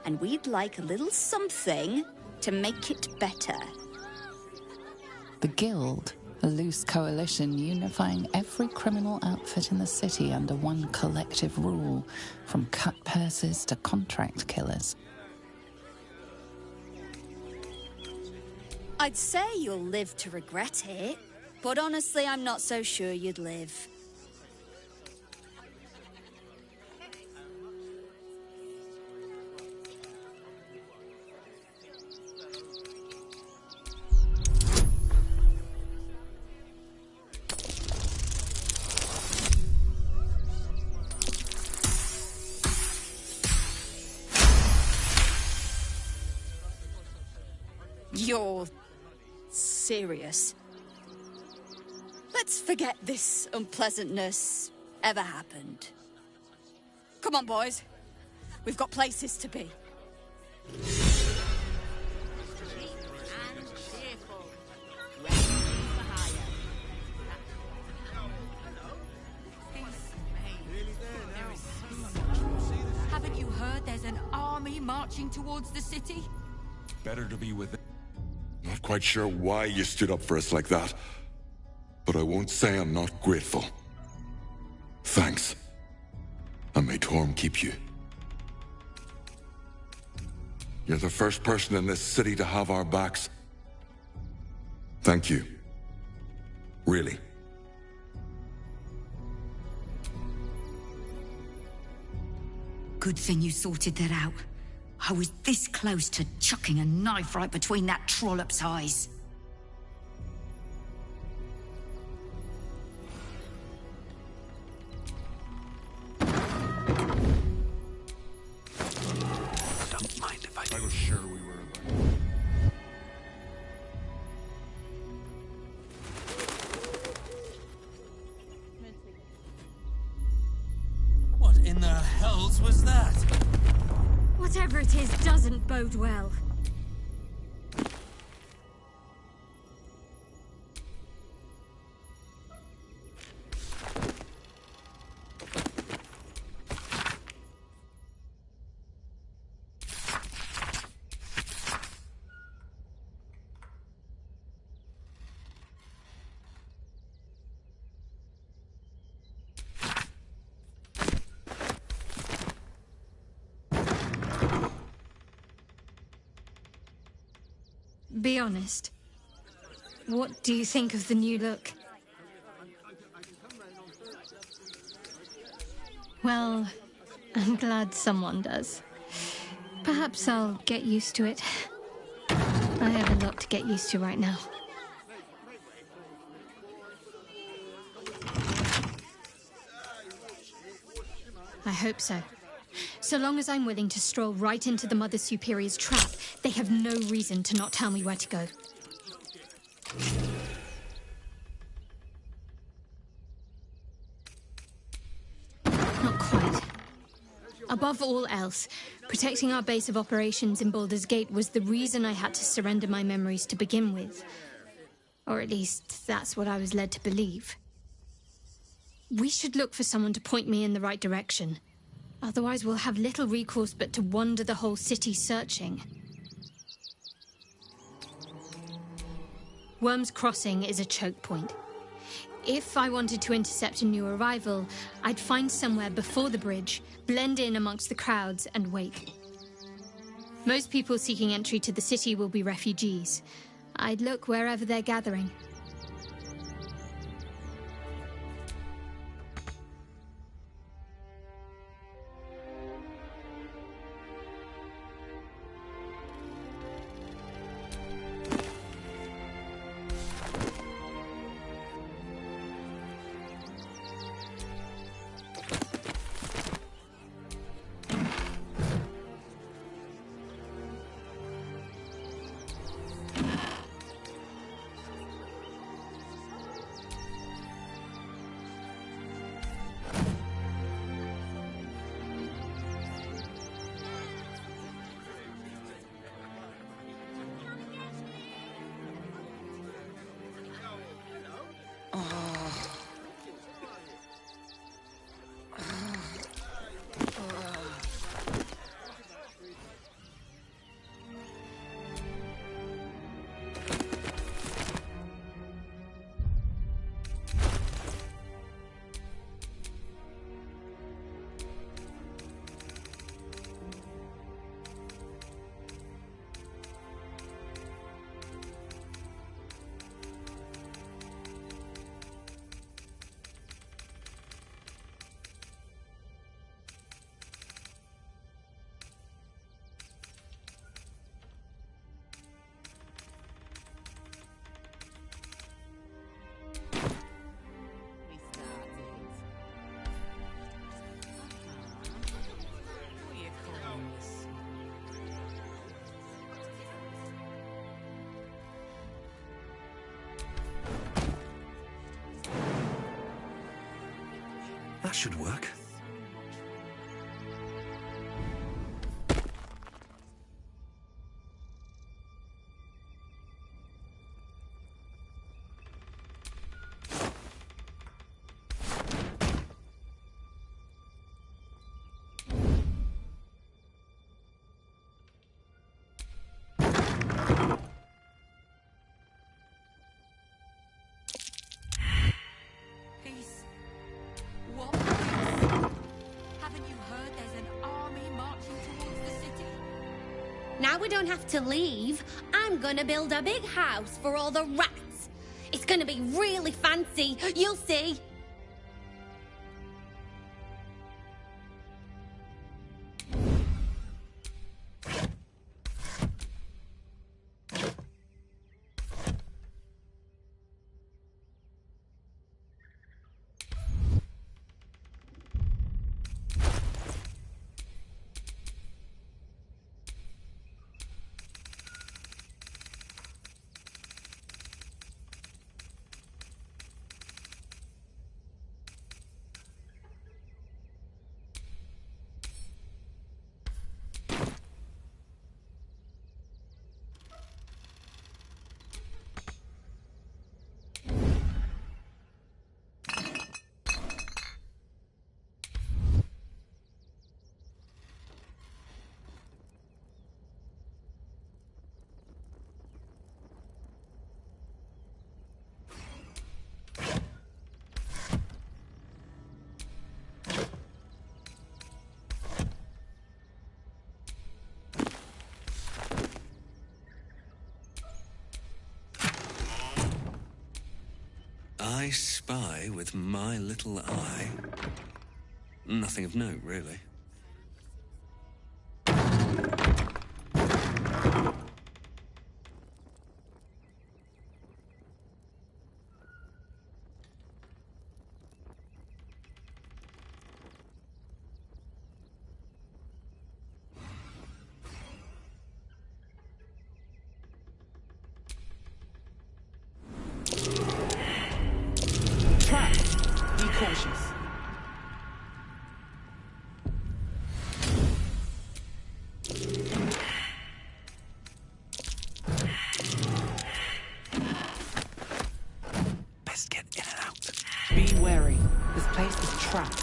and we'd like a little something to make it better. The Guild, a loose coalition unifying every criminal outfit in the city under one collective rule, from cut purses to contract killers. I'd say you'll live to regret it, but honestly, I'm not so sure you'd live. You're serious? Let's forget this unpleasantness ever happened. Come on, boys. We've got places to be. Haven't you heard there's an army marching towards the city? Better to be with it. Not quite sure why you stood up for us like that, but I won't say I'm not grateful. Thanks. And may Torm keep you. You're the first person in this city to have our backs. Thank you. Really. Good thing you sorted that out. I was this close to chucking a knife right between that trollop's eyes. Whatever it is doesn't bode well. Be honest. What do you think of the new look? Well, I'm glad someone does. Perhaps I'll get used to it. I have a lot to get used to right now. I hope so. So long as I'm willing to stroll right into the Mother Superior's trap, they have no reason to not tell me where to go. Not quite. Above all else, protecting our base of operations in Baldur's Gate was the reason I had to surrender my memories to begin with. Or at least, that's what I was led to believe. We should look for someone to point me in the right direction. Otherwise, we'll have little recourse but to wander the whole city searching. Worm's Crossing is a choke point. If I wanted to intercept a new arrival, I'd find somewhere before the bridge, blend in amongst the crowds, and wait. Most people seeking entry to the city will be refugees. I'd look wherever they're gathering. That should work. Now we don't have to leave. I'm gonna build a big house for all the rats. It's gonna be really fancy. You'll see. I spy with my little eye. Nothing of note, really. Trap! Be cautious. Best get in and out. Be wary. This place is trapped.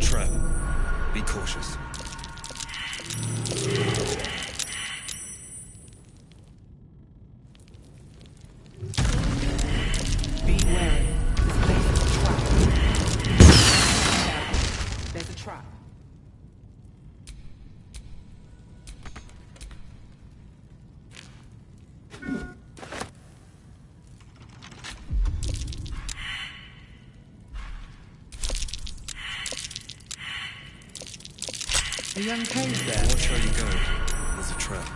Trap. Be cautious. Be wary. This place is trapped. There's a trap. A young cave there. Watch how you go. There's a trap.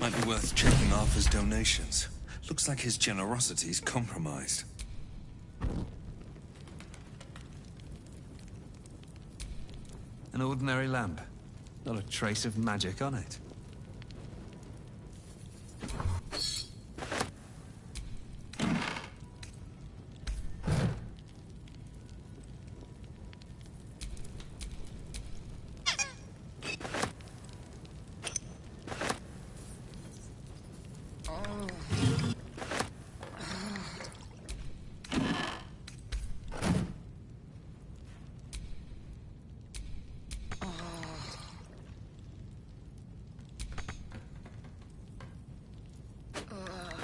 Might be worth checking Arthur's donations. Looks like his generosity's compromised. An ordinary lamp. Not a trace of magic on it.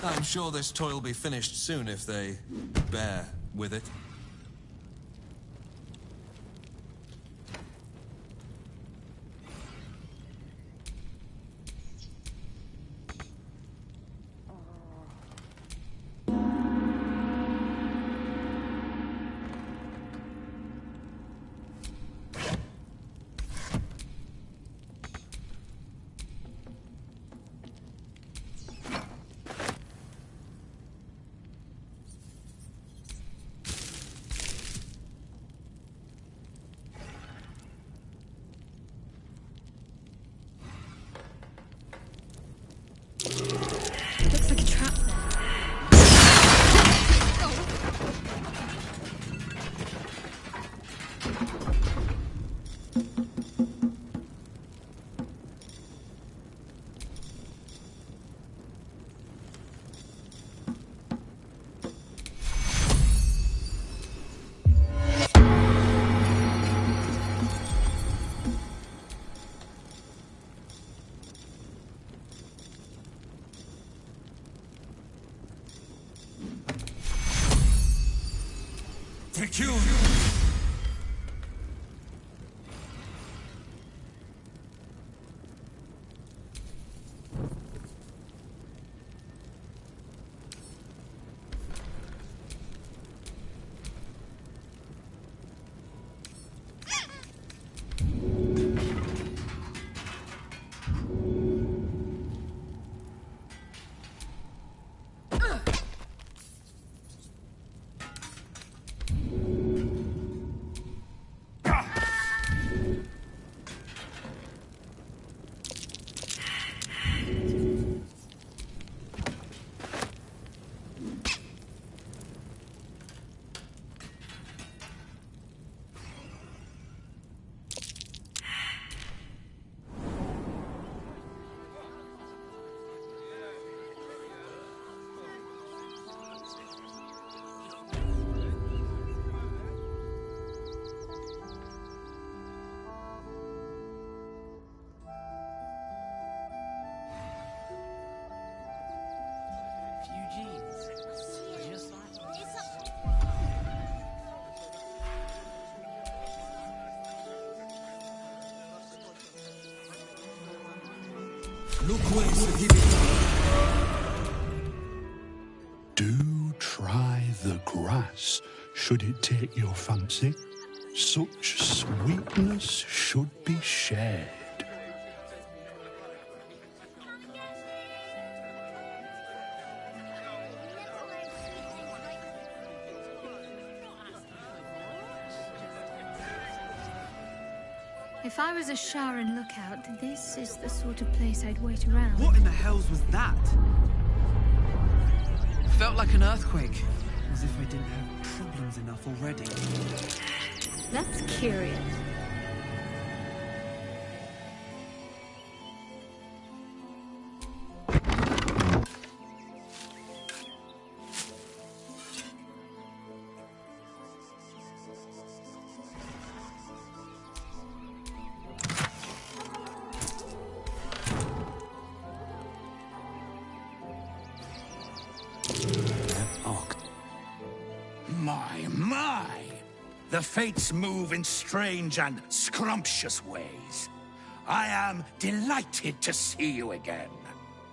I'm sure this toy will be finished soon if they bear with it. Looks like a trap there. Thank you! Do try the grass, should it take your fancy. Such sweetness should be shared. If I was a Sharon lookout, this is the sort of place I'd wait around. What in the hells was that? Felt like an earthquake. As if I didn't have problems enough already. That's curious. My! The fates move in strange and scrumptious ways. I am delighted to see you again.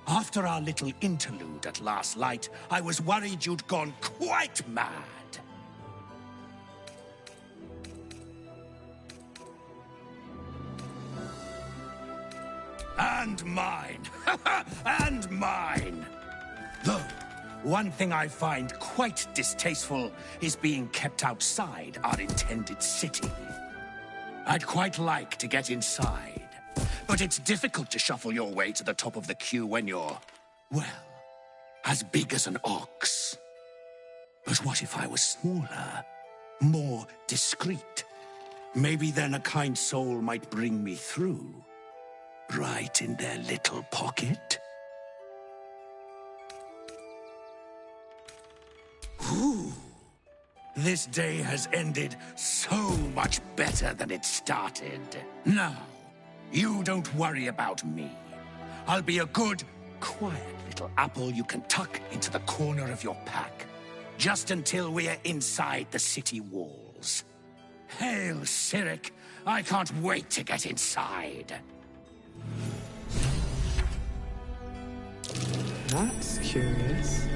After our little interlude at last light, I was worried you'd gone quite mad. And mine! And mine! Though, one thing I find quite distasteful is being kept outside our intended city. I'd quite like to get inside, but it's difficult to shuffle your way to the top of the queue when you're, well, as big as an ox. But what if I was smaller, more discreet? Maybe then a kind soul might bring me through, right in their little pocket. Ooh. This day has ended so much better than it started. Now, you don't worry about me. I'll be a good, quiet little apple you can tuck into the corner of your pack, just until we're inside the city walls. Hail, Cyric! I can't wait to get inside. That's curious.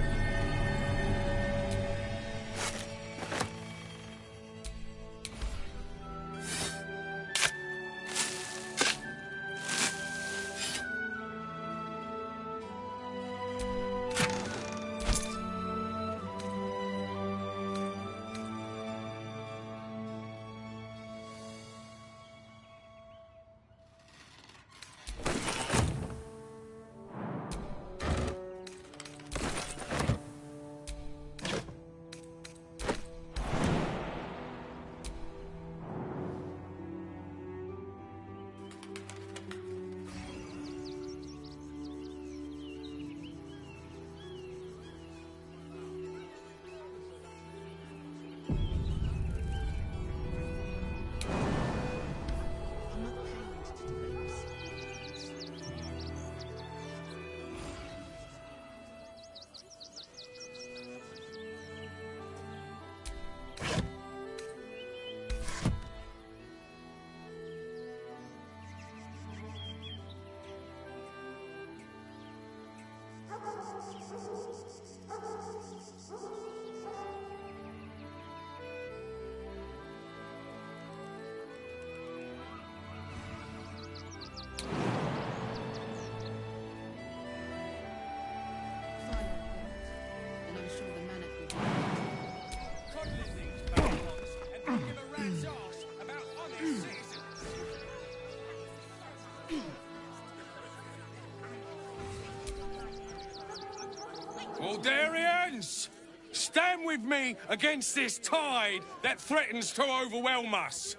Baldurians! Stand with me against this tide that threatens to overwhelm us.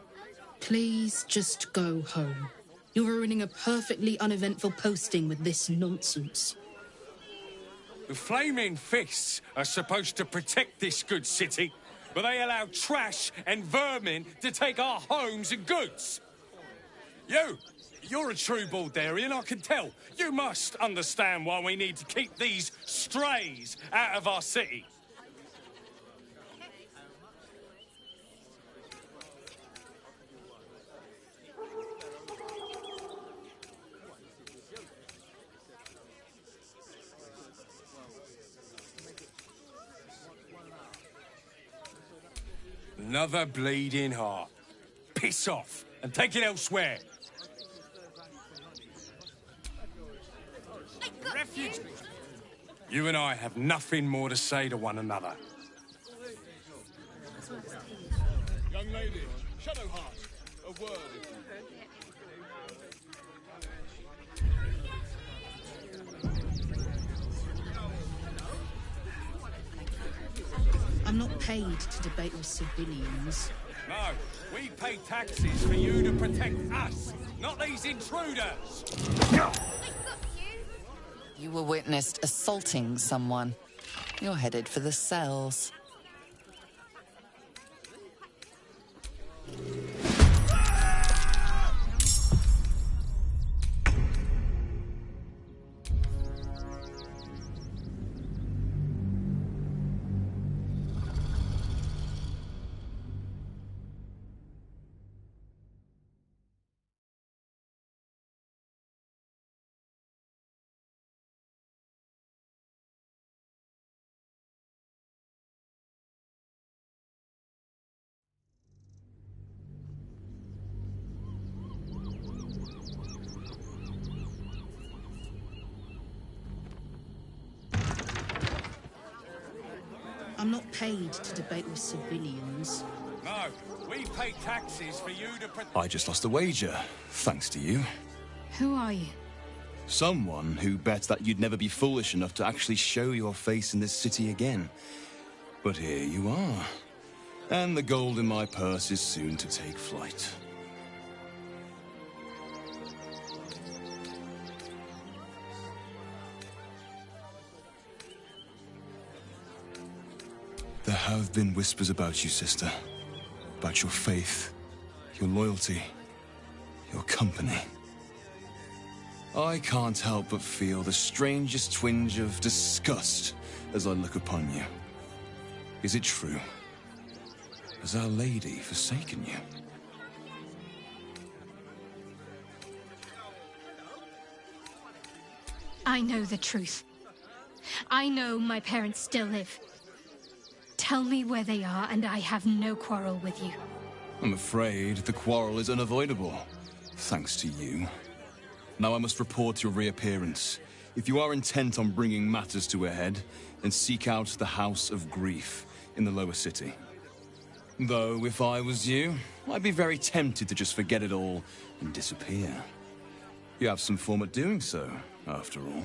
Please just go home. You're ruining a perfectly uneventful posting with this nonsense. The Flaming Fists are supposed to protect this good city, but they allow trash and vermin to take our homes and goods. You're a true Baldurian, I can tell. You must understand why we need to keep these strays out of our city. Another bleeding heart. Piss off and take it elsewhere. Refuge. You and I have nothing more to say to one another. Young lady, Shadowheart, a word. I'm not paid to debate with civilians. No, we pay taxes for you to protect us, not these intruders. You were witnessed assaulting someone. You're headed for the cells. I'm not paid to debate with civilians. No, we pay taxes for you to protect... I just lost a wager, thanks to you. Who are you? Someone who bet that you'd never be foolish enough to actually show your face in this city again. But here you are. And the gold in my purse is soon to take flight. There have been whispers about you, sister. About your faith, your loyalty, your company. I can't help but feel the strangest twinge of disgust as I look upon you. Is it true? Has Our Lady forsaken you? I know the truth. I know my parents still live. Tell me where they are, and I have no quarrel with you. I'm afraid the quarrel is unavoidable, thanks to you. Now I must report your reappearance. If you are intent on bringing matters to a head, then seek out the House of Grief in the lower city. Though, if I was you, I'd be very tempted to just forget it all and disappear. You have some form at doing so, after all.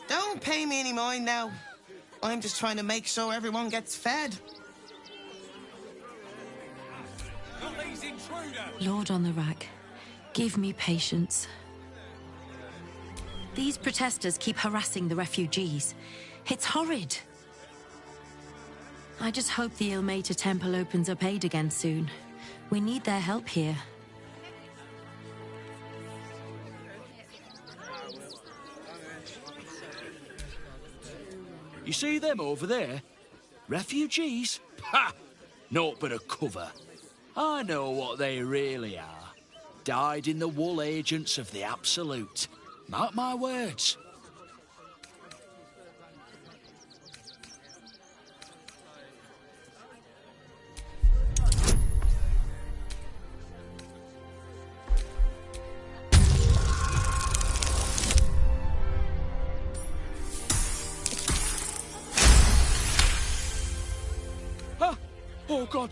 Don't pay me any mind now. I'm just trying to make sure everyone gets fed. Lord on the rack, give me patience. These protesters keep harassing the refugees. It's horrid. I just hope the Ilmater Temple opens up aid again soon. We need their help here. You see them over there? Refugees? Ha! Naught but a cover. I know what they really are. Dyed-in-the-wool agents of the Absolute. Mark my words.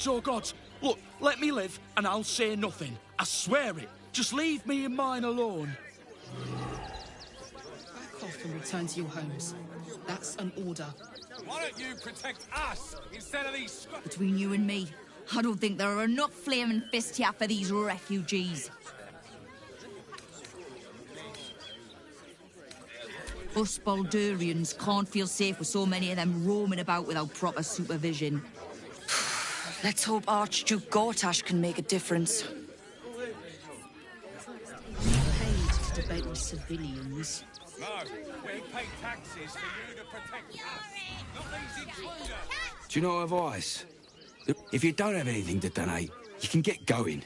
Oh gods, look, let me live and I'll say nothing. I swear it. Just leave me and mine alone. Back off and return to your homes. That's an order. Why don't you protect us instead of these... Between you and me, I don't think there are enough flaming fists here for these refugees. Us Baldurians can't feel safe with so many of them roaming about without proper supervision. Let's hope Archduke Gortash can make a difference. Paid to debate with civilians. No, we pay taxes for you to protect us, not these intruders. Do you know advice? If you don't have anything to donate, you can get going.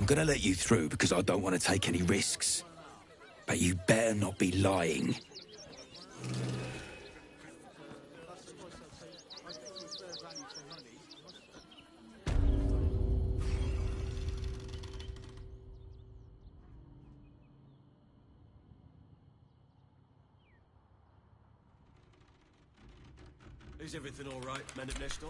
gonna let you through because I don't want to take any risks. But you better not be lying. Is everything all right, men at Nestor?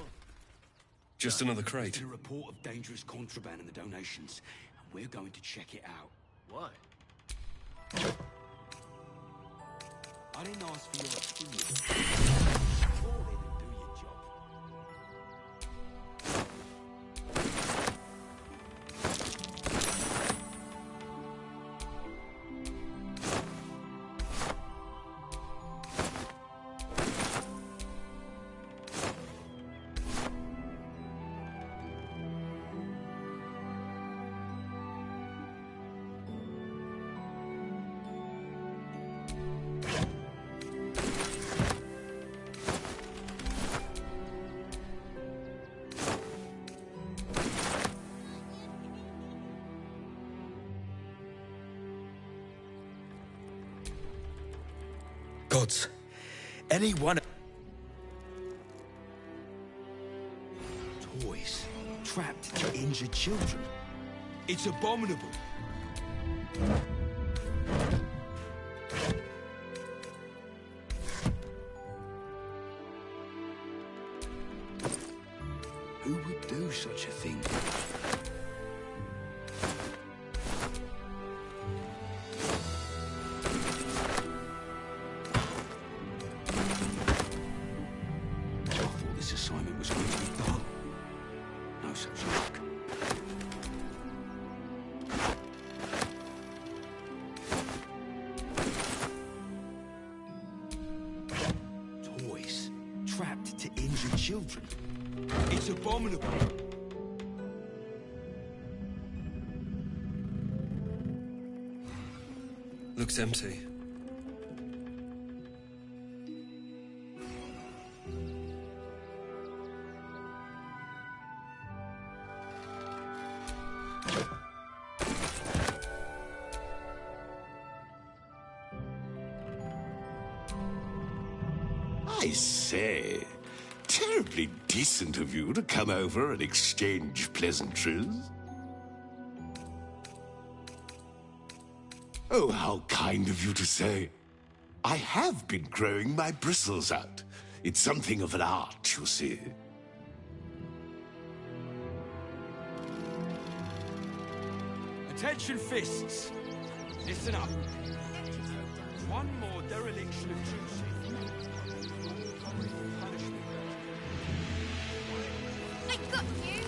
Just another crate. A report of dangerous contraband in the donations, and we're going to check it out. Why? I didn't ask for your opinion. Call in and do your job. Gods, anyone... Toys trapped to injure children. It's abominable. Who would do such a thing? Assignment was going to be dull. No such luck. Toys trapped to injure children. It's abominable. Looks empty. I say, terribly decent of you to come over and exchange pleasantries. Oh, how kind of you to say. I have been growing my bristles out. It's something of an art, you see. Attention, fists. Listen up. One more dereliction of true safety. I got you!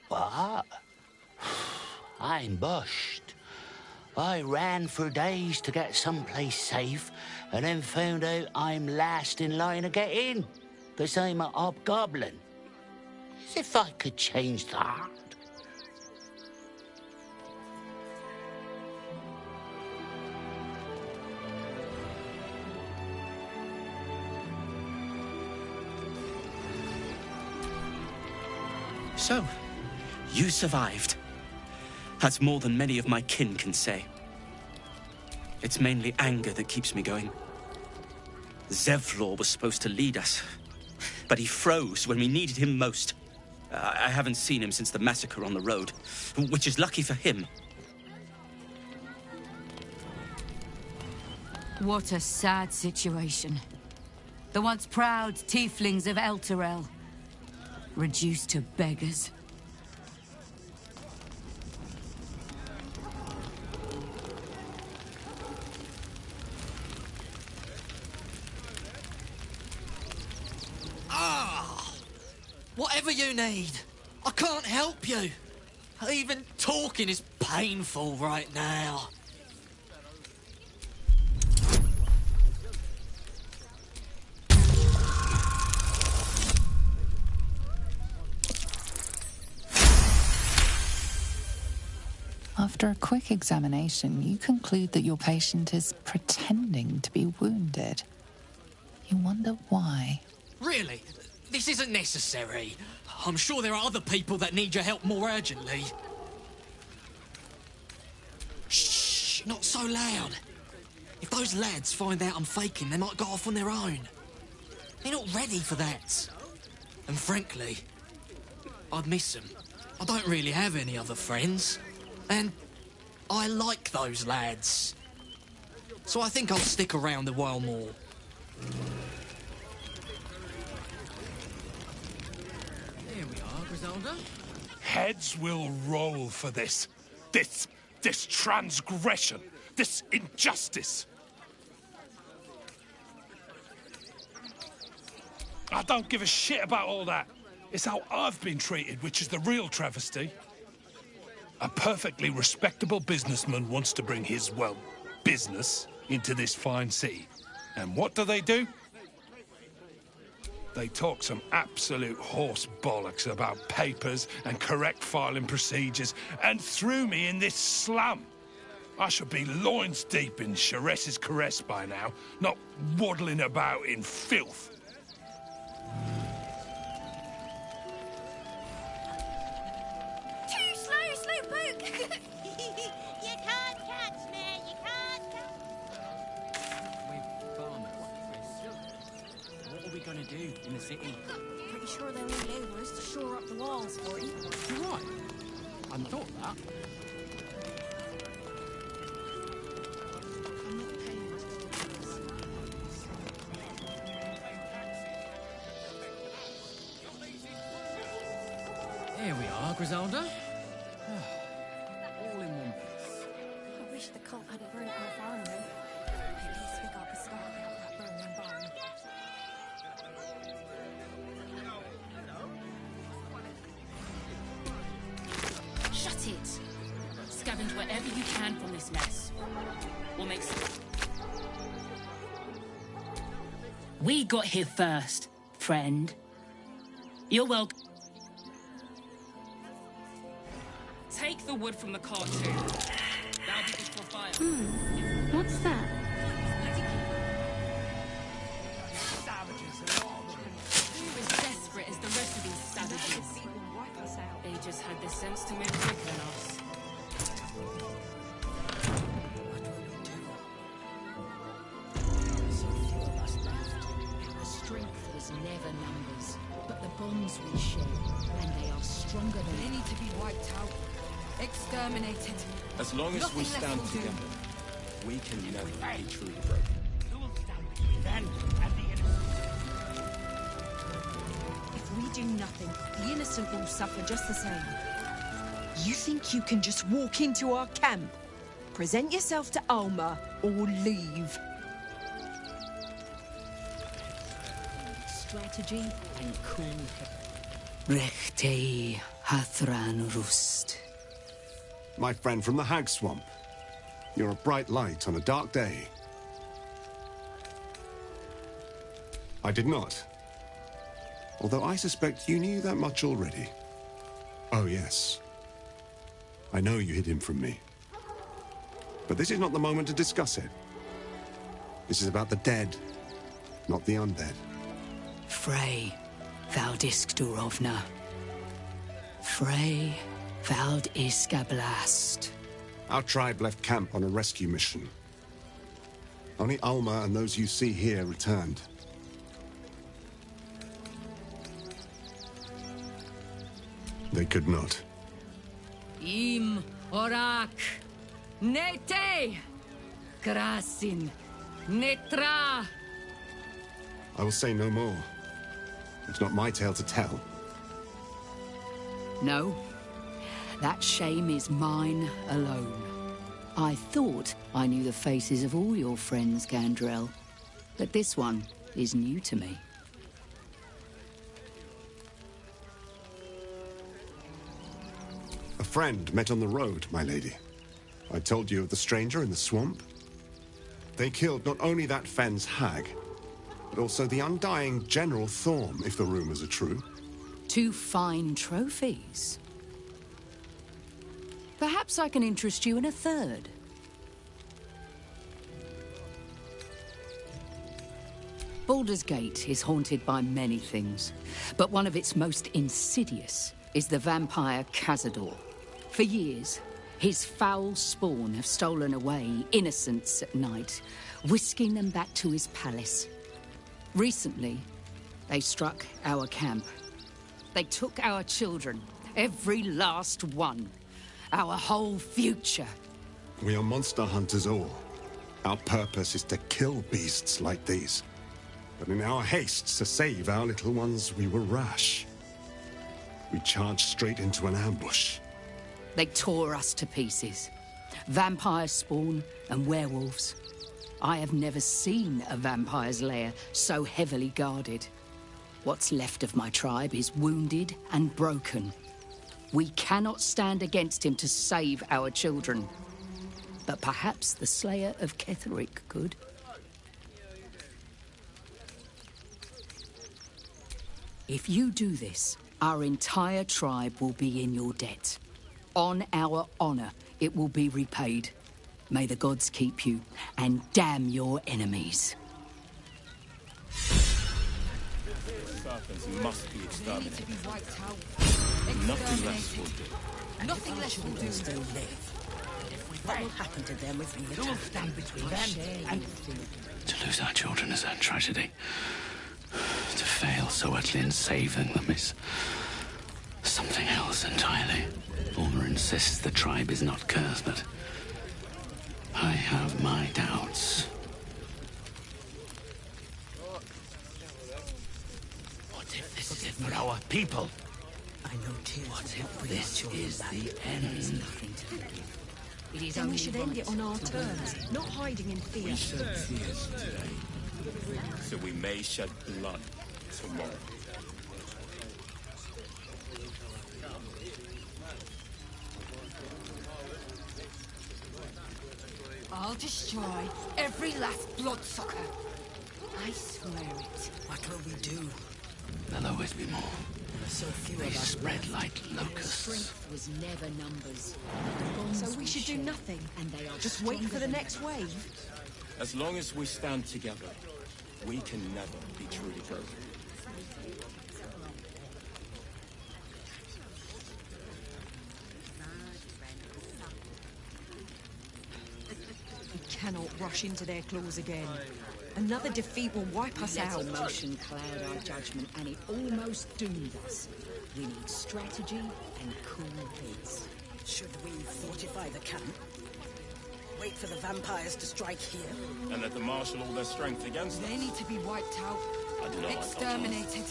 What? I'm bushed. I ran for days to get someplace safe and then found out I'm last in line to get in because I'm a hobgoblin. As if I could change that. So, you survived. That's more than many of my kin can say. It's mainly anger that keeps me going. Zevlor was supposed to lead us, but he froze when we needed him most. I haven't seen him since the massacre on the road, which is lucky for him. What a sad situation. The once proud tieflings of Elturel, reduced to beggars. Whatever you need, I can't help you. Even talking is painful right now. After a quick examination, you conclude that your patient is pretending to be wounded. You wonder why. Really? This isn't necessary. I'm sure there are other people that need your help more urgently. Shh, not so loud. If those lads find out I'm faking, they might go off on their own. They're not ready for that. And frankly, I'd miss them. I don't really have any other friends. And I like those lads. So I think I'll stick around a while more. Here we are, Griselda. Heads will roll for this. This transgression. This injustice. I don't give a shit about all that. It's how I've been treated, which is the real travesty. A perfectly respectable businessman wants to bring his, well, business into this fine city. And what do? They talk some absolute horse bollocks about papers and correct filing procedures and threw me in this slum. I should be loins deep in Chares's caress by now, not waddling about in filth. Too slow, Slowpoke! You can't catch me, you can't What are we gonna do in the city? Pretty sure they're all over us to shore up the walls for you. You're right. I hadn't thought of that. Here we are, Griselda. All in one piece. I wish the cult hadn't broken off our own. At least we got the start out that burning barn. Shut it! Scavenge whatever you can from this mess. What makes it? We got here first, friend. You're welcome. Take the wood from the cart too. That'll be good for fire. What's that? We're as desperate as the rest of these savages. They just had the sense to move quicker than us. So few of us left. Our strength was never numbers, but the bonds we share, and they are stronger than They need to be wiped out. Exterminated. As long as Nothing we left stand will do. together, we can never be truly broken. If we do nothing, the innocent will suffer just the same. You think you can just walk into our camp, present yourself to Alma, or leave? Strategy and cool head. Rechtei Hathran Rust. My friend from the Hag Swamp. You're a bright light on a dark day. I did not. Although I suspect you knew that much already. Oh, yes. I know you hid him from me. But this is not the moment to discuss it. This is about the dead, not the undead. Frey, Valdisk Durovna. Frey, Vald Iskablast. Our tribe left camp on a rescue mission. Only Alma and those you see here returned. They could not. Im Orak. Nete. Krasin. Netra. I will say no more. It's not my tale to tell. No. That shame is mine alone. I thought I knew the faces of all your friends, Gandrel. But this one is new to me. A friend met on the road, my lady. I told you of the stranger in the swamp. They killed not only that fen's hag, but also the undying General Thorm, if the rumors are true. 2 fine trophies. Perhaps I can interest you in a third. Baldur's Gate is haunted by many things, but one of its most insidious is the vampire Cazador. For years, his foul spawn have stolen away innocents at night, whisking them back to his palace. Recently, they struck our camp. They took our children, every last one, our whole future. We are monster hunters all. Our purpose is to kill beasts like these. But in our haste to save our little ones, we were rash. We charged straight into an ambush. They tore us to pieces. Vampire spawn and werewolves. I have never seen a vampire's lair so heavily guarded. What's left of my tribe is wounded and broken. We cannot stand against him to save our children. But perhaps the Slayer of Ketheric could. If you do this, our entire tribe will be in your debt. On our honor, it will be repaid. May the gods keep you, and damn your enemies. Serpents must be exterminated. To be wiped out. Nothing less will do. Nothing less will do. Still live. What will happen to them if we attack? Who will stand between them and To lose our children is a tragedy. To fail so utterly in saving them is something else entirely. Ulmer insists the tribe is not cursed, but I have my doubts. What if this is it for our people? I know tears. What if this is the end? Nothing to forgive. It is Then only we should end it on our terms, not hiding in fear. We shed tears today, so we may shed blood tomorrow. I'll destroy every last bloodsucker. I swear it. What will we do? There'll always be more. So few They of us spread left. like locusts. Strength was never numbers. So we should do nothing. And they are Just wait for the next wave. As long as we stand together, we can never be truly broken. We cannot rush into their claws again. Another defeat will wipe us Let out. emotion cloud our judgment, and it almost doomed us. We need strategy and cool heads. Should we fortify the camp? Wait for the vampires to strike here? And let them marshal all their strength against us. They need to be wiped out. I do not like Exterminated.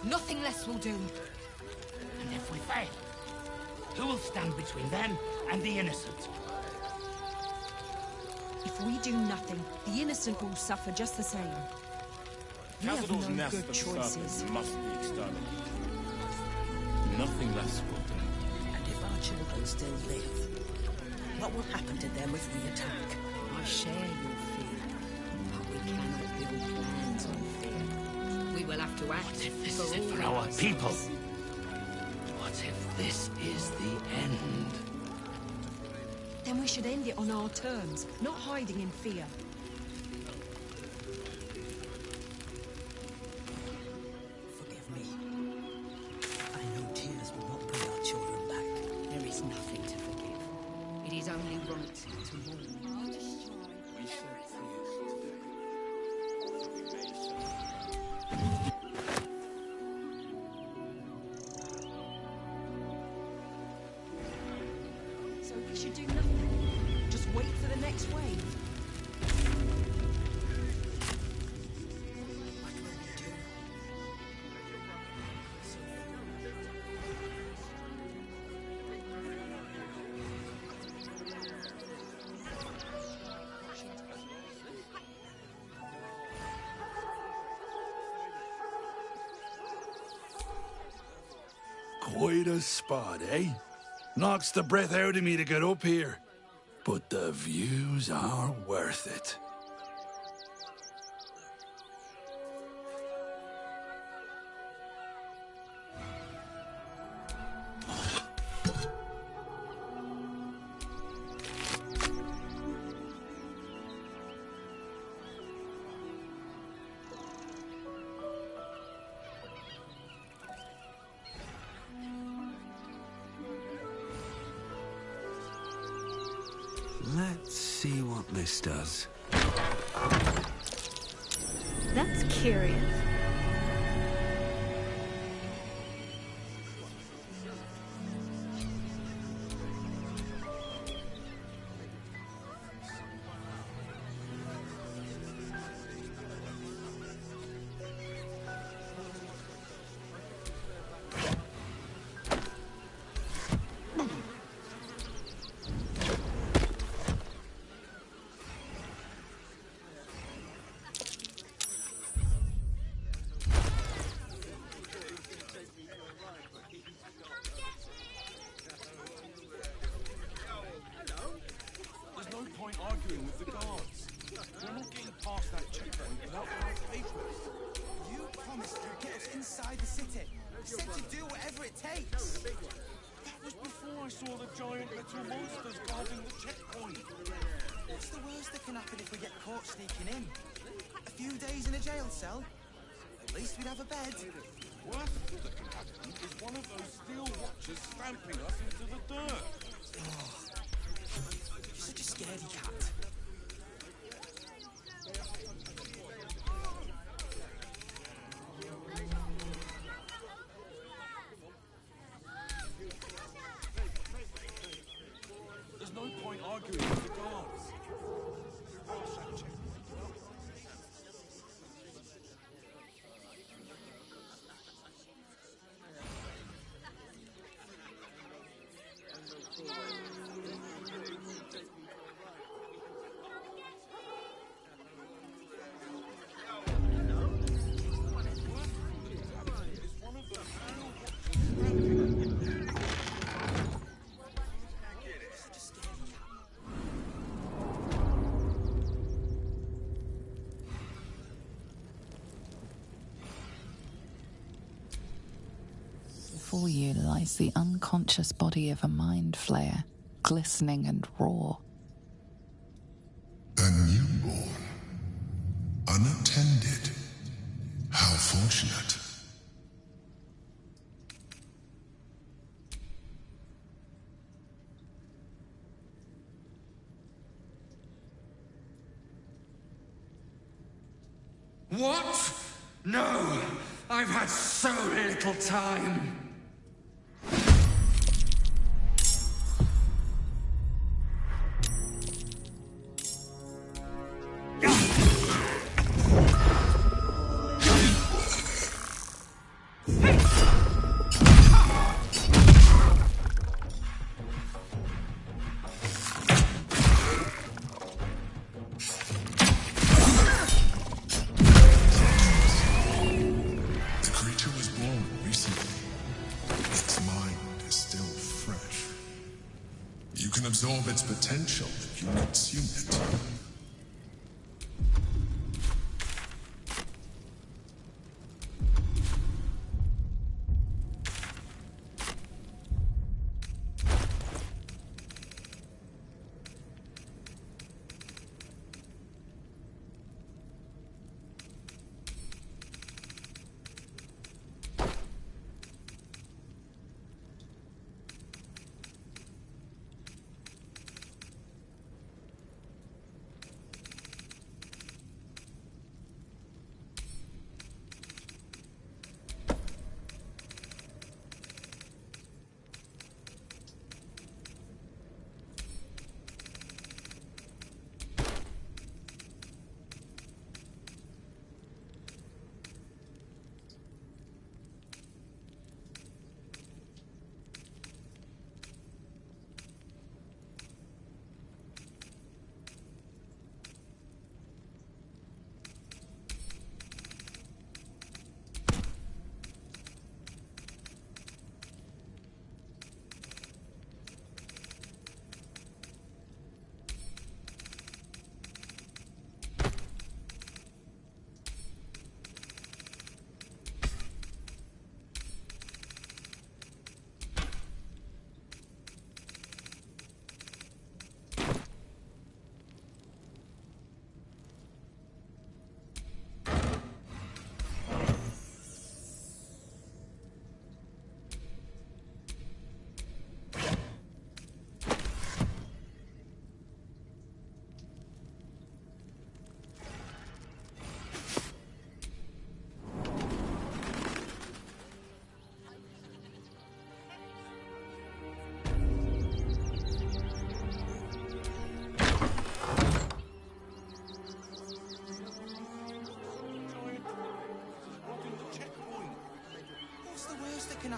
Nothing less will do. And if we fail, who will stand between them and the innocent? If we do nothing, the innocent will suffer just the same. We have Cazador's no nest good of choices. serpents must be exterminated. Nothing less will do. And if our children still live, what will happen to them if we attack? I share your fear, but we cannot build plans on fear. We will have to act What if this for is it all for our our people? sons. What if this is the end? Then we should end it on our terms, not hiding in fear. Forgive me. I know tears will not bring our children back. There is nothing to forgive. It is only right to mourn. We shed tears today, so we may shed So we should do nothing. Just wait for the next wave. What will we do? Quite a spot, eh? Knocks the breath out of me to get up here. But the views are worth it. see what this does. That's curious. There's no point arguing with the guards. We're not getting past that checkpoint without the right papers. You promised you'd get us inside the city. You said you'd do whatever it takes. That was before I saw the giant metal monsters guarding the checkpoint. What's the worst that can happen if we get caught sneaking in? A few days in a jail cell? At least we'd have a bed. Worst that can happen is one of those steel watchers stamping us into the dirt. Oh, you're such a scaredy cat. There's no point arguing with the guards. Before you lies the unconscious body of a mind flayer, glistening and raw. A newborn. Unattended. How fortunate. What? No! I've had so little time! The creature was born recently. Its mind is still fresh. You can absorb its potential if you consume it.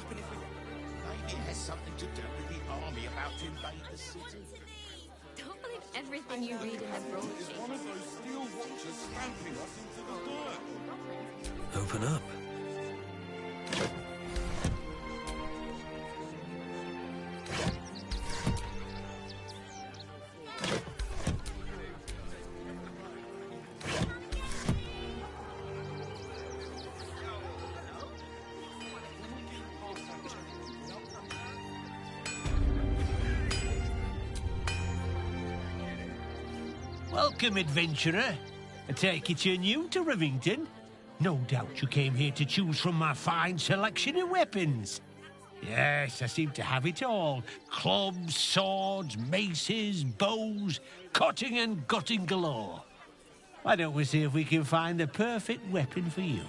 happen if we... Maybe it has something to do with the army about to invade the city. Don't believe everything you read in the broadsheet. One of those steel watchers stamping us into the dirt. Open up. Welcome, adventurer. I take it you're new to Rivington. No doubt you came here to choose from my fine selection of weapons. Yes, I seem to have it all. Clubs, swords, maces, bows, cutting and gutting galore. Why don't we see if we can find the perfect weapon for you?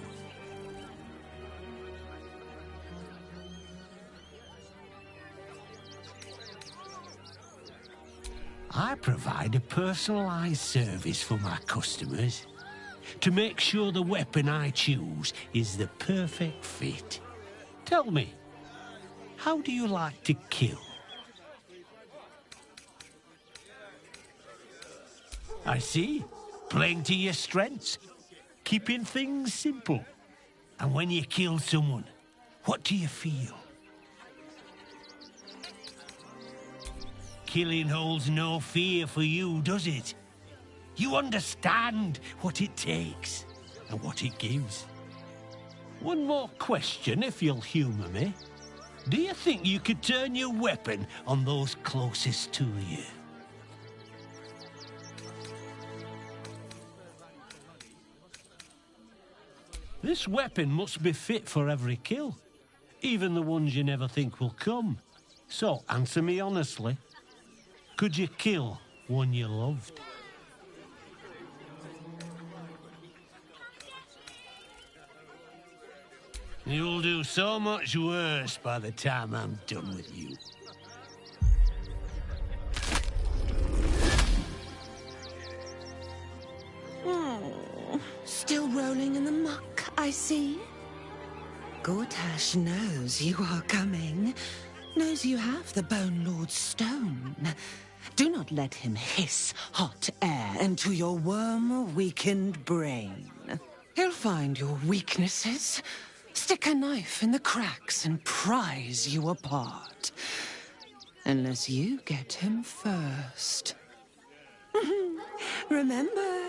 I provide a personalised service for my customers to make sure the weapon I choose is the perfect fit. Tell me, how do you like to kill? I see. Playing to your strengths. Keeping things simple. And when you kill someone, what do you feel? Killing holds no fear for you, does it? You understand what it takes and what it gives. One more question, if you'll humour me. Do you think you could turn your weapon on those closest to you? This weapon must be fit for every kill, even the ones you never think will come. So, answer me honestly. Could you kill one you loved? You'll do so much worse by the time I'm done with you. Still rolling in the muck, I see. Gortash knows you are coming. Knows you have the Bone Lord's stone. Do not let him hiss hot air into your worm-weakened brain. He'll find your weaknesses, stick a knife in the cracks and prise you apart. Unless you get him first. Remember,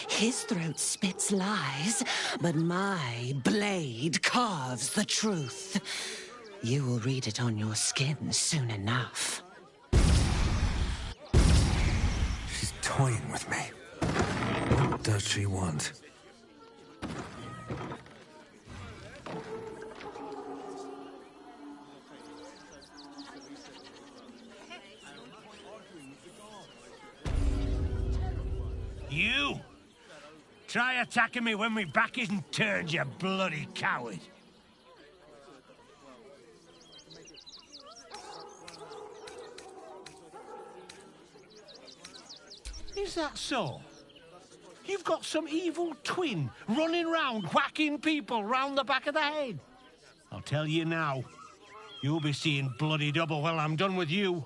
his throat spits lies, but my blade carves the truth. You will read it on your skin soon enough. She's toying with me. What does she want? You! Try attacking me when my back isn't turned, you bloody coward! Is that so? You've got some evil twin running round whacking people round the back of the head. I'll tell you now, you'll be seeing bloody double when I'm done with you.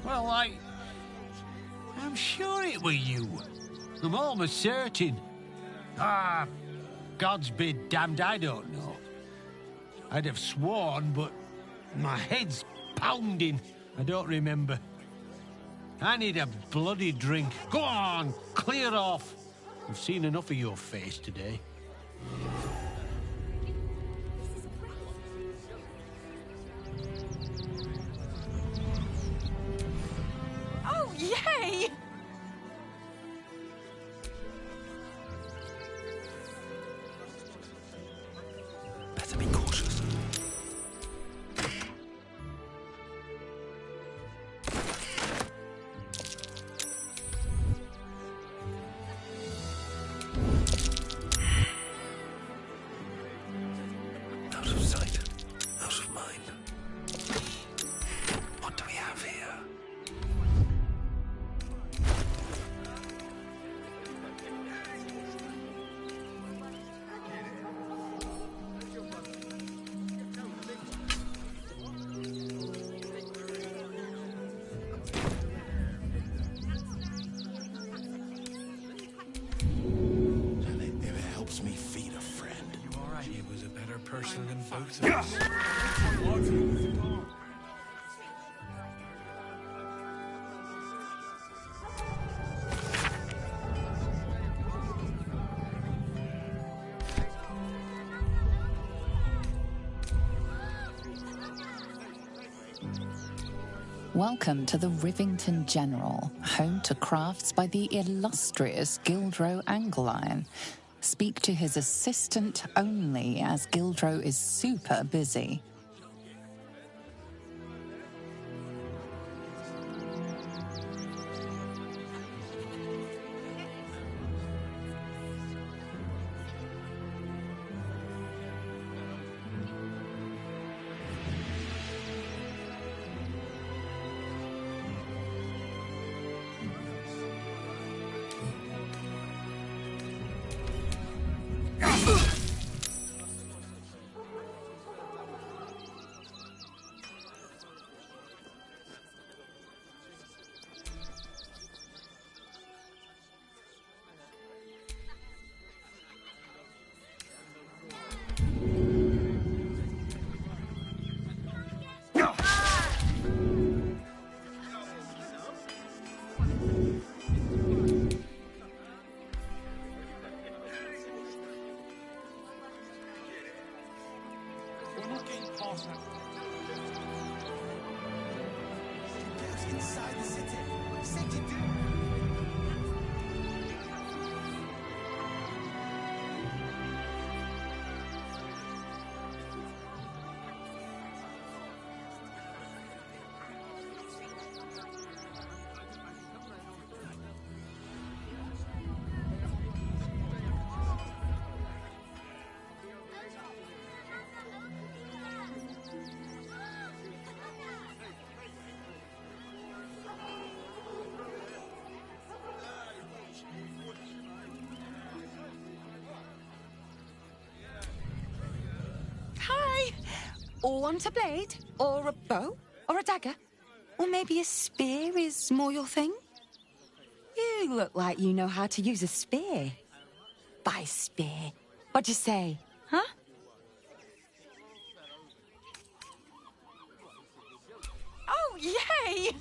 Well, I'm sure it were you. I'm almost certain. Ah, God's be damned, I don't know. I'd have sworn, but my head's pounding? I don't remember. I need a bloody drink. Go on, clear off. We've seen enough of your face today. Oh, yay! Better be cautious. Out of sight, out of mind. What do we have here? If it helps me feed a friend. You all right? He was a better person than both of us. Welcome to the Rivington General, home to crafts by the illustrious Gildro Angleiron. Speak to his assistant only, as Gildro is super busy. Get inside the city. Said you do. Hi! Want a blade? Or a bow? Or a dagger? Or maybe a spear is more your thing? You look like you know how to use a spear. By spear. What'd you say? Huh? Oh, yay!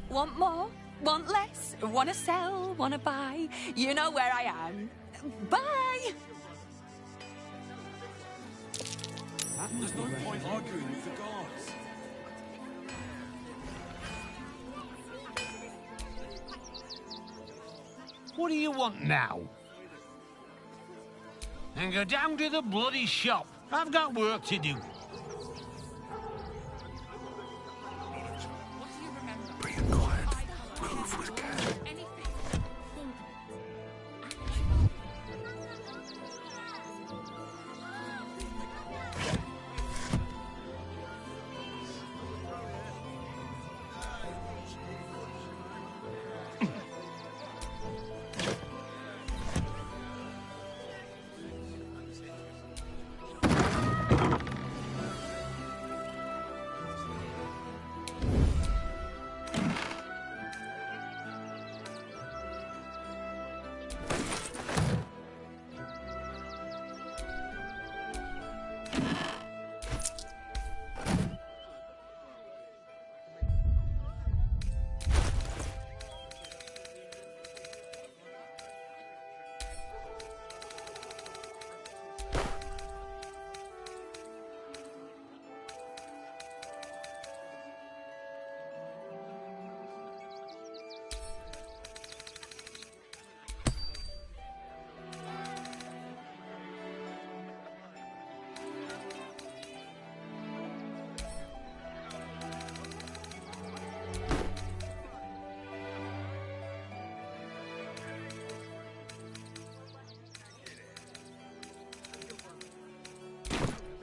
Want more? Want less? Want to sell? Want to buy? You know where I am. Bye! There's no point arguing with the guards. What do you want now? And go down to the bloody shop. I've got work to do. Move with care.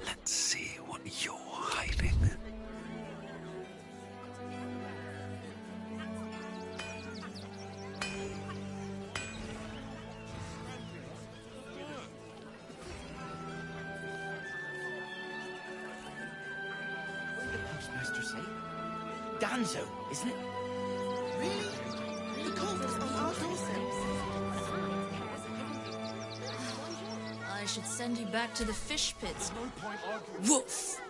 Let's see what you're hiding. What did the postmaster say? Danzo, isn't it? Really? The cult's on our doorstep. I should send you back to the fish pits. Woof!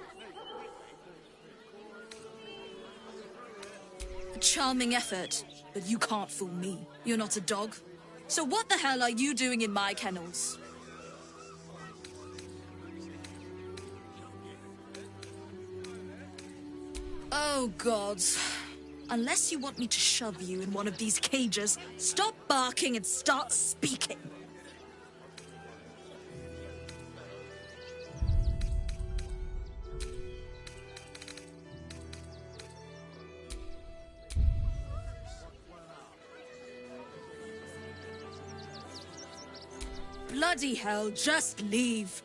A charming effort, but you can't fool me. You're not a dog. So what the hell are you doing in my kennels? Oh, gods. Unless you want me to shove you in one of these cages, stop barking and start speaking. Bloody hell, just leave.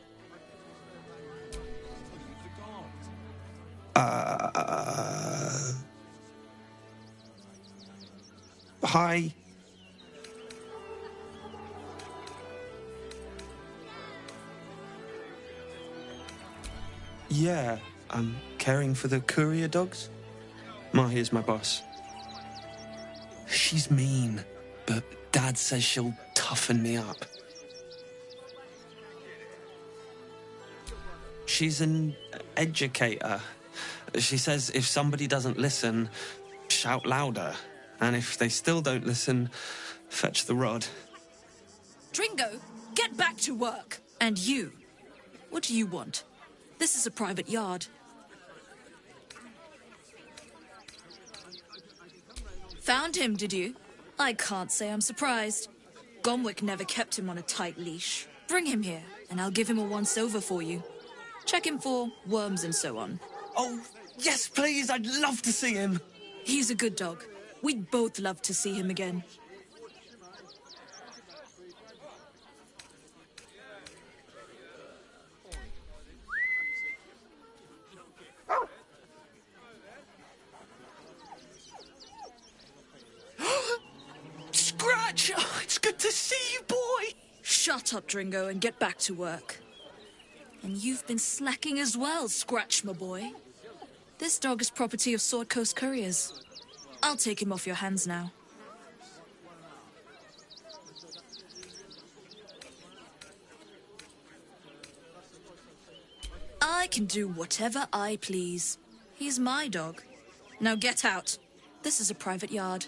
Hi. Yeah, I'm caring for the courier dogs. Mahia's my boss. She's mean, but Dad says she'll toughen me up. She's an educator. She says if somebody doesn't listen, shout louder. And if they still don't listen, fetch the rod. Dringo, get back to work. And you, what do you want? This is a private yard. Found him, did you? I can't say I'm surprised. Gomwick never kept him on a tight leash. Bring him here, and I'll give him a once-over for you. Check him for worms and so on. Oh, yes, please. I'd love to see him. He's a good dog. We'd both love to see him again. Scratch! Oh, it's good to see you, boy! Shut up, Dringo, and get back to work. And you've been slacking as well, Scratch, my boy. This dog is property of Sword Coast Couriers. I'll take him off your hands now. I can do whatever I please. He's my dog. Now get out. This is a private yard.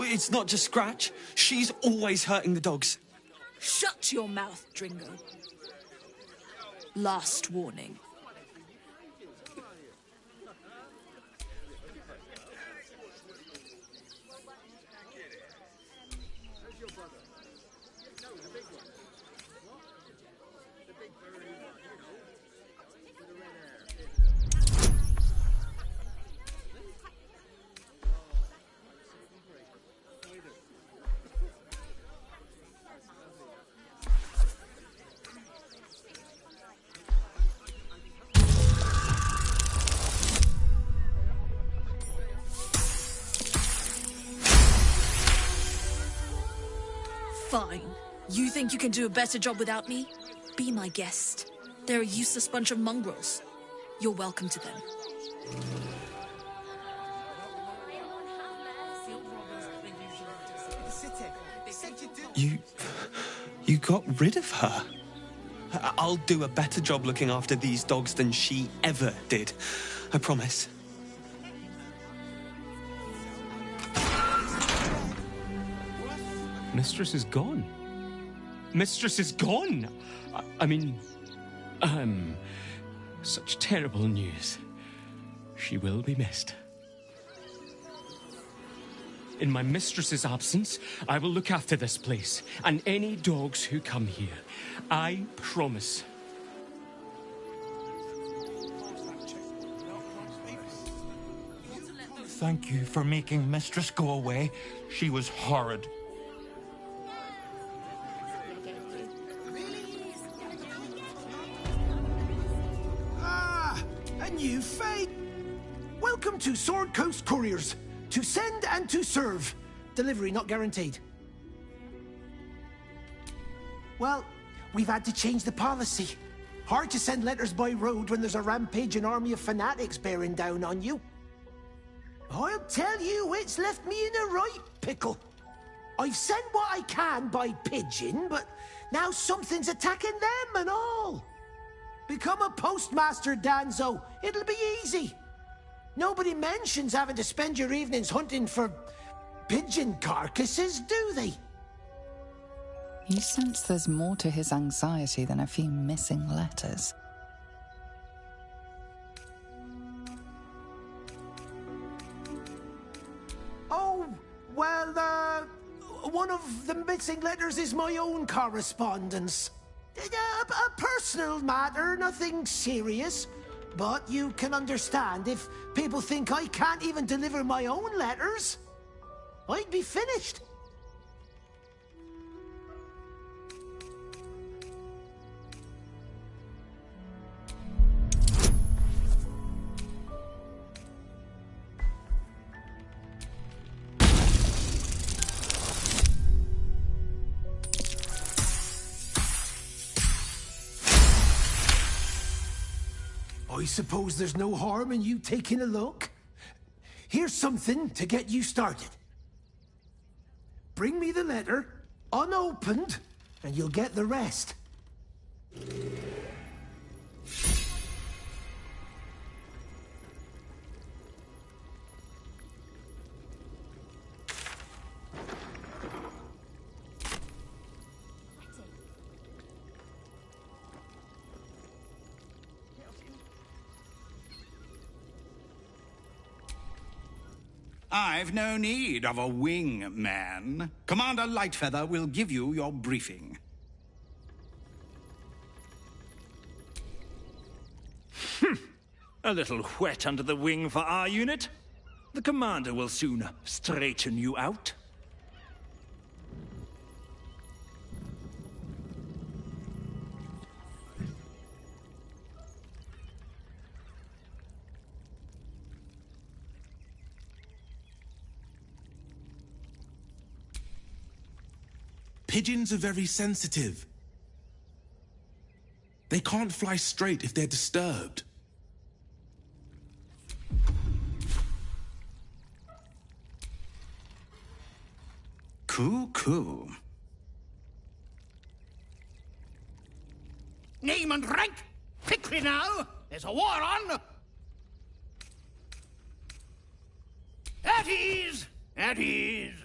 It's not just Scratch. She's always hurting the dogs. Shut your mouth, Dringo. Last warning. Fine. You think you can do a better job without me? Be my guest. They're a useless bunch of mongrels. You're welcome to them. You got rid of her? I'll do a better job looking after these dogs than she ever did. I promise. Mistress is gone. Mistress is gone! I mean, such terrible news. She will be missed. In my mistress's absence, I will look after this place and any dogs who come here. I promise. Thank you for making Mistress go away. She was horrid. A new fate! Welcome to Sword Coast Couriers. To send and to serve. Delivery not guaranteed. Well, we've had to change the policy. Hard to send letters by road when there's a rampaging army of fanatics bearing down on you. I'll tell you, it's left me in a right pickle. I've sent what I can by pigeon, but now something's attacking them and all. Become a postmaster, Danzo. It'll be easy. Nobody mentions having to spend your evenings hunting for pigeon carcasses, do they? You sense there's more to his anxiety than a few missing letters. Oh, well, one of the missing letters is my own correspondence. A personal matter, nothing serious. But you can understand if people think I can't even deliver my own letters, I'd be finished. I suppose there's no harm in you taking a look. Here's something to get you started. Bring me the letter, unopened, and you'll get the rest. I've no need of a wing man. Commander Lightfeather will give you your briefing. A little wet under the wing for our unit. The commander will soon straighten you out. Pigeons are very sensitive. They can't fly straight if they're disturbed. Coo. Name and rank! Quickly now! There's a war on! At ease! At ease!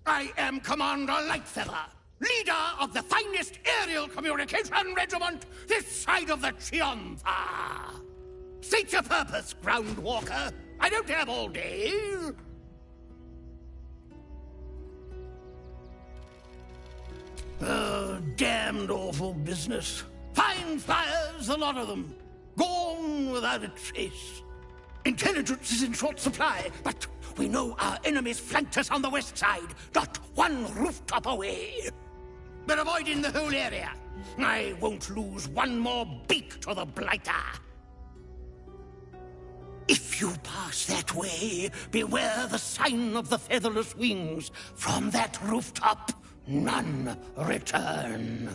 I am Commander Lightfeather, leader of the finest aerial communication regiment this side of the Triumpha. State your purpose, Groundwalker. I don't have all day. Oh, damned awful business. Fine flyers, a lot of them. Gone without a trace. Intelligence is in short supply, but we know our enemies flanked us on the west side, not one rooftop away. We're avoiding the whole area. I won't lose one more beak to the blighter. If you pass that way, beware the sign of the featherless wings. From that rooftop, none return.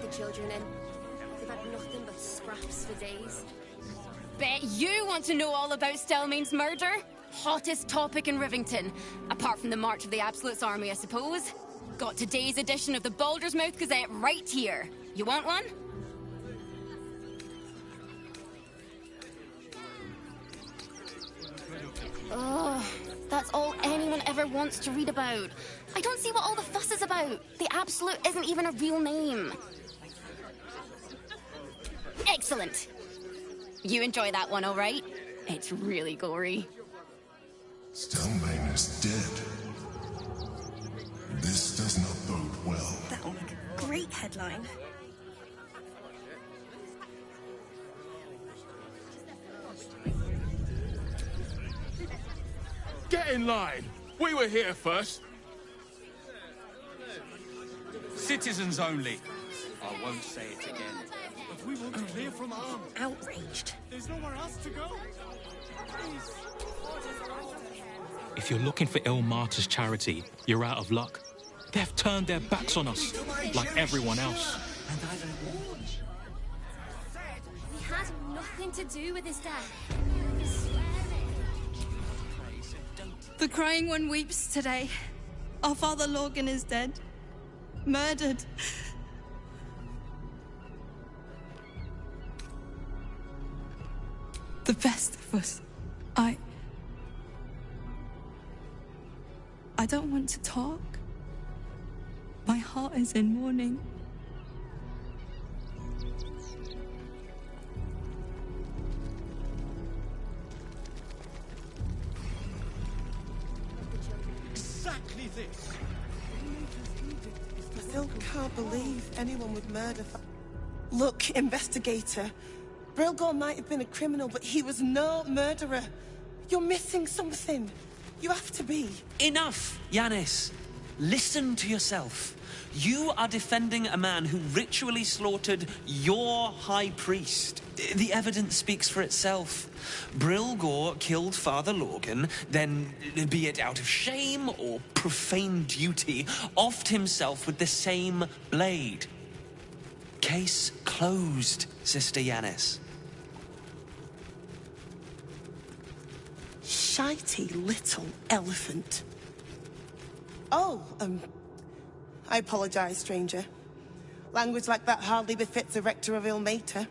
Children in. They've had nothing but scraps for days. Bet you want to know all about Stelmane's murder? Hottest topic in Rivington. Apart from the March of the Absolute's army, I suppose. Got today's edition of the Baldur's Mouth Gazette right here. You want one? Oh, that's all anyone ever wants to read about. I don't see what all the fuss is about. The Absolute isn't even a real name. Excellent. You enjoy that one, all right? It's really gory. Stelmane is dead. This does not bode well. That'll make a great headline. Get in line. We were here first. Citizens only. I won't say it again. But we want to clear from arms. Outraged. There's nowhere else to go. Please. If you're looking for Ilmater's charity, you're out of luck. They've turned their backs on us, like everyone else. We had nothing to do with his death. The Crying One weeps today. Our father Lorgan is dead. Murdered. The best of us. I don't want to talk. My heart is in mourning. Exactly this. I still can't believe anyone would murder. Look, investigator. Brilgor might have been a criminal, but he was no murderer. You're missing something. You have to be. Enough, Yanis. Listen to yourself. You are defending a man who ritually slaughtered your high priest. The evidence speaks for itself. Brilgor killed Father Lorgan, then, be it out of shame or profane duty, offed himself with the same blade. Case closed, Sister Yanis. Shitey little elephant. Oh, I apologize, stranger. Language like that hardly befits a rector of Ilmater.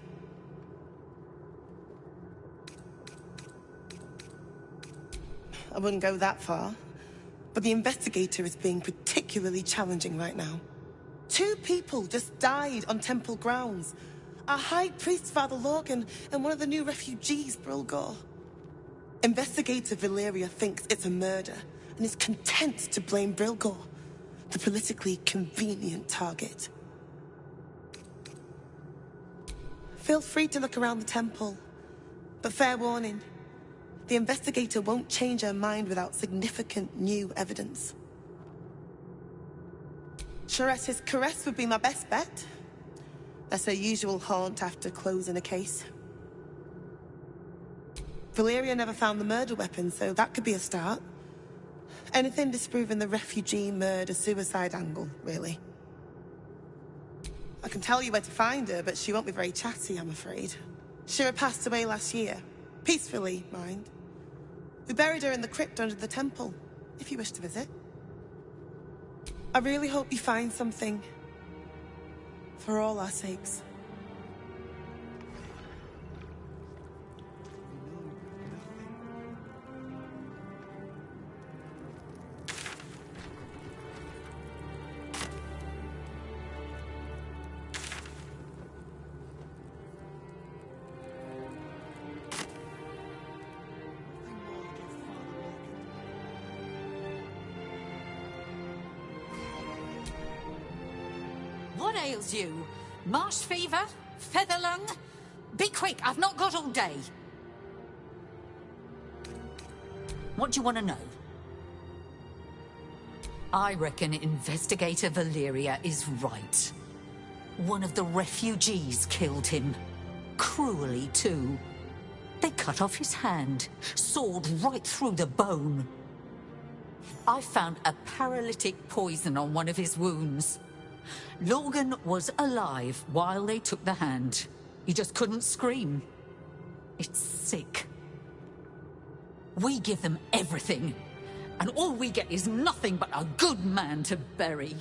I wouldn't go that far, but the investigator is being particularly challenging right now. 2 people just died on temple grounds. Our high priest, Father Lorgan, and one of the new refugees, Brilgor. Investigator Valeria thinks it's a murder and is content to blame Brilgor, the politically convenient target. Feel free to look around the temple, but fair warning, the investigator won't change her mind without significant new evidence. Charette's caress would be my best bet. That's her usual haunt after closing a case. Valeria never found the murder weapon, so that could be a start. Anything disproving the refugee murder-suicide angle, really. I can tell you where to find her, but she won't be very chatty, I'm afraid. Shira passed away last year. Peacefully, mind. We buried her in the crypt under the temple, if you wish to visit. I really hope you find something. For all our sakes. What ails you? Marsh fever? Feather lung? Be quick, I've not got all day. What do you want to know? I reckon Investigator Valeria is right. One of the refugees killed him. Cruelly, too. They cut off his hand, sawed right through the bone. I found a paralytic poison on one of his wounds. Lorgan was alive while they took the hand. He just couldn't scream. It's sick. We give them everything, and all we get is nothing but a good man to bury.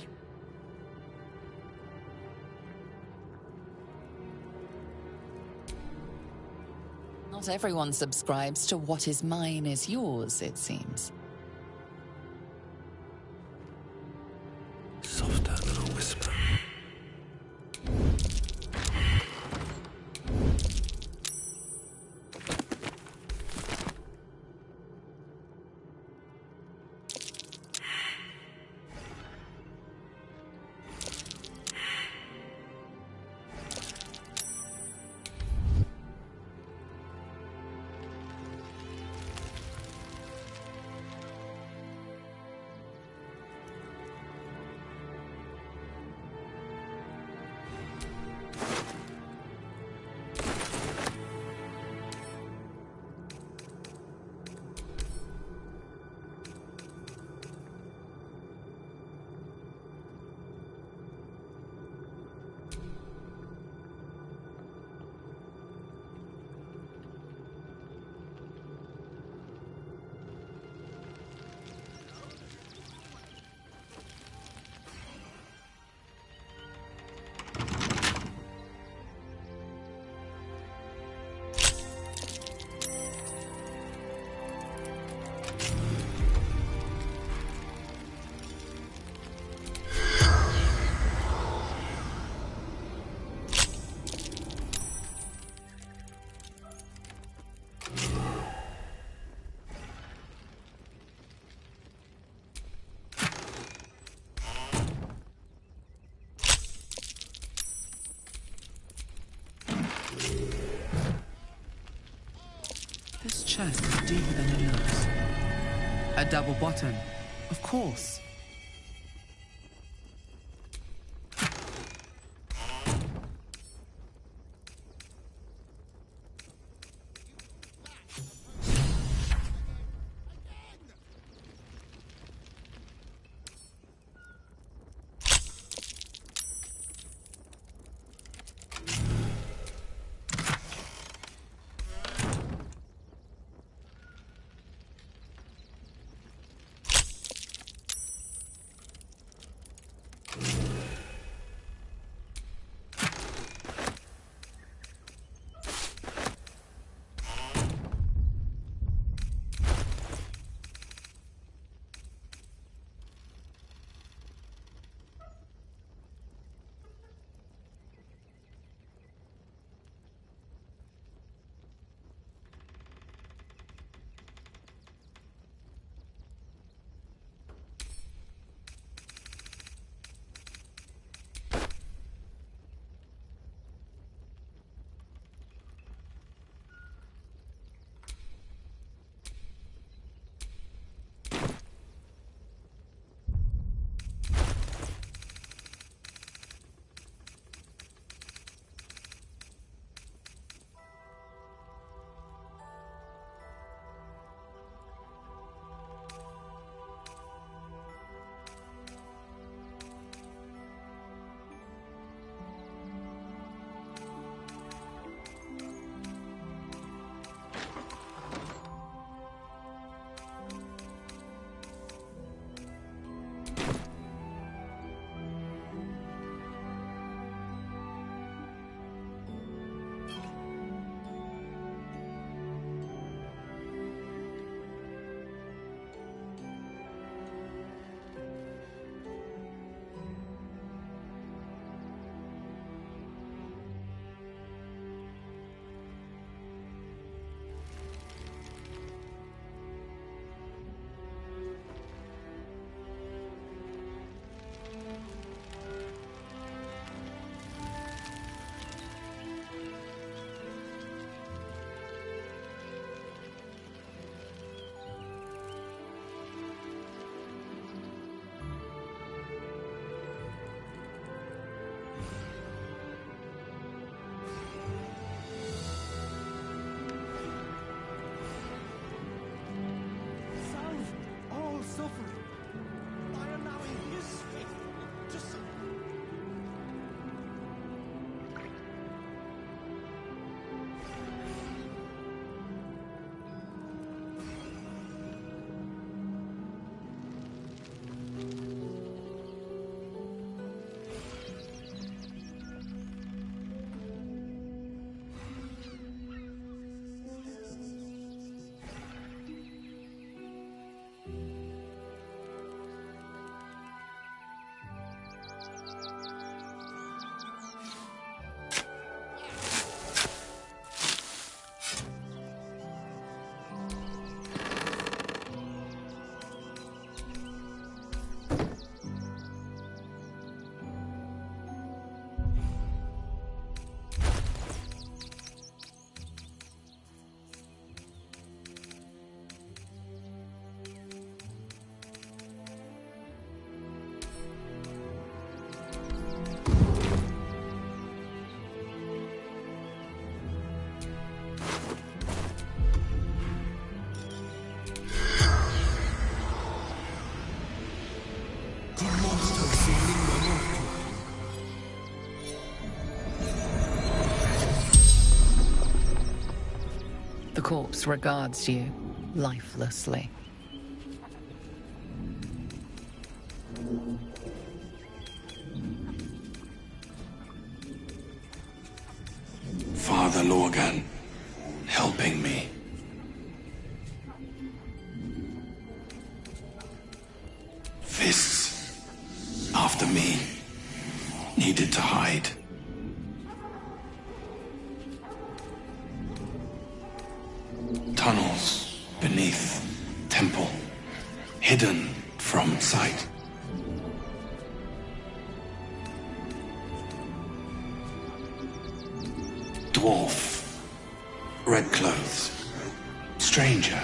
Not everyone subscribes to what is mine is yours, it seems. Softer than a whisper. This chest is deeper than it looks. A double bottom, of course. corpse regards you lifelessly. Father Lorgan, helping me. Fists, after me, needed to hide. Tunnels beneath temple, hidden from sight. Dwarf, red clothes, stranger.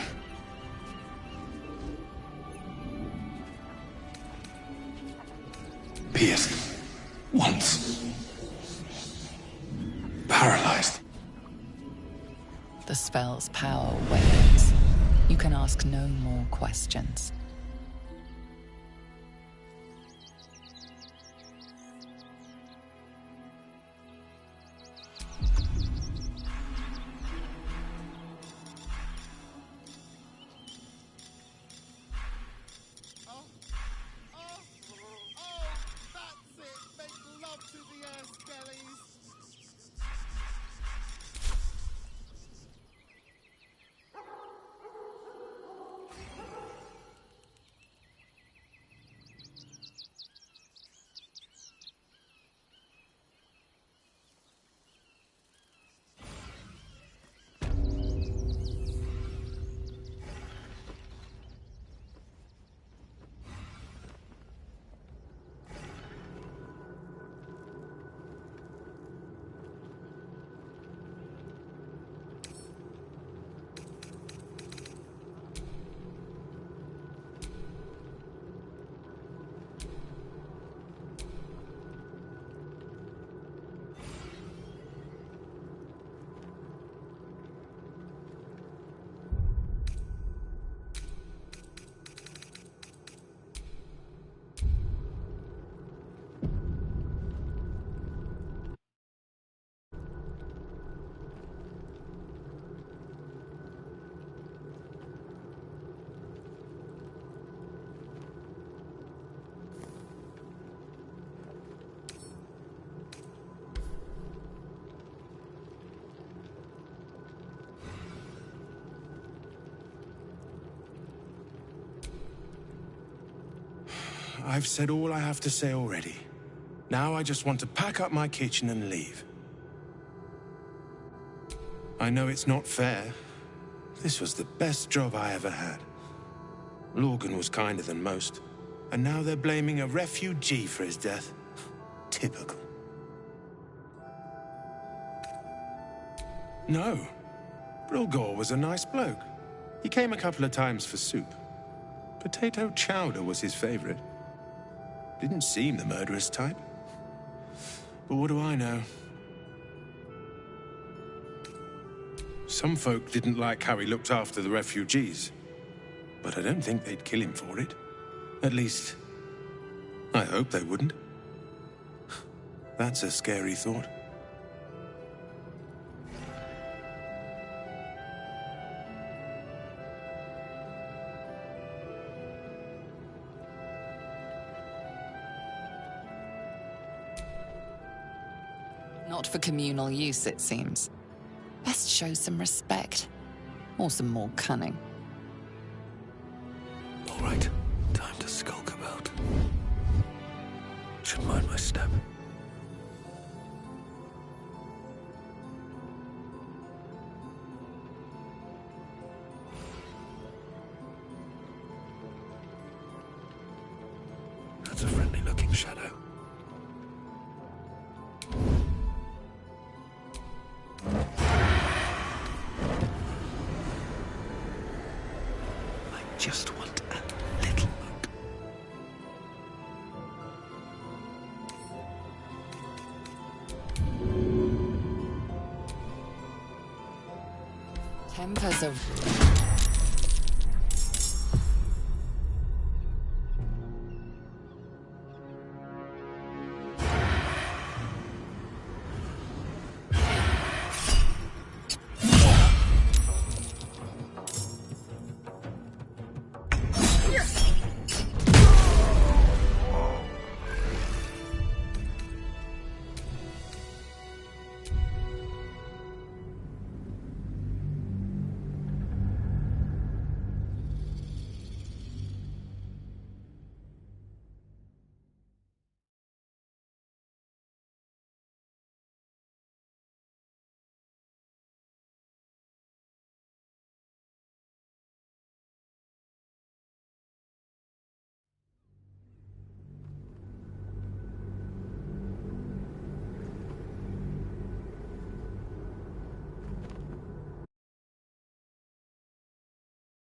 Pierced once, paralyzed. The spell's power wanes. You can ask no more questions. I've said all I have to say already. Now I just want to pack up my kitchen and leave. I know it's not fair. This was the best job I ever had. Lorgan was kinder than most, and now they're blaming a refugee for his death. Typical. No. Brilgor was a nice bloke. He came a couple of times for soup. Potato chowder was his favorite. Didn't seem the murderous type. But what do I know? Some folk didn't like how he looked after the refugees. But I don't think they'd kill him for it. At least, I hope they wouldn't. That's a scary thought. Not for communal use, it seems. Best show some respect. Or some more cunning. All right, time to skulk about. Should mind my step. That's a friendly-looking shadow. Just want a little look. Tempers are